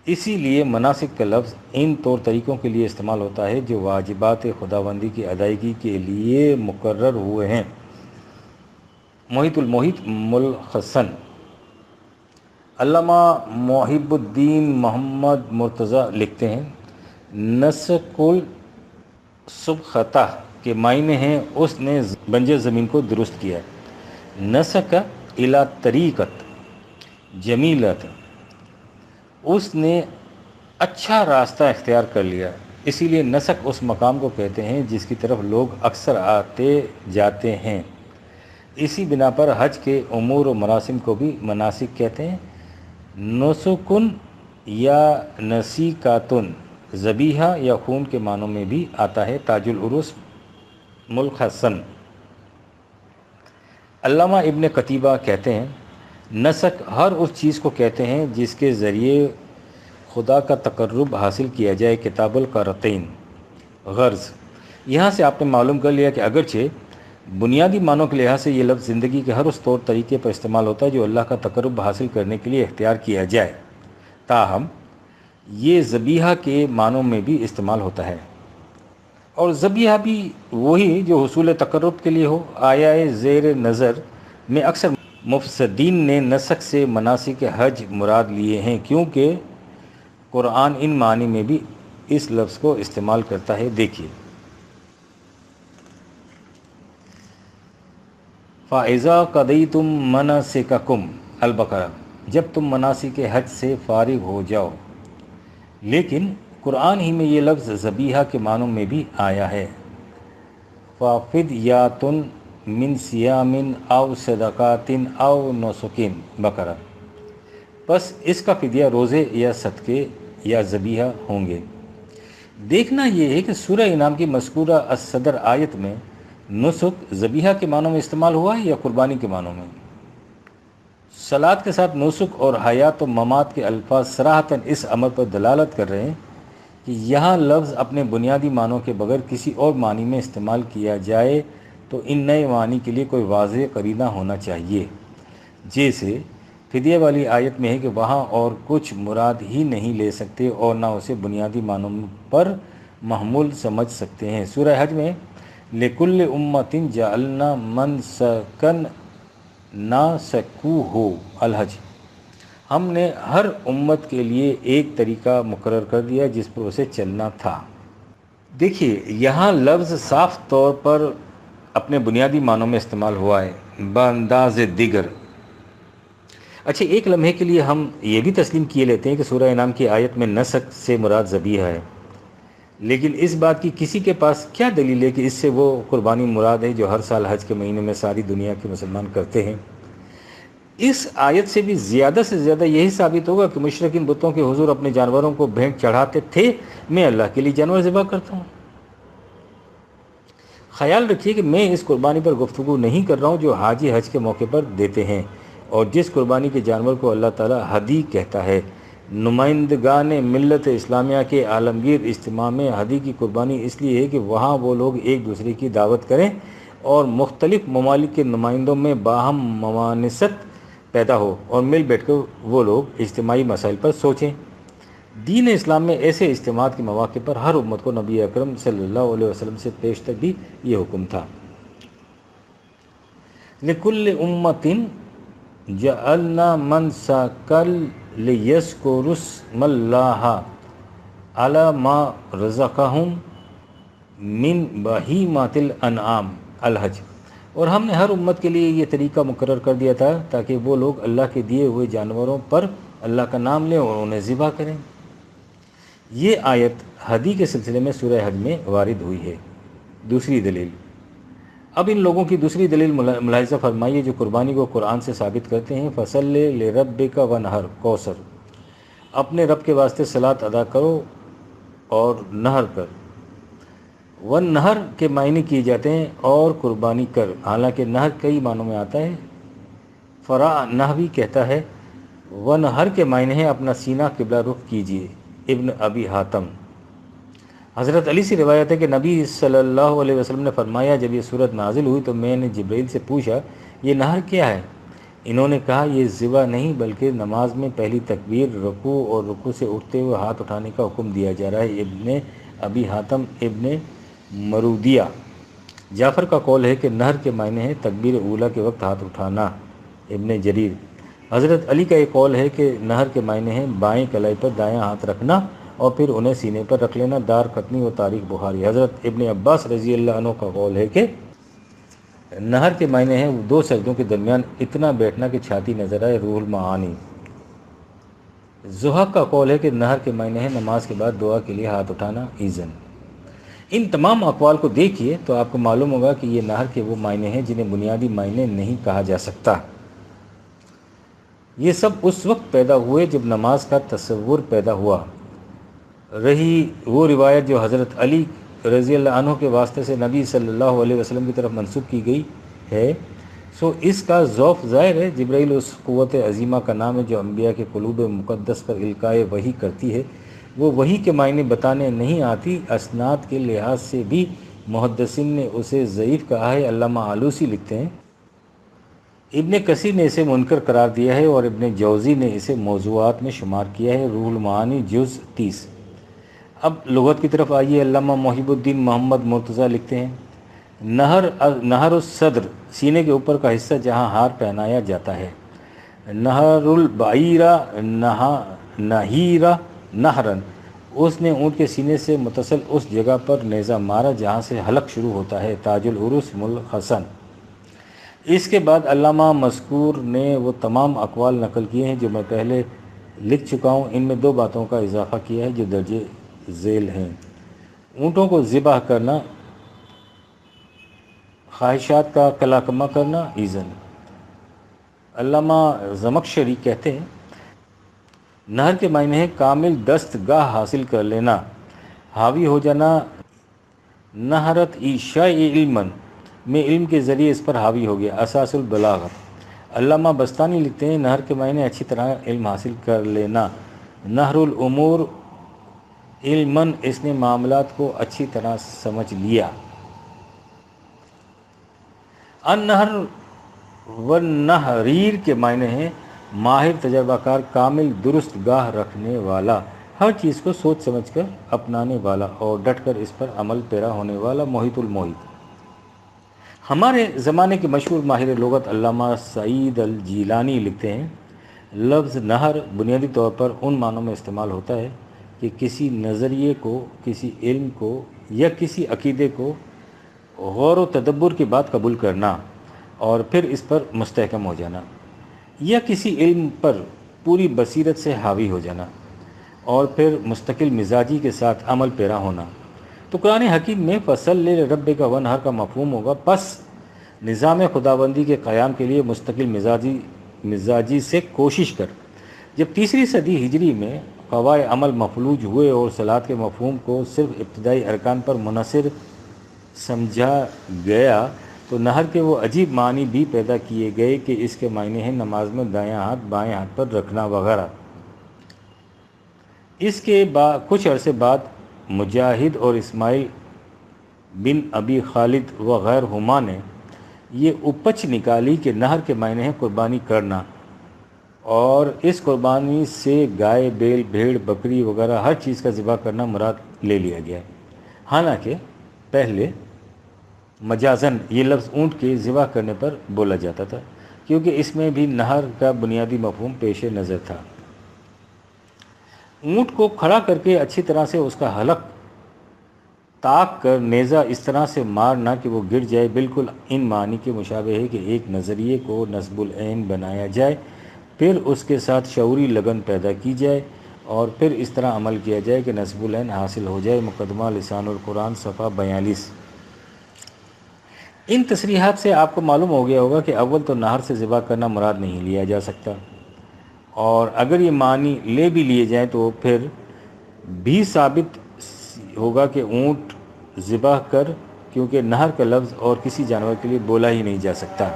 Speaker 3: اسی لیے مناسک کا لفظ ان طور طریقوں کے لیے استعمال ہوتا ہے جو واجبات خداوندی کی ادائیگی کے لیے مقرر ہوئے ہیں۔ محیط المحیط ملخصاً، علامہ محب الدین محمد مرتضیٰ لکھتے ہیں نسک السبخطہ کے معنی ہیں اس نے بنجر زمین کو درست کیا۔ نسک الی طریقت جمیلت، اس نے اچھا راستہ اختیار کر لیا۔ اسی لیے نسک اس مقام کو کہتے ہیں جس کی طرف لوگ اکثر آتے جاتے ہیں۔ اسی بنا پر حج کے امور و مراسم کو بھی مناسک کہتے ہیں۔ نسکن یا نسیکاتن ذبیحہ یا خون کے معنوں میں بھی آتا ہے۔ تاج العروس ملخصاً، علامہ ابن قتیبہ کہتے ہیں نسک ہر اس چیز کو کہتے ہیں جس کے ذریعے خدا کا تقرب حاصل کیا جائے۔ کتاب القرطین۔ غرض یہاں سے آپ نے معلوم کر لیا کہ اگرچہ بنیادی معنوں کے لحاظ سے یہ لفظ زندگی کے ہر اس طور طریقے پر استعمال ہوتا ہے جو اللہ کا تقرب حاصل کرنے کے لیے اختیار کیا جائے، تاہم یہ ذبیحہ کے معنوں میں بھی استعمال ہوتا ہے، اور ذبیحہ بھی وہی جو حصول تقرب کے لیے ہو۔ آیا زیر نظر میں اکثر مفسرین نے نسک سے مناسک حج مراد لیے ہیں کیونکہ قرآن ان معنی میں بھی اس لفظ کو استعمال کرتا ہے۔ دیکھیے فَإِذَا قَضَيْتُم مَنَاسِكَكُمْ، البقرہ، جب تم مناسک حج سے فارغ ہو جاؤ۔ لیکن قرآن ہی میں یہ لفظ ذبیحہ کے معنوں میں بھی آیا ہے۔ فَفِدْيَاتٌ مِّن صِيَامٍ أَوْ صَدَقَاتٍ أَوْ نُسُكٍ، بقرہ، بس اس کا فدیہ روزے یا صدقے یا ذبیحہ ہوں گے۔ دیکھنا یہ ہے کہ سورہ انعام کی مذکورہ الصدر آیت میں نسک ذبیحہ کے معنوں میں استعمال ہوا ہے یا قربانی کے معنوں میں؟ صلاۃ کے ساتھ نسک اور حیات و ممات کے الفاظ صراحتاً اس امر پر دلالت کر رہے ہیں کہ یہاں لفظ اپنے بنیادی معنوں کے بغیر کسی اور معنی میں استعمال کیا جائے تو ان نئے معنی کے لیے کوئی واضح قرینہ ہونا چاہیے، جیسے فدیہ والی آیت میں ہے کہ وہاں اور کچھ مراد ہی نہیں لے سکتے اور نہ اسے بنیادی معنوں پر محمول سمجھ سکتے ہیں۔ سورہ حج میں لِكُلِّ أُمَّةٍ جَعَلْنَا مَنْسَكًا نَاسَكُوهُ الحج، ہم نے ہر امت کے لیے ایک طریقہ مقرر کر دیا جس پر اسے چلنا تھا۔ دیکھیے یہاں لفظ صاف طور پر اپنے بنیادی معنوں میں استعمال ہوا ہے بانداز دیگر۔ اچھا، ایک لمحے کے لیے ہم یہ بھی تسلیم کیے لیتے ہیں کہ سورہ انعام کی آیت میں نسک سے مراد ذبیحہ ہے، لیکن اس بات کی کسی کے پاس کیا دلیل ہے کہ اس سے وہ قربانی مراد ہے جو ہر سال حج کے مہینے میں ساری دنیا کے مسلمان کرتے ہیں؟ اس آیت سے بھی زیادہ یہی ثابت ہوگا کہ مشرکین بتوں کے حضور اپنے جانوروں کو بھینٹ چڑھاتے تھے۔ میں اللہ کے لیے جانور ذبح کرتا ہوں۔ خیال رکھیے کہ میں اس قربانی پر گفتگو نہیں کر رہا ہوں جو حاجی حج کے موقع پر دیتے ہیں۔ اور جس قربانی کے جانور کو اللہ تعالیٰ ہدی کہتا ہے۔ نمائندگان ملت اسلامیہ کے عالمگیر اجتماع میں ہدی کی قربانی اس لیے ہے کہ وہاں وہ لوگ ایک دوسرے کی دعوت کریں اور مختلف ممالک کے نمائندوں میں باہم ممانست پیدا ہو اور مل بیٹھ کر وہ لوگ اجتماعی مسائل پر سوچیں۔ دین اسلام میں ایسے اجتماعات کے مواقع پر ہر امت کو نبی اکرم صلی اللہ علیہ وسلم سے پیشتر بھی یہ حکم تھا۔ لِكُلِّ أُمَّةٍ جَعَلْنَا مَنْسَكًا لِيَذْكُرُوا اسْمَ اللَّهِ عَلَى مَا رَزَقَهُم مِّن بَهِیمَةِ الْأَنْعَامِ الحج۔ اور ہم نے ہر امت کے لیے یہ طریقہ مقرر کر دیا تھا تاکہ وہ لوگ اللہ کے دیے ہوئے جانوروں پر اللہ کا نام لیں اور انہیں ذبح کریں۔ یہ آیت ہدی کے سلسلے میں سورہ حج میں وارد ہوئی ہے۔ دوسری دلیل، اب ان لوگوں کی دوسری دلیل ملاحظہ فرمائیے جو قربانی کو قرآن سے ثابت کرتے ہیں۔ فَصَلِّ لِرَبِّكَ وَانْحَرْ، کوثر، اپنے رب کے واسطے صلاۃ ادا کرو اور نہر کر۔ وَالنَّحْر کے معنی کیے جاتے ہیں اور قربانی کر، حالانکہ نہر کئی معنوں میں آتا ہے۔ فرا نحوی کہتا ہے وَانْحَر کے معنی ہے اپنا سینہ قبلہ رخ کیجیے۔ ابن ابی حاتم۔ حضرت علی سے روایت ہے کہ نبی صلی اللہ علیہ وسلم نے فرمایا جب یہ صورت نازل ہوئی تو میں نے جبرائیل سے پوچھا یہ نہر کیا ہے؟ انہوں نے کہا یہ ذبح نہیں بلکہ نماز میں پہلی تکبیر، رکوع اور رکوع سے اٹھتے ہوئے ہاتھ اٹھانے کا حکم دیا جا رہا ہے۔ ابن ابی حاتم، ابن مرودیہ۔ جعفر کا قول ہے کہ نہر کے معنی ہے تکبیر اولیٰ کے وقت ہاتھ اٹھانا۔ ابن جریر۔ حضرت علی کا ایک قول ہے کہ نہر کے معنی ہے بائیں کلائی پر دایاں ہاتھ رکھنا اور پھر انہیں سینے پر رکھ لینا۔ دار قطنی و تاریخ بخاری۔ حضرت ابن عباس رضی اللہ عنہ کا قول ہے کہ نہر کے معنی ہے دو سجدوں کے درمیان اتنا بیٹھنا کہ چھاتی نظر آئے۔ روح المعانی۔ زحاق کا قول ہے کہ نہر کے معنی ہے نماز کے بعد دعا کے لیے ہاتھ اٹھانا۔ ایزن۔ ان تمام اقوال کو دیکھیے تو آپ کو معلوم ہوگا کہ یہ نہر کے وہ معنی ہیں جنہیں بنیادی معنی نہیں کہا جا سکتا۔ یہ سب اس وقت پیدا ہوئے جب نماز کا تصور پیدا ہوا۔ رہی وہ روایت جو حضرت علی رضی اللہ عنہ کے واسطے سے نبی صلی اللہ علیہ وسلم کی طرف منسوب کی گئی ہے، سو اس کا ذوف ظاہر ہے۔ جبرائیل اس قوت عظیمہ کا نام ہے جو انبیاء کے قلوب مقدس پر القائے وحی کرتی ہے۔ وہ وحی کے معنی بتانے نہیں آتی۔ اسناد کے لحاظ سے بھی محدثین نے اسے ضعیف کہا ہے۔ علامہ آلوسی لکھتے ہیں ابن کثیر نے اسے منکر قرار دیا ہے اور ابن جوزی نے اسے موضوعات میں شمار کیا ہے۔ روح المعانی جز 30۔ اب لغت کی طرف آئیے۔ علامہ محب الدین محمد مرتضیٰ لکھتے ہیں نہر الصدر، سینے کے اوپر کا حصہ جہاں ہار پہنایا جاتا ہے۔ نہر البعیرہ نہیرہ نہرن، اس نے اونٹ کے سینے سے متصل اس جگہ پر نیزہ مارا جہاں سے حلق شروع ہوتا ہے۔ تاج العروس ملخصن۔ اس کے بعد علامہ مذکور نے وہ تمام اقوال نقل کیے ہیں جو میں پہلے لکھ چکا ہوں۔ ان میں دو باتوں کا اضافہ کیا ہے جو درجے ذیل ہیں۔ اونٹوں کو ذبح کرنا، خواہشات کا کلاکمہ کرنا۔ ایزن۔ علامہ زمخشری کہتے ہیں نہر کے معنی ہے کامل دستگاہ حاصل کر لینا، حاوی ہو جانا۔ نہرت عیشاء علمن، میں علم کے ذریعے اس پر حاوی ہو گیا۔ اساس البلاغت۔ علامہ بستانی لکھتے ہیں نہر کے معنی اچھی طرح علم حاصل کر لینا۔ نہر الامور علمن، اس نے معاملات کو اچھی طرح سمجھ لیا۔ النہر والنہریر کے معنی ہیں ماہر، تجربہ کار، کامل درست گاہ رکھنے والا، ہر چیز کو سوچ سمجھ کر اپنانے والا اور ڈٹ کر اس پر عمل پیرا ہونے والا۔ محیط المحیط۔ ہمارے زمانے کے مشہور ماہر لغت علامہ سعید الجیلانی لکھتے ہیں لفظ نہر بنیادی طور پر ان معنوں میں استعمال ہوتا ہے کہ کسی نظریے کو، کسی علم کو یا کسی عقیدے کو غور و تدبر کے بعد قبول کرنا اور پھر اس پر مستحکم ہو جانا، یا کسی علم پر پوری بصیرت سے حاوی ہو جانا اور پھر مستقل مزاجی کے ساتھ عمل پیرا ہونا۔ تو قرآن حکیم میں فصل ربک وانحر کا مفہوم ہوگا پس نظام خداوندی کے قیام کے لیے مستقل مزاجی سے کوشش کر۔ جب تیسری صدی ہجری میں قواعد عمل مفلوج ہوئے اور صلاۃ کے مفہوم کو صرف ابتدائی ارکان پر منحصر سمجھا گیا تو نہر کے وہ عجیب معنی بھی پیدا کیے گئے کہ اس کے معنی ہیں نماز میں دایاں ہاتھ بائیں ہاتھ پر رکھنا وغیرہ۔ اس کے بعد کچھ عرصے بعد مجاہد اور اسماعیل بن ابی خالد وغیر ہما نے یہ اپچ نکالی کہ نہر کے معنی ہیں قربانی کرنا، اور اس قربانی سے گائے، بیل، بھیڑ، بکری وغیرہ ہر چیز کا ذبح کرنا مراد لے لیا گیا ہے۔ حالانکہ پہلے مجازن یہ لفظ اونٹ کے ذبح کرنے پر بولا جاتا تھا، کیونکہ اس میں بھی نہر کا بنیادی مفہوم پیش نظر تھا۔ اونٹ کو کھڑا کر کے اچھی طرح سے اس کا حلق تاک کر نیزہ اس طرح سے مارنا کہ وہ گر جائے، بالکل ان معنی کے مشابہ ہے کہ ایک نظریے کو نصب العین بنایا جائے، پھر اس کے ساتھ شعوری لگن پیدا کی جائے اور پھر اس طرح عمل کیا جائے کہ نصب العین حاصل ہو جائے۔ مقدمہ لسان القرآن صفحہ 42۔ ان تصریحات سے آپ کو معلوم ہو گیا ہوگا کہ اول تو نہر سے ذبح کرنا مراد نہیں لیا جا سکتا، اور اگر یہ معنی لے بھی لیے جائیں تو پھر بھی ثابت ہوگا کہ اونٹ ذبح کر، کیونکہ نہر کا لفظ اور کسی جانور کے لیے بولا ہی نہیں جا سکتا۔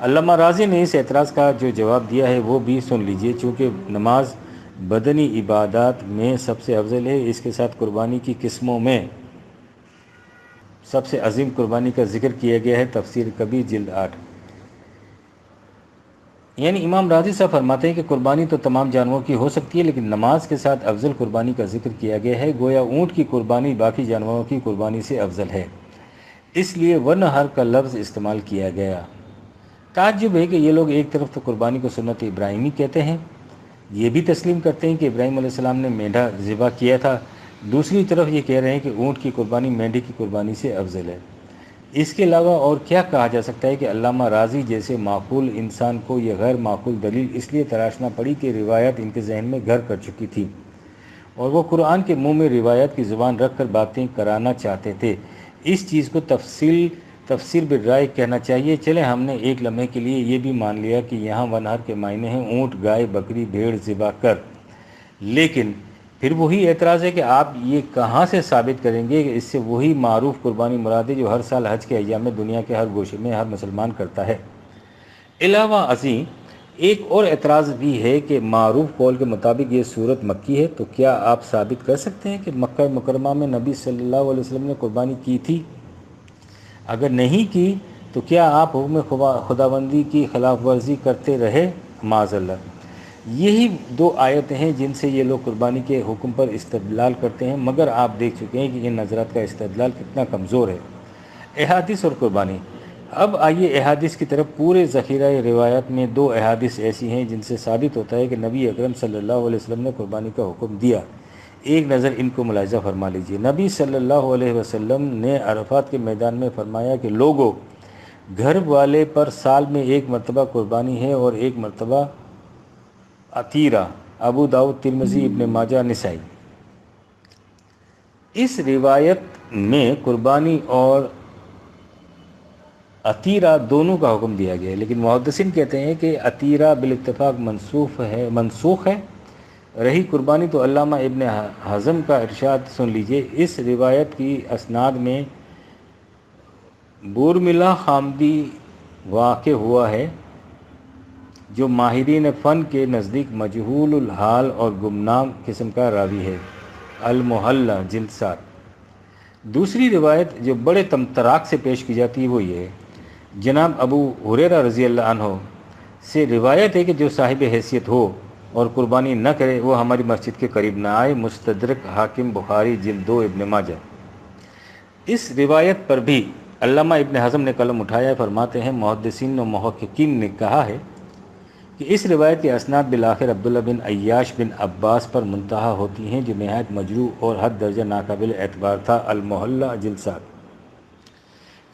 Speaker 3: علامہ رازی نے اس اعتراض کا جو جواب دیا ہے وہ بھی سن لیجئے۔ چونکہ نماز بدنی عبادات میں سب سے افضل ہے، اس کے ساتھ قربانی کی قسموں میں سب سے عظیم قربانی کا ذکر کیا گیا ہے، تفسیر کبیر جلد 8۔ یعنی امام رازی صاحب فرماتے ہیں کہ قربانی تو تمام جانوروں کی ہو سکتی ہے، لیکن نماز کے ساتھ افضل قربانی کا ذکر کیا گیا ہے، گویا اونٹ کی قربانی باقی جانوروں کی قربانی سے افضل ہے، اس لیے ونہر کا لفظ استعمال کیا گیا۔ تعجب ہے کہ یہ لوگ ایک طرف تو قربانی کو سنت ابراہیمی کہتے ہیں، یہ بھی تسلیم کرتے ہیں کہ ابراہیم علیہ السلام نے مینڈھا ذبح کیا تھا، دوسری طرف یہ کہہ رہے ہیں کہ اونٹ کی قربانی مینڈھی کی قربانی سے افضل ہے۔ اس کے علاوہ اور کیا کہا جا سکتا ہے کہ علامہ رازی جیسے معقول انسان کو یہ غیر معقول دلیل اس لیے تراشنا پڑی کہ روایت ان کے ذہن میں گھر کر چکی تھی، اور وہ قرآن کے منہ میں روایت کی زبان رکھ کر باتیں کرانا چاہتے تھے۔ اس چیز کو تفسیر بالرائے کہنا چاہیے۔ چلے ہم نے ایک لمحے کے لیے یہ بھی مان لیا کہ یہاں ونہر کے معنی ہیں اونٹ، گائے، بکری، بھیڑ ذبح کر، لیکن پھر وہی اعتراض ہے کہ آپ یہ کہاں سے ثابت کریں گے کہ اس سے وہی معروف قربانی مراد ہے جو ہر سال حج کے ایام میں دنیا کے ہر گوشے میں ہر مسلمان کرتا ہے۔ علاوہ ازیں ایک اور اعتراض بھی ہے کہ معروف قول کے مطابق یہ صورت مکی ہے، تو کیا آپ ثابت کر سکتے ہیں کہ مکہ مکرمہ میں نبی صلی اللہ علیہ وسلم نے قربانی کی تھی؟ اگر نہیں کی تو کیا آپ حکم خداوندی کی خلاف ورزی کرتے رہے؟ معاذ اللہ۔ یہی دو آیتیں ہیں جن سے یہ لوگ قربانی کے حکم پر استدلال کرتے ہیں، مگر آپ دیکھ چکے ہیں کہ ان نظرات کا استدلال کتنا کمزور ہے۔ احادیث اور قربانی۔ اب آئیے احادیث کی طرف۔ پورے ذخیرہ روایات میں دو احادیث ایسی ہیں جن سے ثابت ہوتا ہے کہ نبی اکرم صلی اللہ علیہ وسلم نے قربانی کا حکم دیا۔ ایک نظر ان کو ملاحظہ فرما لیجئے۔ نبی صلی اللہ علیہ وسلم نے عرفات کے میدان میں فرمایا کہ لوگوں، گھر والے پر سال میں ایک مرتبہ قربانی ہے اور ایک مرتبہ عطیرہ۔ ابو داؤد، ترمذی، ابن ماجہ، نسائی۔ اس روایت میں قربانی اور عطیرہ دونوں کا حکم دیا گیا ہے، لیکن محدثین کہتے ہیں کہ عطیرہ بالاتفاق منسوخ ہے۔ رہی قربانی تو علامہ ابن حزم کا ارشاد سن لیجئے۔ اس روایت کی اسناد میں بورملہ خامدی واقع ہوا ہے، جو ماہرین فن کے نزدیک مجہول الحال اور گمنام قسم کا راوی ہے۔ المحلہ جلد 7۔ دوسری روایت جو بڑے تمطراق سے پیش کی جاتی ہے وہ یہ ہے، جناب ابو ہریرہ رضی اللہ عنہ سے روایت ہے کہ جو صاحب حیثیت ہو اور قربانی نہ کرے وہ ہماری مسجد کے قریب نہ آئے۔ مستدرک حاکم، بخاری جلد 2، ابن ماجہ۔ اس روایت پر بھی علامہ ابن حزم نے قلم اٹھایا، فرماتے ہیں محدثین و محققین نے کہا ہے کہ اس روایت کے اسناد بالآخر عبداللہ بن عیاش بن عباس پر منتہا ہوتی ہیں، جو نہایت مجروح اور حد درجہ ناقابل اعتبار تھا۔ المحلہ جلد 7۔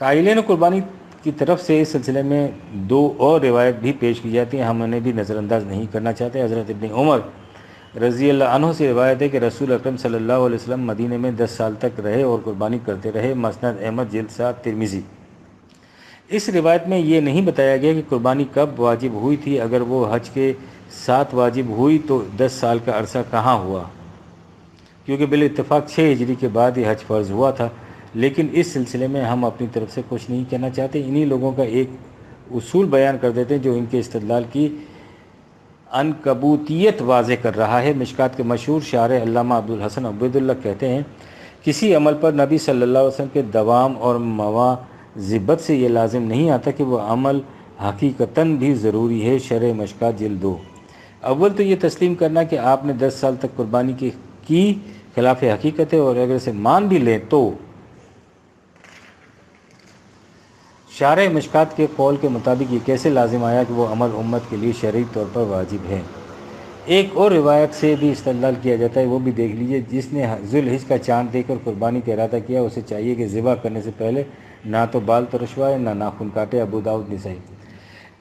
Speaker 3: قائلین قربانی کی طرف سے اس سلسلے میں دو اور روایت بھی پیش کی جاتی ہیں، ہم انہیں بھی نظر انداز نہیں کرنا چاہتے۔ حضرت ابن عمر رضی اللہ عنہ سے روایت ہے کہ رسول اکرم صلی اللہ علیہ وسلم مدینے میں 10 سال تک رہے اور قربانی کرتے رہے۔ مسند احمد جلد 7، ترمذی۔ اس روایت میں یہ نہیں بتایا گیا کہ قربانی کب واجب ہوئی تھی۔ اگر وہ حج کے ساتھ واجب ہوئی تو 10 سال کا عرصہ کہاں ہوا، کیونکہ بالاتفاق 6 ہجری کے بعد یہ حج فرض ہوا تھا۔ لیکن اس سلسلے میں ہم اپنی طرف سے کچھ نہیں کہنا چاہتے، انہی لوگوں کا ایک اصول بیان کر دیتے ہیں جو ان کے استدلال کی عنکبوتیت واضح کر رہا ہے۔ مشکات کے مشہور شارح علامہ عبدالحسن عبیداللہ کہتے ہیں، کسی عمل پر نبی صلی اللہ علیہ وسلم کے دوام اور مواظبت سے یہ لازم نہیں آتا کہ وہ عمل حقیقتاً بھی ضروری ہے۔ شرح مشکات جلد 2۔ اول تو یہ تسلیم کرنا کہ آپ نے 10 سال تک قربانی کی خلاف حقیقت ہے، اور اگر اسے مان بھی لیں تو شارح مشکات کے قول کے مطابق یہ کیسے لازم آیا کہ وہ عمل امت کے لیے شرعی طور پر واجب ہے۔ ایک اور روایت سے بھی استدلال کیا جاتا ہے، وہ بھی دیکھ لیجئے۔ جس نے ذوالحج کا چاند دیکھ کر قربانی کا ارادہ کیا، اسے چاہیے کہ ذبح کرنے سے پہلے نہ تو بال ترشوائے نہ ناخن کاٹے۔ ابو داؤد نسائی۔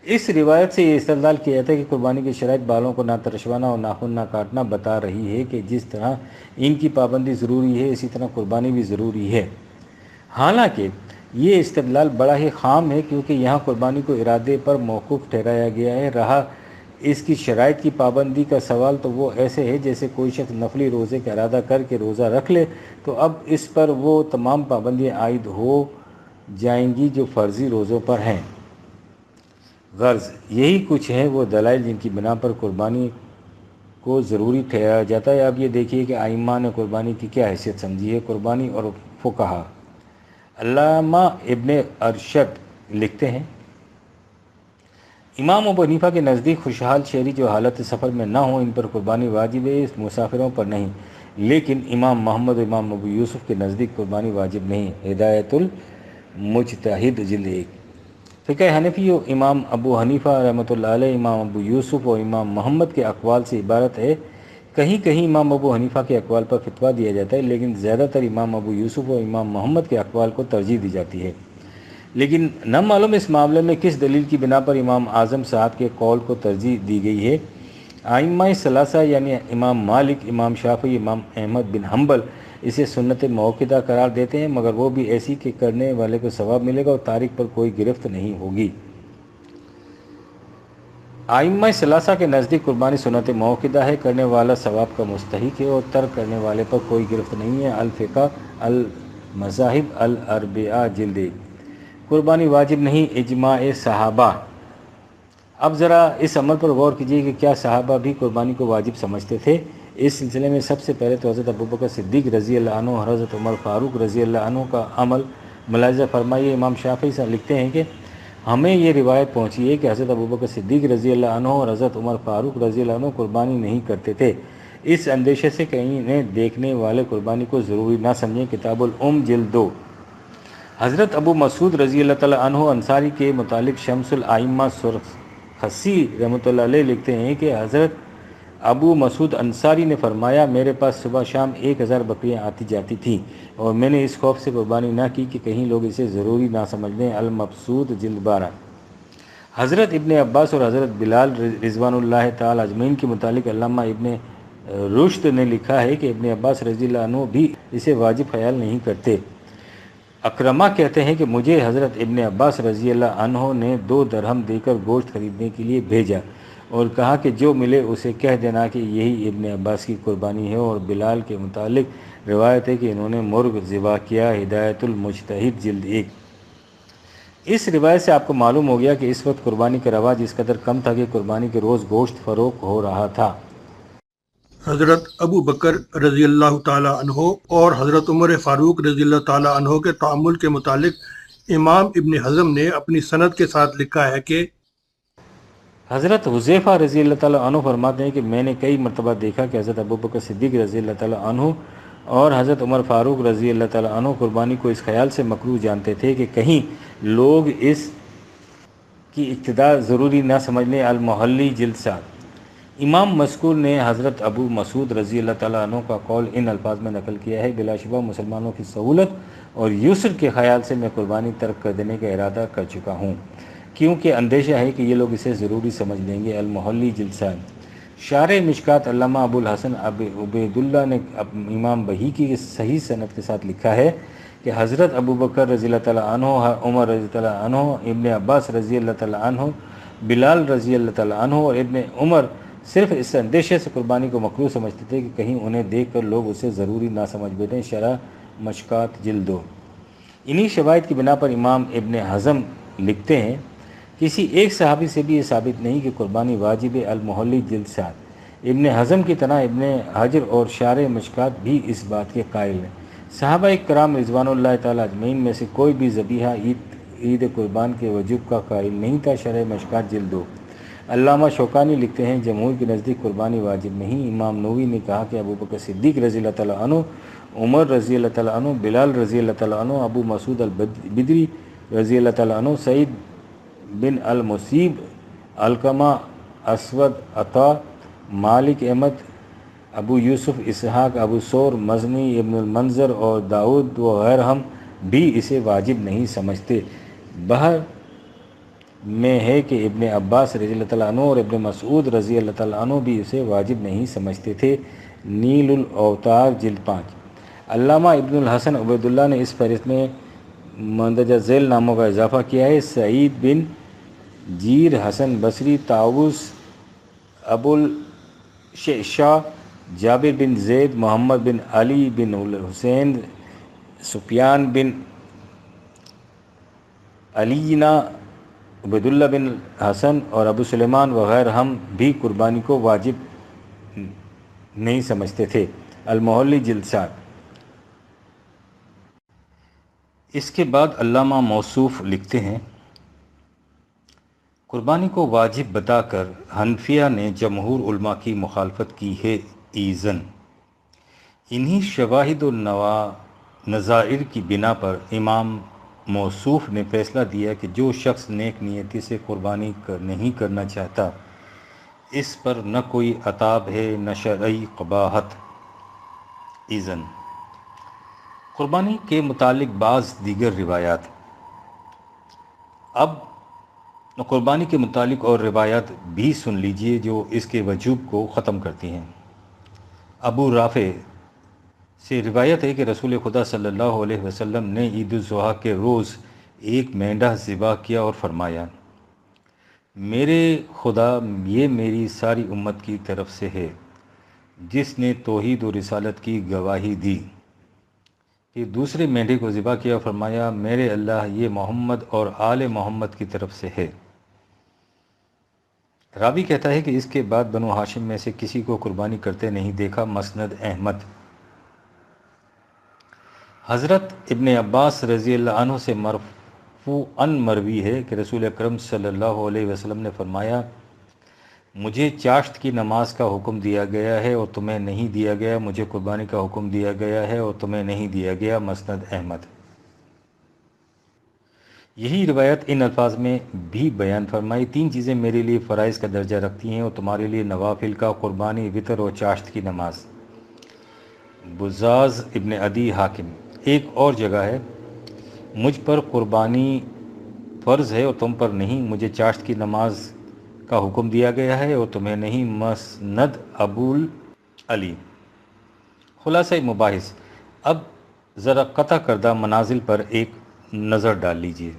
Speaker 3: اس روایت سے یہ استدلال کیا جاتا ہے کہ قربانی کی شرائط بالوں کو نہ ترشوانا اور ناخن نہ کاٹنا بتا رہی ہے کہ جس طرح ان کی پابندی ضروری ہے، اسی طرح قربانی بھی ضروری ہے۔ حالانکہ یہ استدلال بڑا ہی خام ہے، کیونکہ یہاں قربانی کو ارادے پر موقوف ٹھہرایا گیا ہے۔ رہا اس کی شرائط کی پابندی کا سوال، تو وہ ایسے ہے جیسے کوئی شخص نفلی روزے کا ارادہ کر کے روزہ رکھ لے تو اب اس پر وہ تمام پابندیاں عائد ہو جائیں گی جو فرضی روزوں پر ہیں۔ غرض یہی کچھ ہے وہ دلائل جن کی بنا پر قربانی کو ضروری ٹھہرایا جاتا ہے۔ اب یہ دیکھیے کہ ائمہ نے قربانی کی کیا حیثیت سمجھی ہے۔ قربانی اور فقہا۔ علامہ ابن ارشد لکھتے ہیں، امام ابو حنیفہ کے نزدیک خوشحال شہری جو حالت سفر میں نہ ہوں ان پر قربانی واجب ہے، اس مسافروں پر نہیں۔ لیکن امام محمد و امام ابو یوسف کے نزدیک قربانی واجب نہیں۔ ہدایت المجتہد جلد 1۔ فقہ حنفی و امام ابو حنیفہ رحمۃ اللہ علیہ، امام ابو یوسف اور امام محمد کے اقوال سے عبارت ہے۔ کہیں کہیں امام ابو حنیفہ کے اقوال پر فتویٰ دیا جاتا ہے، لیکن زیادہ تر امام ابو یوسف اور امام محمد کے اقوال کو ترجیح دی جاتی ہے۔ لیکن نہ معلوم اس معاملے میں کس دلیل کی بنا پر امام اعظم صاحب کے قول کو ترجیح دی گئی ہے۔ ائمہ ثلاثہ یعنی امام مالک، امام شافعی، امام احمد بن حنبل اسے سنت موقدہ قرار دیتے ہیں، مگر وہ بھی ایسی کہ کرنے والے کو ثواب ملے گا اور تارک پر کوئی گرفت نہیں ہوگی۔ ائمہ ثلاثہ کے نزدیک قربانی سنت موقدہ ہے، کرنے والا ثواب کا مستحق ہے اور ترک کرنے والے پر کوئی گرفت نہیں ہے۔ الفقہ المذاہب الاربعہ جلد 1۔ قربانی واجب نہیں، اجماع صحابہ۔ اب ذرا اس عمل پر غور کیجیے کہ کیا صحابہ بھی قربانی کو واجب سمجھتے تھے؟ اس سلسلے میں سب سے پہلے تو حضرت ابوبکر صدیق رضی اللہ عنہ اور حضرت عمر فاروق رضی اللہ عنہ کا عمل ملاحظہ فرمائیے۔ امام شافعی سے لکھتے ہیں کہ ہمیں یہ روایت پہنچی ہے کہ حضرت ابوبکر صدیق رضی اللہ عنہ اور حضرت عمر فاروق رضی اللہ عنہ قربانی نہیں کرتے تھے، اس اندیشے سے کہ انہیں دیکھنے والے قربانی کو ضروری نہ سمجھیں۔ کتاب الام جلد 2۔ حضرت ابو مسعود رضی اللہ تعالیٰ عنہ انصاری کے متعلق شمس الائمہ سرخسی رحمۃ اللہ علیہ لکھتے ہیں کہ حضرت ابو مسعود انصاری نے فرمایا، میرے پاس صبح شام 1000 بکریاں آتی جاتی تھیں اور میں نے اس خوف سے قربانی نہ کی کہ کہیں لوگ اسے ضروری نہ سمجھ لیں۔ المبسوط جلد 12۔ حضرت ابن عباس اور حضرت بلال رضوان اللہ تعالی اجمعین کے متعلق علامہ ابن رشد نے لکھا ہے کہ ابن عباس رضی اللہ عنہ بھی اسے واجب خیال نہیں کرتے۔ اکرمہ کہتے ہیں کہ مجھے حضرت ابن عباس رضی اللہ عنہ نے 2 درہم دے کر گوشت خریدنے کے لیے بھیجا اور کہا کہ جو ملے اسے کہہ دینا کہ یہی ابن عباس کی قربانی ہے۔ اور بلال کے متعلق روایت ہے کہ انہوں نے مرغ ذبح کیا۔ ہدایت المجتہد جلد 1۔ اس روایت سے آپ کو معلوم ہو گیا کہ اس وقت قربانی کا رواج اس قدر کم تھا کہ قربانی کے روز گوشت فروخت ہو رہا تھا۔
Speaker 4: حضرت ابو بکر رضی اللہ تعالی عنہ اور حضرت عمر فاروق رضی اللہ تعالی عنہ کے تعامل کے متعلق امام ابن حزم نے اپنی سند کے ساتھ لکھا ہے کہ
Speaker 3: حضرت حذیفہ رضی اللہ تعالیٰ عنہ فرماتے ہیں کہ میں نے کئی مرتبہ دیکھا کہ حضرت ابوبکر صدیق رضی اللہ تعالیٰ عنہ اور حضرت عمر فاروق رضی اللہ تعالیٰ عنہ قربانی کو اس خیال سے مکروہ جانتے تھے کہ کہیں لوگ اس کی ابتدا ضروری نہ سمجھ لیں۔ المحلی جلد 7۔ امام مذکور نے حضرت ابو مسعود رضی اللہ تعالیٰ عنہ کا قول ان الفاظ میں نقل کیا ہے، بلا شبہ مسلمانوں کی سہولت اور یسر کے خیال سے میں قربانی ترک کر دینے کا ارادہ کر چکا ہوں، کیونکہ اندیشہ ہے کہ یہ لوگ اسے ضروری سمجھ لیں گے۔ المحلی جلد 7۔ شارح مشکات علامہ ابو الحسن عبیداللہ نے امام بہیقی کی صحیح سند کے ساتھ لکھا ہے کہ حضرت ابو بکر رضی اللہ تعالیٰ عنہ، عمر رضی اللہ تعالیٰ عنہ، ابن عباس رضی اللہ تعالیٰ عنہ، بلال رضی اللہ تعالیٰ عنہ اور ابن عمر صرف اس اندیشے سے قربانی کو مکروہ سمجھتے تھے کہ کہیں انہیں دیکھ کر لوگ اسے ضروری نہ سمجھ بیٹھیں۔ شرح مشکات جلد 2۔ انہی شواہد کی بنا پر امام ابن حزم لکھتے ہیں کسی ایک صحابی سے بھی یہ ثابت نہیں کہ قربانی واجب ہے۔ المحلی جلد 7۔ ابن حزم کی طرح ابن حجر اور شارح مشکات بھی اس بات کے قائل ہیں۔ صحابہ کرام رضوان اللہ تعالیٰ اجمعین میں سے کوئی بھی ذبیحہ عید قربان کے وجوب کا قائل نہیں تھا۔ شرح مشکات جلد 2۔ علامہ شوکانی لکھتے ہیں جمہور کے نزدیک قربانی واجب نہیں۔ امام نووی نے کہا کہ ابوبکر صدیق رضی اللہ تعالیٰ عنہ، عمر رضی اللہ تعالیٰ عنہ، بلال رضی اللہ تعالیٰ عنہ، ابو مسعود البدری رضی اللہ تعالیٰ عنہ، سعید بن المسیب، علقمہ، اسود، عطا، مالک احمد، ابو یوسف اسحاق، ابو ثور مزنی، ابن المنذر اور داؤد وغیرہم بھی اسے واجب نہیں سمجھتے۔ بہر میں ہے کہ ابن عباس رضی اللہ تعالیٰ عنہ اور ابن مسعود رضی اللہ تعالیٰ عنہ بھی اسے واجب نہیں سمجھتے تھے۔ نیل الاوتار جلد 5۔ علامہ ابن الحسن عبید اللہ نے اس فہرست میں مندرجہ ذیل ناموں کا اضافہ کیا ہے: سعید بن جیر، حسن بصری، طاووس، ابو الشعشاع، جابر بن زید، محمد بن علی بن الحسین، سفیان بن علینا، عبید اللہ بن حسن اور ابو سلیمان وغیرہم بھی قربانی کو واجب نہیں سمجھتے تھے۔ المحلی جلد 7۔ اس کے بعد علامہ موصوف لکھتے ہیں قربانی کو واجب بتا کر حنفیہ نے جمہور علماء کی مخالفت کی ہے ایذن۔ انہی شواہد و نظائر کی بنا پر امام موصوف نے فیصلہ دیا کہ جو شخص نیک نیتی سے قربانی نہیں کرنا چاہتا اس پر نہ کوئی عتاب ہے نہ شرعی قباحت۔ ایذن قربانی کے متعلق بعض دیگر روایات۔ اب قربانی کے متعلق اور روایات بھی سن لیجئے جو اس کے وجوب کو ختم کرتی ہیں۔ ابو رافع سے روایت ہے کہ رسول خدا صلی اللہ علیہ وسلم نے عید الاضحیٰ کے روز ایک مینڈھا ذبح کیا اور فرمایا: میرے خدا، یہ میری ساری امت کی طرف سے ہے جس نے توحید و رسالت کی گواہی دی۔ پھر دوسرے مینڈھے کو ذبح کیا اور فرمایا: میرے اللہ، یہ محمد اور آل محمد کی طرف سے ہے۔ راوی کہتا ہے کہ اس کے بعد بنو ہاشم میں سے کسی کو قربانی کرتے نہیں دیکھا۔ مسند احمد۔ حضرت ابن عباس رضی اللہ عنہ سے مرفوعاً مروی ہے کہ رسول اکرم صلی اللہ علیہ وسلم نے فرمایا: مجھے چاشت کی نماز کا حکم دیا گیا ہے اور تمہیں نہیں دیا گیا، مجھے قربانی کا حکم دیا گیا ہے اور تمہیں نہیں دیا گیا۔ مسند احمد۔ یہی روایت ان الفاظ میں بھی بیان فرمائی: تین چیزیں میرے لیے فرائض کا درجہ رکھتی ہیں اور تمہارے لیے نوافل کا، قربانی، وطر اور چاشت کی نماز۔ بزاز ابن عدی حاکم۔ ایک اور جگہ ہے: مجھ پر قربانی فرض ہے اور تم پر نہیں، مجھے چاشت کی نماز کا حکم دیا گیا ہے اور تمہیں نہیں۔ مسند ابو علی۔ خلاصہ مباحث: اب ذرا قطع کردہ منازل پر ایک نظر ڈال لیجئے۔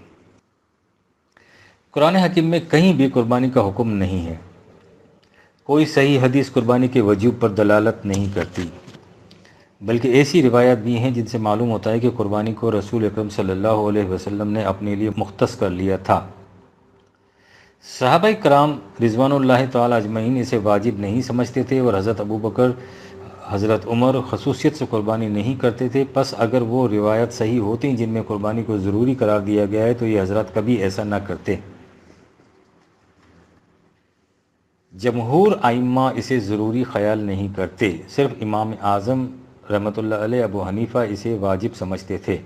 Speaker 3: قرآن حکیم میں کہیں بھی قربانی کا حکم نہیں ہے۔ کوئی صحیح حدیث قربانی کے وجوب پر دلالت نہیں کرتی، بلکہ ایسی روایات بھی ہیں جن سے معلوم ہوتا ہے کہ قربانی کو رسول اکرم صلی اللہ علیہ وسلم نے اپنے لیے مختص کر لیا تھا۔ صحابہ کرام رضوان اللہ تعالی اجمعین اسے واجب نہیں سمجھتے تھے اور حضرت ابوبکر، حضرت عمر خصوصیت سے قربانی نہیں کرتے تھے۔ پس اگر وہ روایت صحیح ہوتی جن میں قربانی کو ضروری قرار دیا گیا ہے تو یہ حضرات کبھی ایسا نہ کرتے۔ جمہور ائمہ اسے ضروری خیال نہیں کرتے، صرف امام اعظم رحمۃ اللہ علیہ ابو حنیفہ اسے واجب سمجھتے تھے۔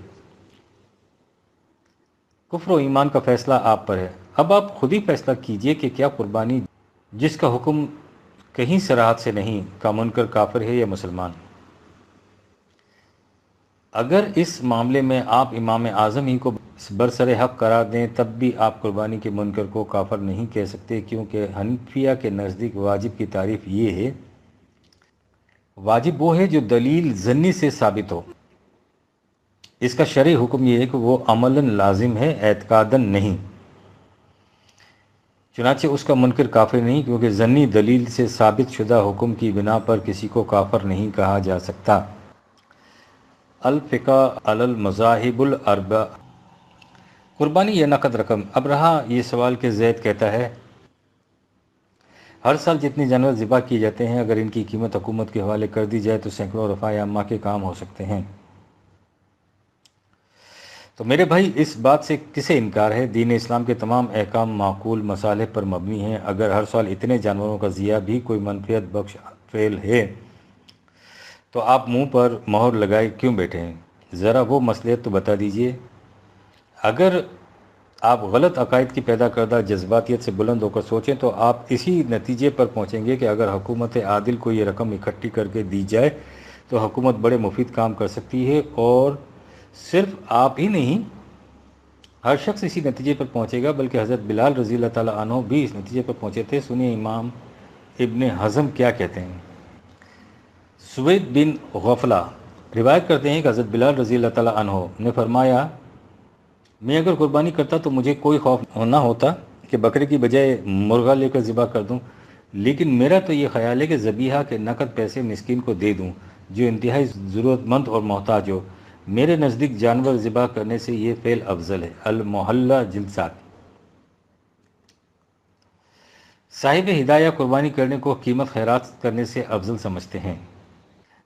Speaker 3: کفر و ایمان کا فیصلہ آپ پر ہے۔ اب آپ خود ہی فیصلہ کیجئے کہ کیا قربانی جس کا حکم کہیں صراحت سے نہیں کا منکر کافر ہے یا مسلمان۔ اگر اس معاملے میں آپ امام اعظم ہی کو برسر حق قرار دیں تب بھی آپ قربانی کے منکر کو کافر نہیں کہہ سکتے، کیونکہ حنفیہ کے نزدیک واجب کی تعریف یہ ہے: واجب وہ ہے جو دلیل ظنی سے ثابت ہو۔ اس کا شرعی حکم یہ ہے کہ وہ عملاً لازم ہے، اعتقاداً نہیں۔ چنانچہ اس کا منکر کافر نہیں، کیونکہ ظنی دلیل سے ثابت شدہ حکم کی بنا پر کسی کو کافر نہیں کہا جا سکتا۔ الفقہ علی المذاہب الاربع۔ قربانی یا نقد رقم۔ اب رہا یہ سوال کہ زید کہتا ہے ہر سال جتنے جانور ذبح کیے جاتے ہیں اگر ان کی قیمت حکومت کے حوالے کر دی جائے تو سینکڑوں رفع عامہ کے کام ہو سکتے ہیں۔ تو میرے بھائی اس بات سے کسے انکار ہے؟ دین اسلام کے تمام احکام معقول مصالح پر مبنی ہیں۔ اگر ہر سال اتنے جانوروں کا ضیاع بھی کوئی منفعت بخش فعل ہے تو آپ منہ پر مہر لگائے کیوں بیٹھے ہیں؟ ذرا وہ مصلحت تو بتا دیجئے۔ اگر آپ غلط عقائد کی پیدا کردہ جذباتیت سے بلند ہو کر سوچیں تو آپ اسی نتیجے پر پہنچیں گے کہ اگر حکومت عادل کو یہ رقم اکٹھی کر کے دی جائے تو حکومت بڑے مفید کام کر سکتی ہے، اور صرف آپ ہی نہیں ہر شخص اسی نتیجے پر پہنچے گا، بلکہ حضرت بلال رضی اللہ تعالیٰ عنہ بھی اس نتیجے پر پہنچے تھے۔ سنیے امام ابن حزم کیا کہتے ہیں۔ سوید بن غفلہ روایت کرتے ہیں کہ حضرت بلال رضی اللہ تعالیٰ عنہ نے فرمایا میں اگر قربانی کرتا تو مجھے کوئی خوف نہ ہوتا کہ بکرے کی بجائے مرغا لے کر ذبح کر دوں، لیکن میرا تو یہ خیال ہے کہ ذبیحہ کے نقد پیسے مسکین کو دے دوں جو انتہائی ضرورت مند اور محتاج ہو۔ میرے نزدیک جانور ذبح کرنے سے یہ فعل افضل ہے۔ المحلہ جلد 7۔ صاحب ہدایہ قربانی کرنے کو قیمت خیرات کرنے سے افضل سمجھتے ہیں،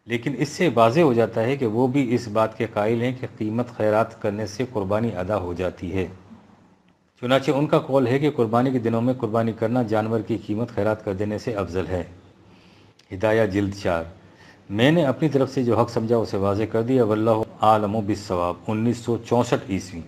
Speaker 3: لیکن اس سے واضح ہو جاتا ہے کہ وہ بھی اس بات کے قائل ہیں کہ قیمت خیرات کرنے سے قربانی ادا ہو جاتی ہے۔ چنانچہ ان کا قول ہے کہ قربانی کے دنوں میں قربانی کرنا جانور کی قیمت خیرات کر دینے سے افضل ہے۔ ہدایہ جلد 4۔ میں نے اپنی طرف سے جو حق سمجھا اسے واضح کر دیا، واللہ عالم بالصواب۔ 1964 عیسوی۔